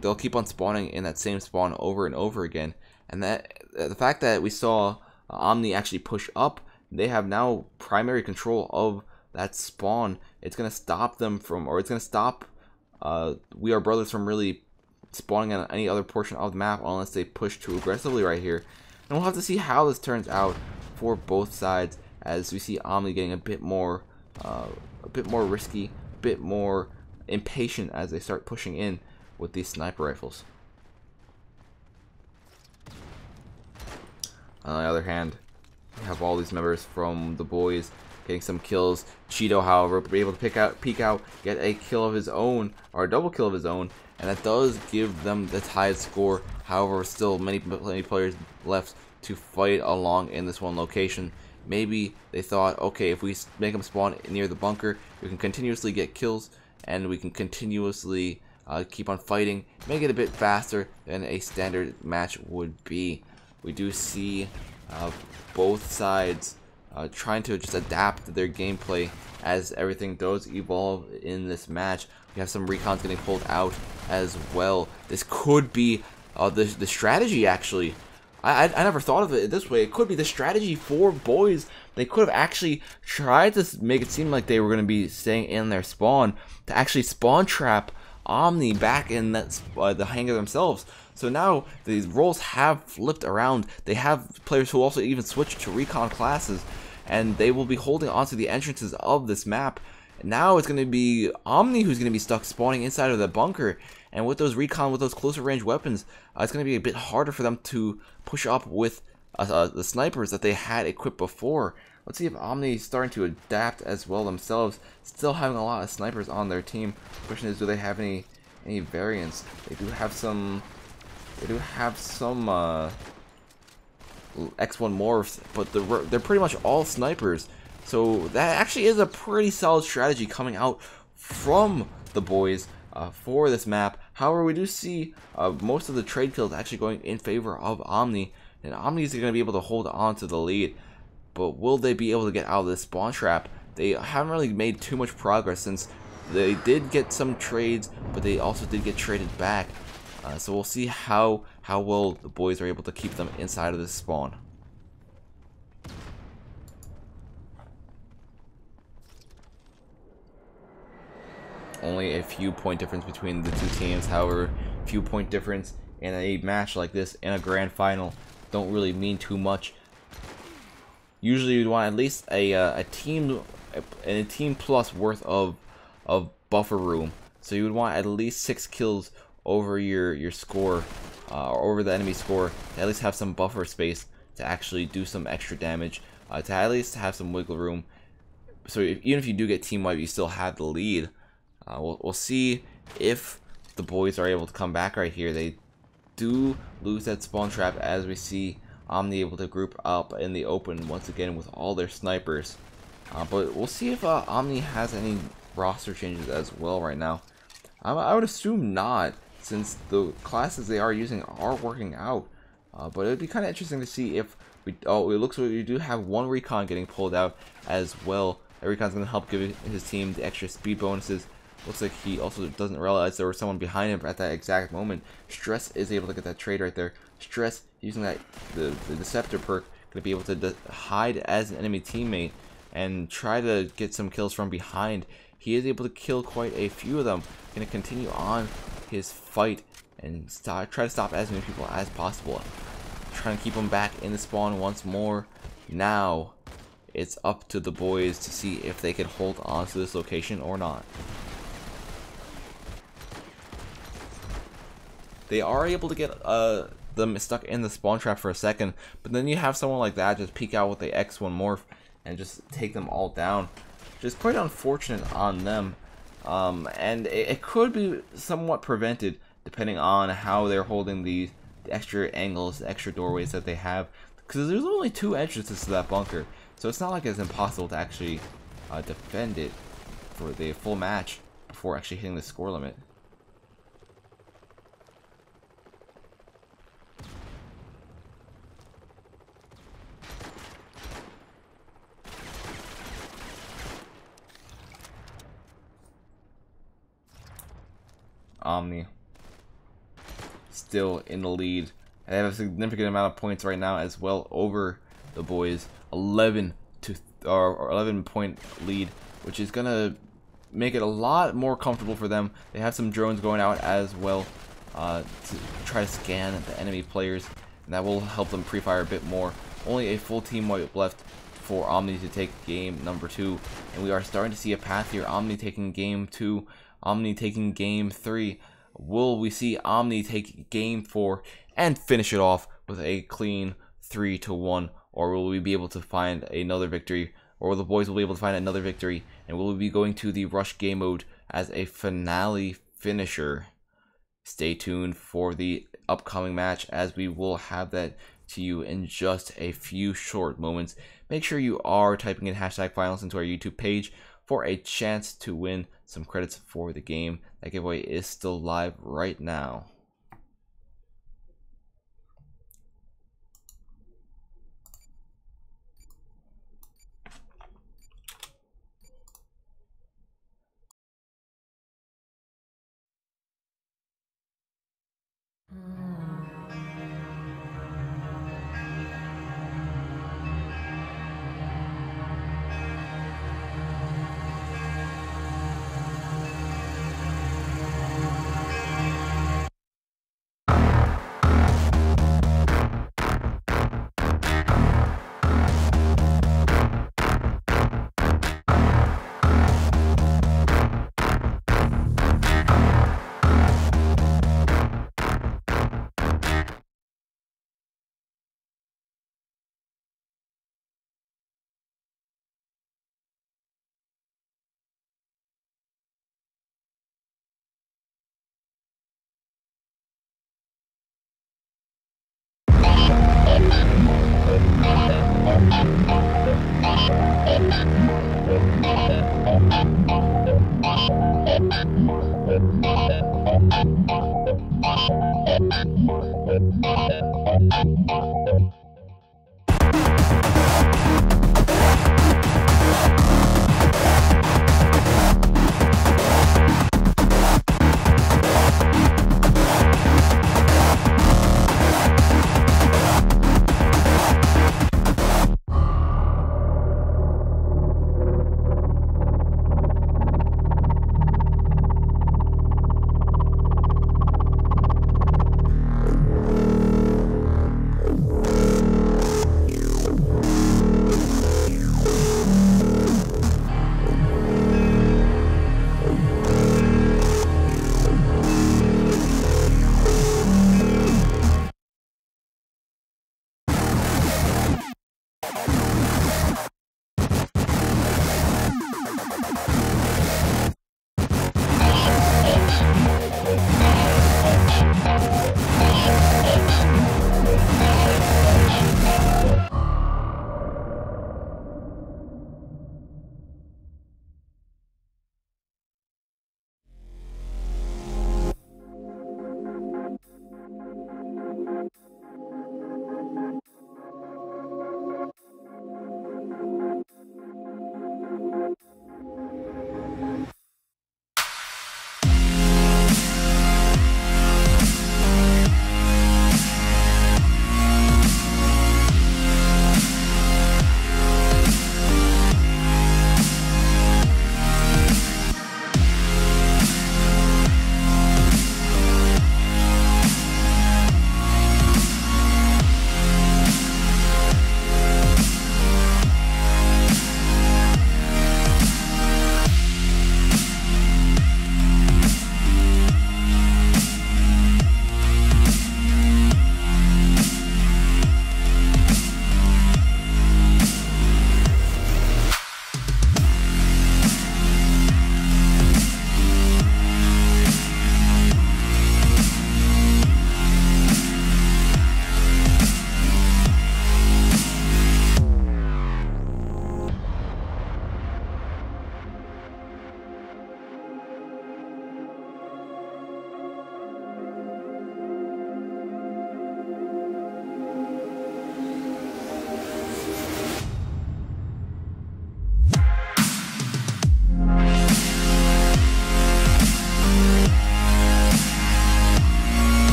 they'll keep on spawning in that same spawn over and over again. And that the fact that we saw Omni actually push up, they have now primary control of that spawn. It's going to stop them from, or it's going to stop We Are Brothers from really spawning on any other portion of the map unless they push too aggressively right here. And we'll have to see how this turns out for both sides, as we see Omni getting a bit more risky, a bit more impatient as they start pushing in with these sniper rifles. On the other hand, we have all these members from the boys getting some kills. Cheeto, however, will be able to peek out, get a kill of his own, or a double kill of his own, and that does give them the tied score. However, still many players left to fight along in this one location. Maybe they thought, okay, if we make them spawn near the bunker, we can continuously get kills, and we can continuously keep on fighting, make it a bit faster than a standard match would be. We do see both sides trying to just adapt their gameplay as everything does evolve in this match. We have some recons getting pulled out as well. This could be the strategy, actually. I never thought of it this way. It could be the strategy for boys. They could have actually tried to make it seem like they were going to be staying in their spawn to actually spawn trap Omni back in that the hangar themselves. So now the roles have flipped around. They have players who also even switched to recon classes, and they will be holding onto the entrances of this map. Now it's going to be Omni who's going to be stuck spawning inside of the bunker, and with those recon, with those closer range weapons, it's going to be a bit harder for them to push up with the snipers that they had equipped before. Let's see if Omni is starting to adapt as well themselves, still having a lot of snipers on their team. The question is, do they have any variants? They do have some X1 morphs, but they're pretty much all snipers. So that actually is a pretty solid strategy coming out from the boys for this map. However, we do see most of the trade kills actually going in favor of Omni, and Omni is going to be able to hold on to the lead. But will they be able to get out of this spawn trap? They haven't really made too much progress, since they did get some trades, but they also did get traded back. So we'll see how well the boys are able to keep them inside of this spawn. Only a few point difference between the two teams. However, few point difference in a match like this in a grand final don't really mean too much. Usually you'd want at least a team plus worth of buffer room. So you would want at least 6 kills over your score, or over the enemy score, to at least have some buffer space to actually do some extra damage, to at least have some wiggle room. So even if you do get team wipe, you still have the lead. We'll see if the boys are able to come back right here. They do lose that spawn trap, as we see Omni able to group up in the open once again with all their snipers. But we'll see if Omni has any roster changes as well right now. I would assume not, since the classes they are using are working out. But it would be kind of interesting to see if we... Oh, it looks like we do have one recon getting pulled out as well. That recon's going to help give his team the extra speed bonuses. Looks like he also doesn't realize there was someone behind him at that exact moment. Stress is able to get that trade right there. Stress, using that the Deceptor perk, going to be able to hide as an enemy teammate and try to get some kills from behind. He is able to kill quite a few of them. Going to continue on his fight and try to stop as many people as possible. Trying to keep them back in the spawn once more. Now it's up to the boys to see if they can hold on to this location or not. They are able to get them stuck in the spawn trap for a second, but then you have someone like that just peek out with the X1 morph and just take them all down. Just quite unfortunate on them. And it could be somewhat prevented depending on how they're holding the extra angles, the extra doorways that they have, because there's only 2 entrances to that bunker, so it's not like it's impossible to actually defend it for the full match before actually hitting the score limit. Omni still in the lead. They have a significant amount of points right now as well over the boys. 11 point lead, which is gonna make it a lot more comfortable for them. They have some drones going out as well to try to scan the enemy players, and that will help them pre-fire a bit more. Only a full team wipe left for Omni to take game number 2, and we are starting to see a path here. Omni taking game 2, Omni taking game 3. Will we see Omni take game 4 and finish it off with a clean 3-1, or will we be able to find another victory, or the boys will be able to find another victory, and will we be going to the rush game mode as a finale finisher? Stay tuned for the upcoming match, as we will have that to you in just a few short moments. Make sure you are typing in #finals into our YouTube page for a chance to win some credits for the game. That giveaway is still live right now.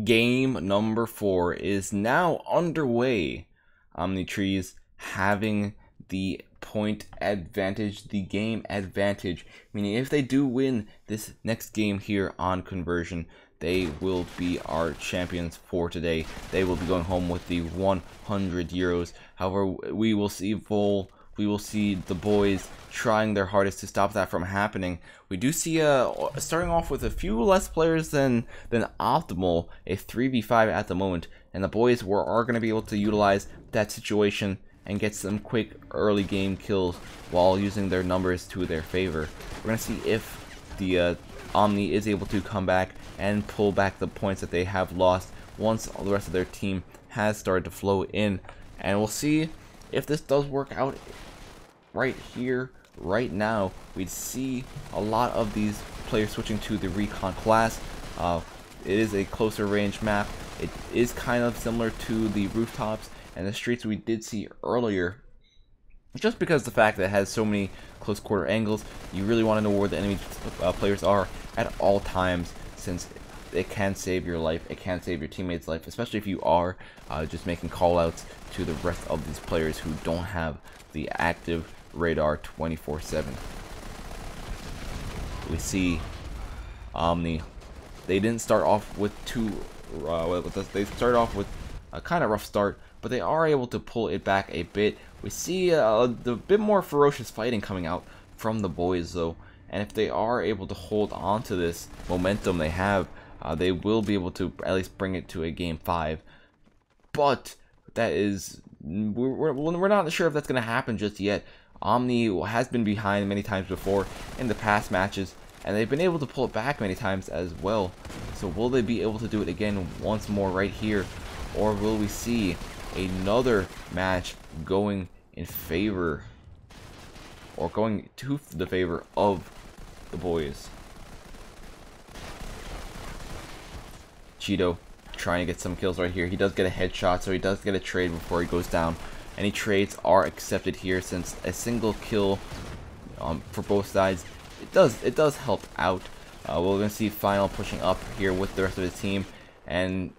Game number 4 is now underway. Omnitrees having the point advantage, the game advantage, meaning if they do win this next game here on conversion, they will be our champions for today. They will be going home with the 100 euros. However, we will see the boys trying their hardest to stop that from happening. We do see starting off with a few less players than optimal, a 3v5 at the moment, and the boys are going to be able to utilize that situation and get some quick early game kills while using their numbers to their favor. We're going to see if the Omni is able to come back and pull back the points that they have lost once the rest of their team has started to flow in, and we'll see if this does work out. Right here, right now, we'd see a lot of these players switching to the Recon class. It is a closer range map. It is kind of similar to the rooftops and the streets we did see earlier, just because the fact that it has so many close quarter angles. You really want to know where the enemy players are at all times, since it can save your life, it can save your teammates' life, especially if you are just making callouts to the rest of these players who don't have the active radar 24/7. We see Omni. They didn't start off with they started off with a kind of rough start, but they are able to pull it back a bit. We see a bit more ferocious fighting coming out from the boys though, and if they are able to hold on to this momentum they have, they will be able to at least bring it to a game 5. But that is, we're not sure if that's going to happen just yet. Omni has been behind many times before in the past matches, and they've been able to pull it back many times as well. So will they be able to do it again once more right here, or will we see another match going in favor, or going to the favor of the boys? Cheeto trying to get some kills right here. He does get a headshot, so he does get a trade before he goes down. Any trades are accepted here, since a single kill for both sides, it does help out. We're going to see Final pushing up here with the rest of his team, and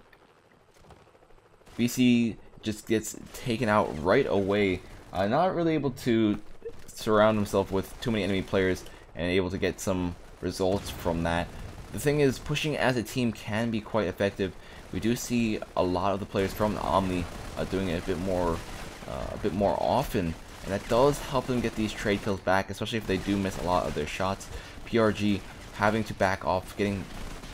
BC just gets taken out right away. Not really able to surround himself with too many enemy players and able to get some results from that. The thing is, pushing as a team can be quite effective. We do see a lot of the players from the Omni doing it a bit more often, and that does help them get these trade kills back, especially if they do miss a lot of their shots. PRG having to back off, getting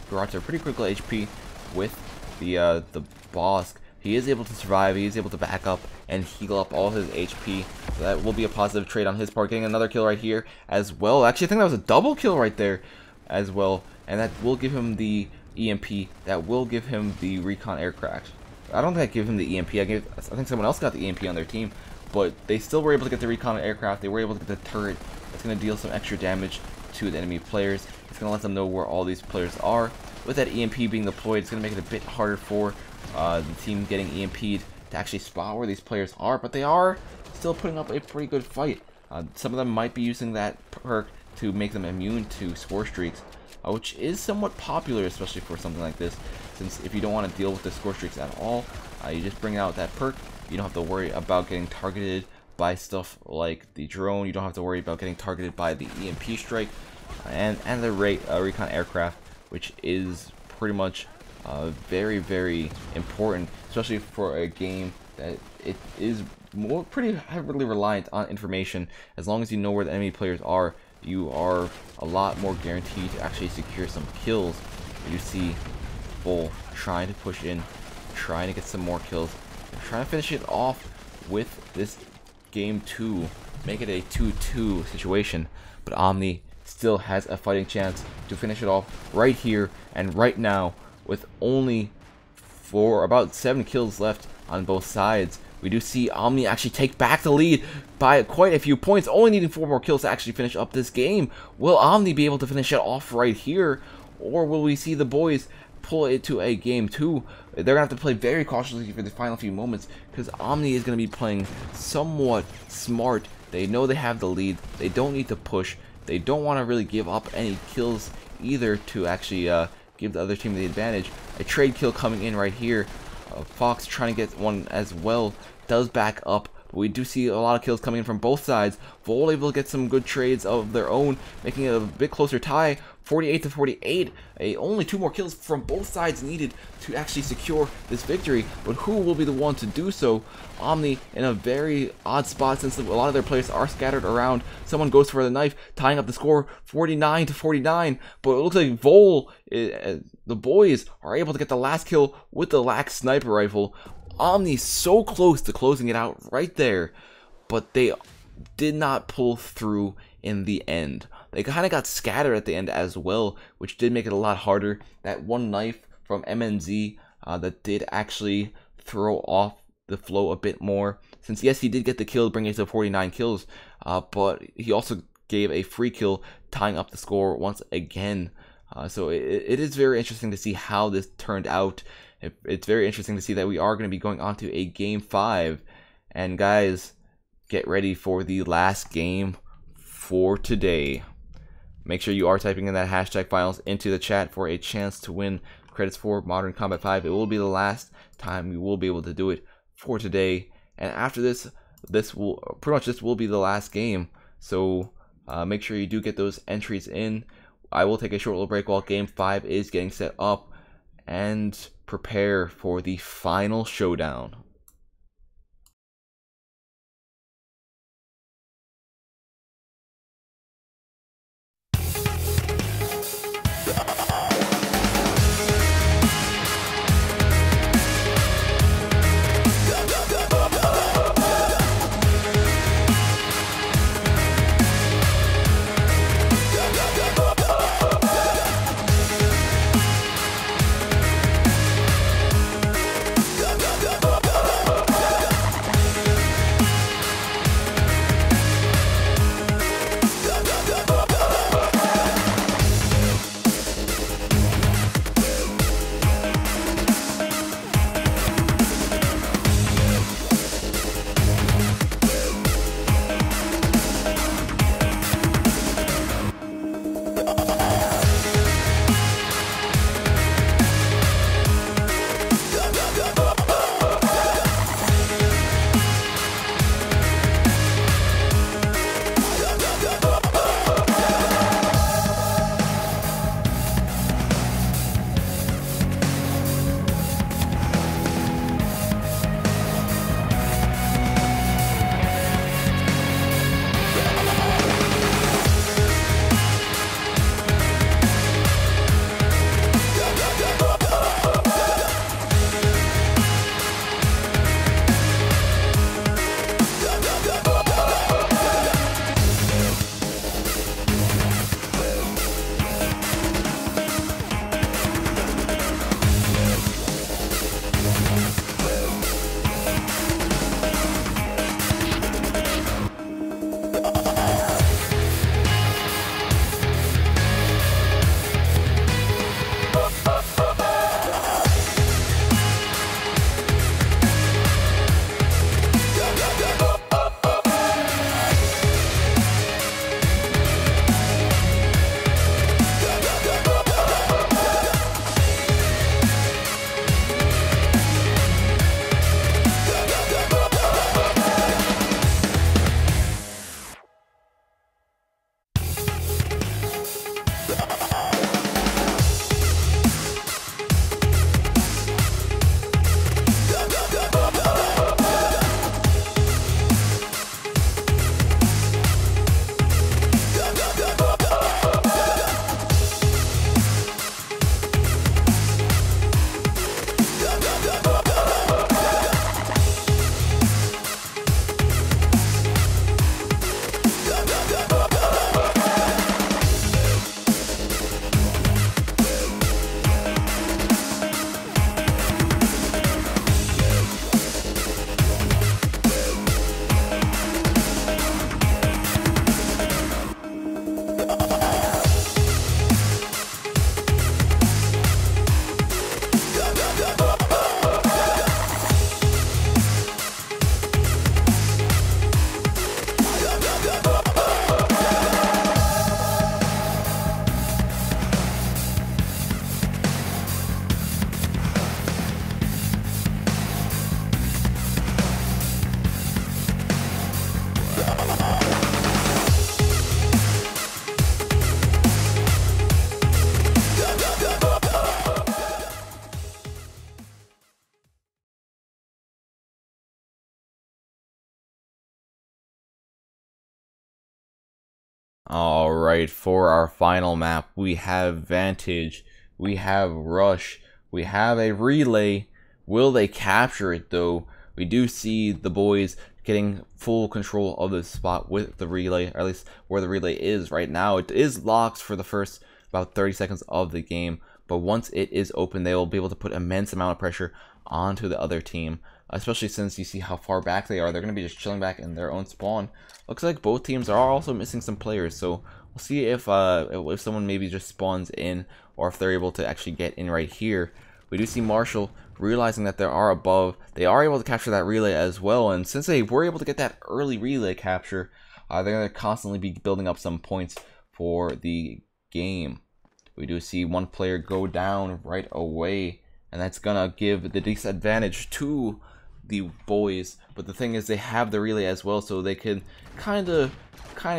brought to a pretty critical HP with the Bosk. He is able to survive, he is able to back up and heal up all his HP, so that will be a positive trade on his part, getting another kill right here as well. Actually, I think that was a double kill right there as well, and that will give him the EMP, that will give him the Recon aircraft. I don't think I gave him the EMP, I think someone else got the EMP on their team, but they still were able to get the Recon aircraft. They were able to get the turret. It's going to deal some extra damage to the enemy players. It's going to let them know where all these players are. With that EMP being deployed, it's going to make it a bit harder for the team getting EMP'd to actually spot where these players are, but they are still putting up a pretty good fight. Some of them might be using that perk to make them immune to score streaks, which is somewhat popular, especially for something like this, since if you don't want to deal with the score streaks at all, you just bring out that perk. You don't have to worry about getting targeted by stuff like the drone. You don't have to worry about getting targeted by the EMP strike and the Recon aircraft, which is pretty much very, very important, especially for a game that it is pretty heavily reliant on information. As long as you know where the enemy players are, you are a lot more guaranteed to actually secure some kills. You see Bull trying to push in, trying to get some more kills, and trying to finish it off with this game 2, make it a 2-2 situation. But Omni still has a fighting chance to finish it off right here and right now, with only about 7 kills left on both sides. We do see Omni actually take back the lead by quite a few points, only needing 4 more kills to actually finish up this game. Will Omni be able to finish it off right here, or will we see the boys pull it to a game 2? They're going to have to play very cautiously for the final few moments, because Omni is going to be playing somewhat smart. They know they have the lead. They don't need to push. They don't want to really give up any kills either to actually give the other team the advantage. A trade kill coming in right here. Fox trying to get one as well, does back up. But we do see a lot of kills coming in from both sides. Vol able to get some good trades of their own, making it a bit closer tie, 48 to 48. Only 2 more kills from both sides needed to actually secure this victory. But who will be the one to do so? Omni in a very odd spot since a lot of their players are scattered around. Someone goes for the knife, tying up the score 49 to 49. But it looks like Vol, the boys, are able to get the last kill with the lax sniper rifle. Omni so close to closing it out right there, but they did not pull through in the end. They kind of got scattered at the end as well, which did make it a lot harder. That one knife from MNZ that did actually throw off the flow a bit more. Since yes, he did get the kill, bringing it to 49 kills, but he also gave a free kill, tying up the score once again. So it is very interesting to see how this turned out. It's very interesting to see that we are going to be going on to a game 5. And guys, get ready for the last game for today. Make sure you are typing in that hashtag finals into the chat for a chance to win credits for Modern Combat 5. It will be the last time you will be able to do it for today. And after this will be the last game. So make sure you do get those entries in. I will take a short little break while game 5 is getting set up, and prepare for the final showdown. Alright, for our final map, we have Vantage, we have Rush, we have a relay. Will they capture it though? We do see the boys getting full control of the spot with the relay, or at least where the relay is right now. It is locked for the first about 30 seconds of the game, but once it is open, they will be able to put immense amount of pressure onto the other team, especially since you see how far back they are. They're going to be just chilling back in their own spawn. Looks like both teams are also missing some players, so we'll see if someone maybe just spawns in, or if they're able to actually get in right here. We do see Marshall realizing that they are above. They are able to capture that relay as well, and since they were able to get that early relay capture, they're going to constantly be building up some points for the game. We do see one player go down right away, and that's gonna give the disadvantage to the boys. But the thing is, they have the relay as well, so they can kind of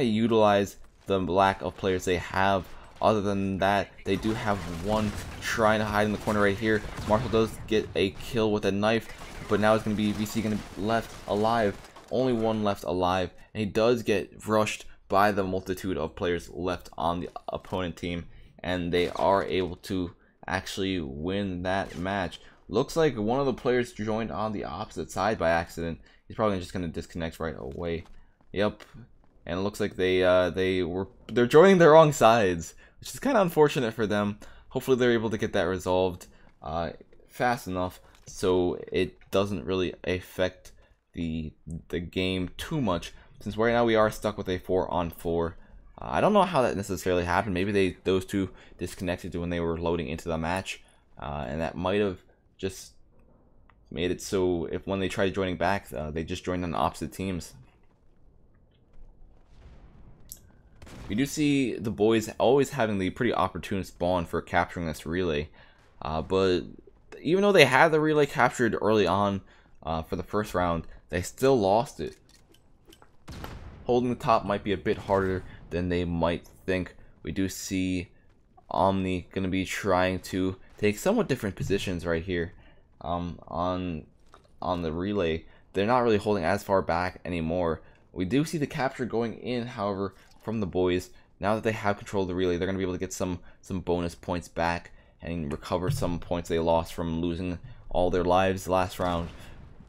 utilize the lack of players they have. Other than that, they do have one trying to hide in the corner right here. Marshall does get a kill with a knife, but now it's going to be VC going to be left alive. Only one left alive, and he does get rushed by the multitude of players left on the opponent team, and they are able to actually win that match. Looks like one of the players joined on the opposite side by accident. He's probably just going to disconnect right away. Yep, and it looks like they're joining the wrong sides, which is kind of unfortunate for them. Hopefully they're able to get that resolved fast enough so it doesn't really affect the game too much, since right now we are stuck with a 4-on-4. I don't know how that necessarily happened. Maybe those two disconnected when they were loading into the match, and that might have just made it so if when they tried joining back, they just joined on opposite teams. We do see the boys always having the pretty opportune spawn for capturing this relay, but even though they had the relay captured early on for the first round, they still lost it. Holding the top might be a bit harder than they might think. We do see Omni going to be trying to take somewhat different positions right here on the relay. They're not really holding as far back anymore. We do see the capture going in, however, from the boys. Now that they have control of the relay, they're going to be able to get some bonus points back and recover some points they lost from losing all their lives last round.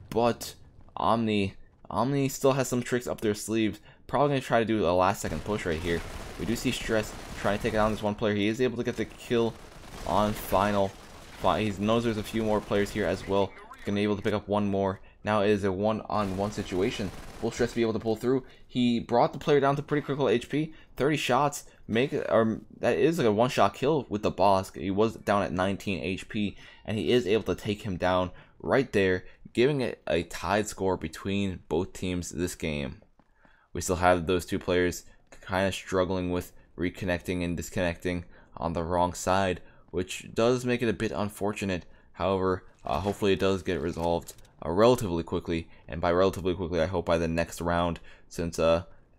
But Omni still has some tricks up their sleeves. Probably going to try to do a last second push right here. We do see Stress trying to take down this one player. He is able to get the kill on Final. He knows there's a few more players here as well. He's going to be able to pick up one more. Now it is a 1-on-1 situation. Will Stress be able to pull through? He brought the player down to pretty critical HP. 30 shots. That is like a one-shot kill with the boss. He was down at 19 HP, and he is able to take him down right there, giving it a tied score between both teams this game. We still have those two players kind of struggling with reconnecting and disconnecting on the wrong side, which does make it a bit unfortunate. However, hopefully it does get resolved relatively quickly, and by relatively quickly I hope by the next round, since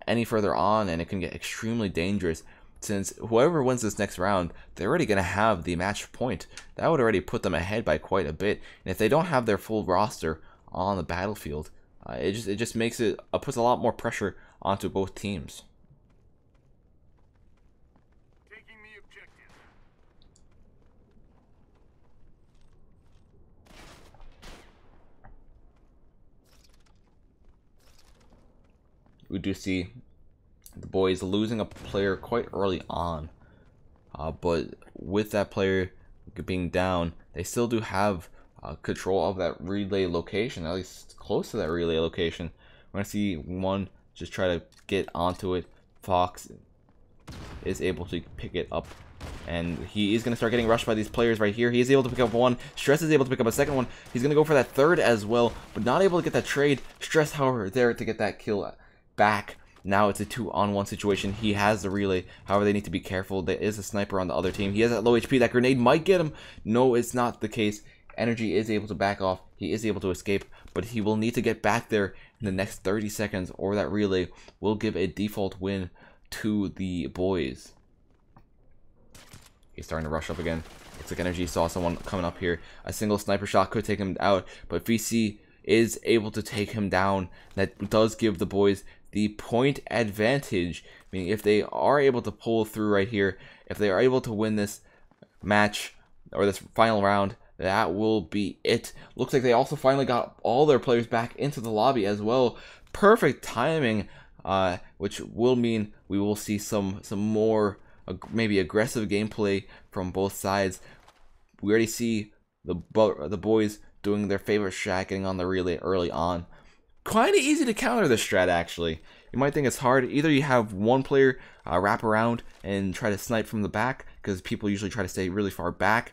any further on and it can get extremely dangerous, since whoever wins this next round, they're already going to have the match point. That would already put them ahead by quite a bit, and if they don't have their full roster on the battlefield, it just makes it puts a lot more pressure onto both teams. Taking the objective. We do see the boys losing a player quite early on, but with that player being down, they still do have control of that relay location, at least close to that relay location. We're going to see one just try to get onto it. Fox is able to pick it up, and he is going to start getting rushed by these players right here. He is able to pick up one. Stress is able to pick up a second one. He's going to go for that third as well, but not able to get that trade. Stress, however, there to get that kill back. Now it's a 2-on-1 situation. He has the relay. However, they need to be careful. There is a sniper on the other team. He has that low HP. That grenade might get him. No, it's not the case. Energy is able to back off. He is able to escape, but he will need to get back there in the next 30 seconds, or that relay will give a default win to the boys. He's starting to rush up again. Looks like Energy saw someone coming up here. A single sniper shot could take him out, but VC is able to take him down. That does give the boys the point advantage, meaning if they are able to pull through right here, if they are able to win this match or this final round, that will be it. Looks like they also finally got all their players back into the lobby as well. Perfect timing, which will mean we will see some more maybe aggressive gameplay from both sides. We already see the boys doing their favorite strat, getting on the relay early on. Kind of easy to counter this strat, actually. You might think it's hard. Either you have one player wrap around and try to snipe from the back, because people usually try to stay really far back,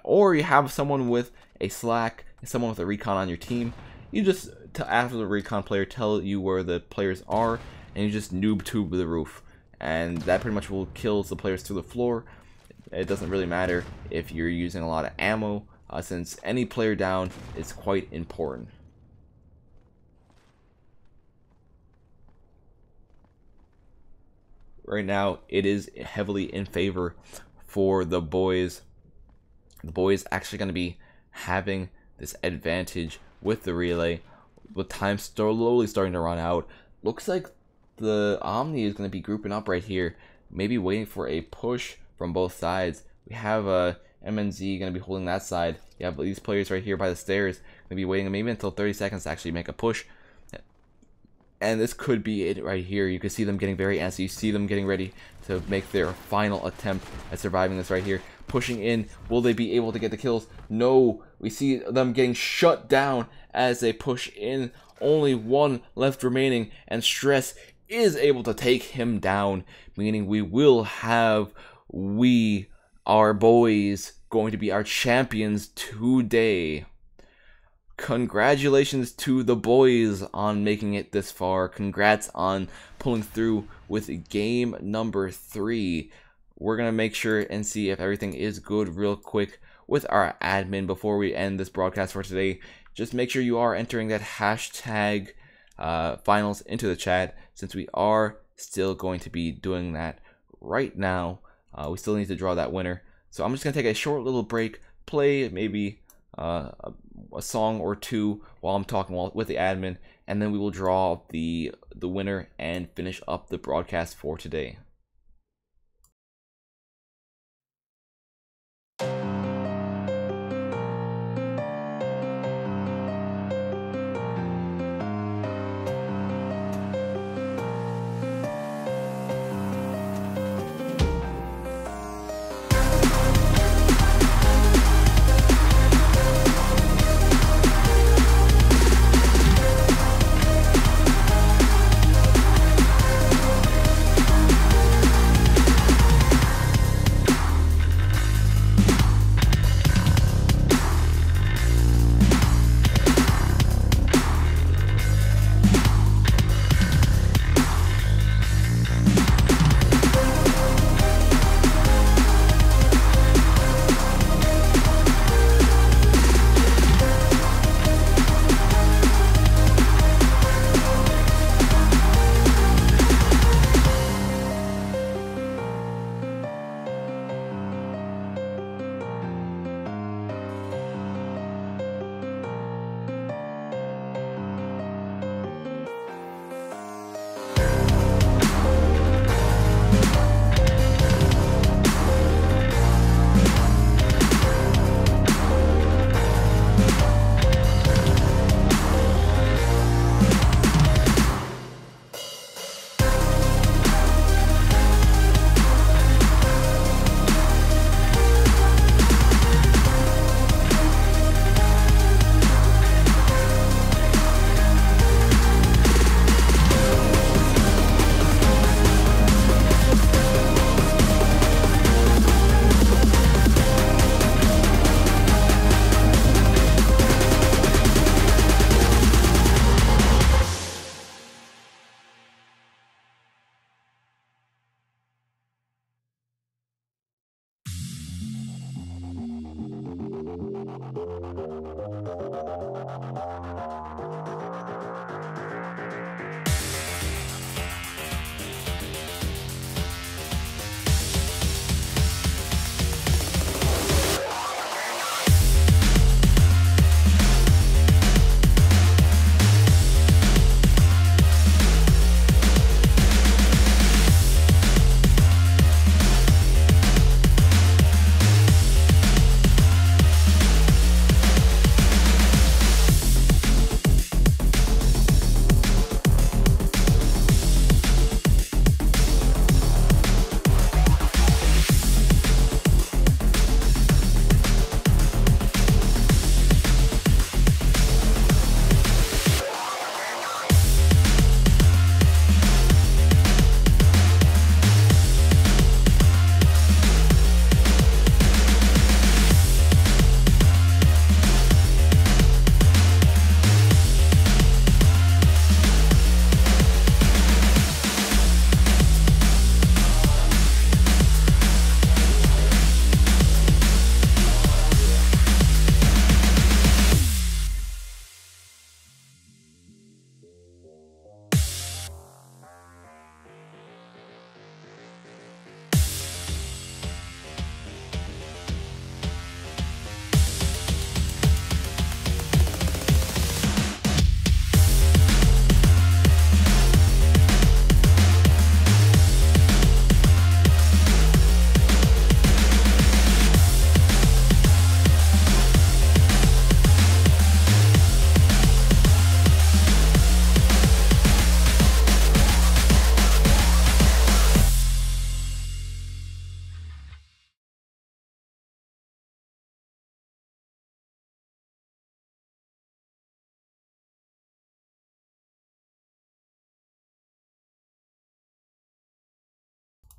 or you have someone with a slack, someone with a recon on your team. You just, after the recon player tell you where the players are, and you just noob tube the roof. And that pretty much will kill the players through the floor. It doesn't really matter if you're using a lot of ammo, since any player down is quite important. Right now, it is heavily in favor for the boys. The boys actually going to be having this advantage with the relay, with time slowly starting to run out. Looks like the Omni is going to be grouping up right here, maybe waiting for a push from both sides. We have MNZ going to be holding that side. You have these players right here by the stairs going to be waiting maybe until 30 seconds to actually make a push. And this could be it right here. You can see them getting very antsy. You see them getting ready to make their final attempt at surviving this right here. Pushing in. Will they be able to get the kills? No. We see them getting shut down as they push in. Only one left remaining. And Stress is able to take him down. Meaning we will have our boys going to be our champions today. Congratulations to the boys on making it this far. Congrats on pulling through with game number 3. We're going to make sure and see if everything is good real quick with our admin before we end this broadcast for today. Just make sure you are entering that hashtag finals into the chat, since we are still going to be doing that right now. We still need to draw that winner. So I'm just going to take a short little break, play maybe a song or two while I'm talking with the admin, and then we will draw the winner and finish up the broadcast for today.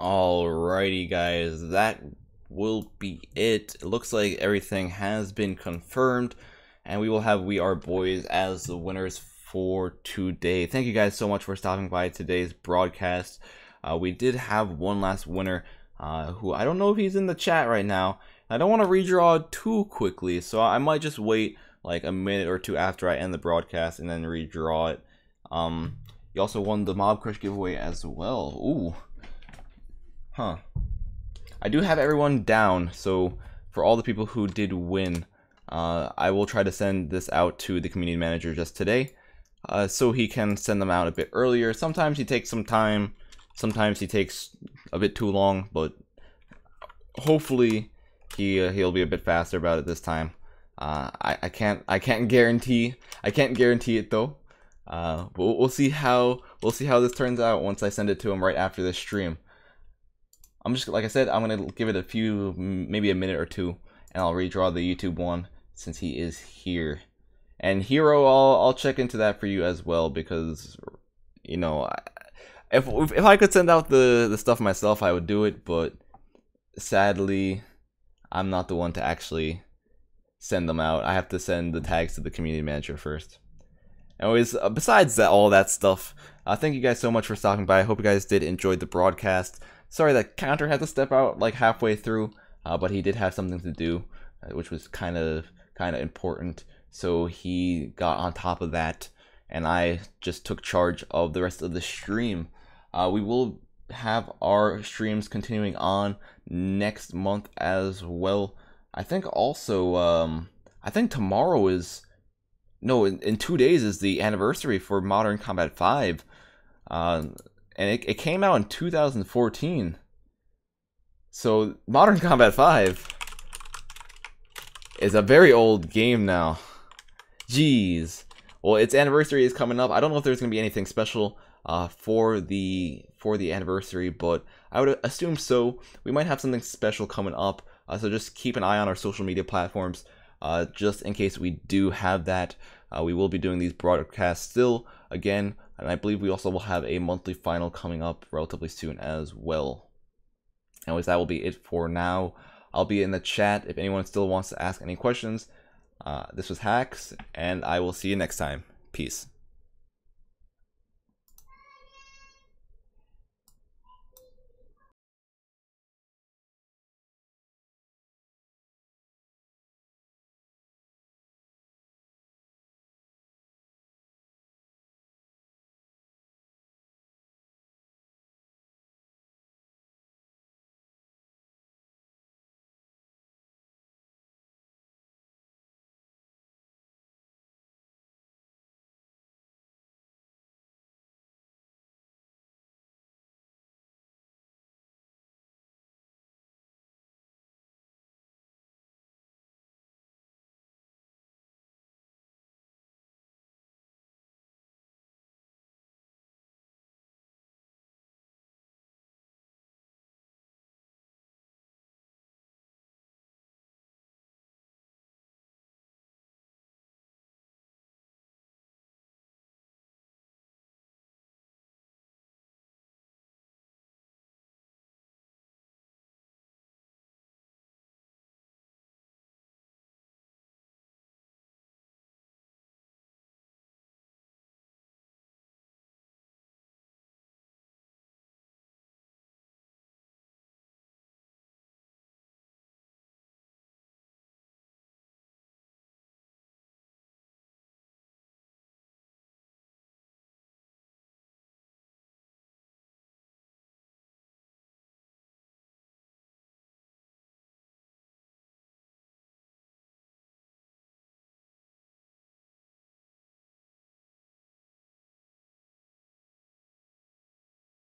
Alrighty, guys, that will be it. It looks like everything has been confirmed, and we will have We Are Boys as the winners for today. Thank you guys so much for stopping by today's broadcast. We did have one last winner, who I don't know if he's in the chat right now. I don't want to redraw too quickly, so I might just wait like a minute or two after I end the broadcast and then redraw it. You also won the Mob Crush giveaway as well. Ooh. Huh. I do have everyone down, so for all the people who did win, I will try to send this out to the community manager just today, so he can send them out a bit earlier. Sometimes he takes some time, sometimes he takes a bit too long, but hopefully he'll be a bit faster about it this time. I can't guarantee it though. But we'll see how this turns out once I send it to him right after this stream. I'm just, like I said, I'm gonna give it a few, maybe a minute or two, and I'll redraw the YouTube one since he is here. And Hero, I'll check into that for you as well, because, you know, if I could send out the stuff myself, I would do it, but sadly, I'm not the one to actually send them out. I have to send the tags to the community manager first. Anyways, besides that, all that stuff, thank you guys so much for stopping by. I hope you guys did enjoy the broadcast. Sorry that Counter had to step out like halfway through, but he did have something to do, which was kind of important. So he got on top of that, and I just took charge of the rest of the stream. We will have our streams continuing on next month as well. I think also, I think tomorrow is, no, in 2 days is the anniversary for Modern Combat 5. And it came out in 2014. So Modern Combat 5 is a very old game now. Jeez. Well, its anniversary is coming up. I don't know if there's gonna be anything special for the anniversary, but I would assume so. We might have something special coming up. So just keep an eye on our social media platforms, just in case we do have that. We will be doing these broadcasts still again, and I believe we also will have a monthly final coming up relatively soon as well. Anyways, that will be it for now. I'll be in the chat if anyone still wants to ask any questions. This was Hacks, and I will see you next time. Peace.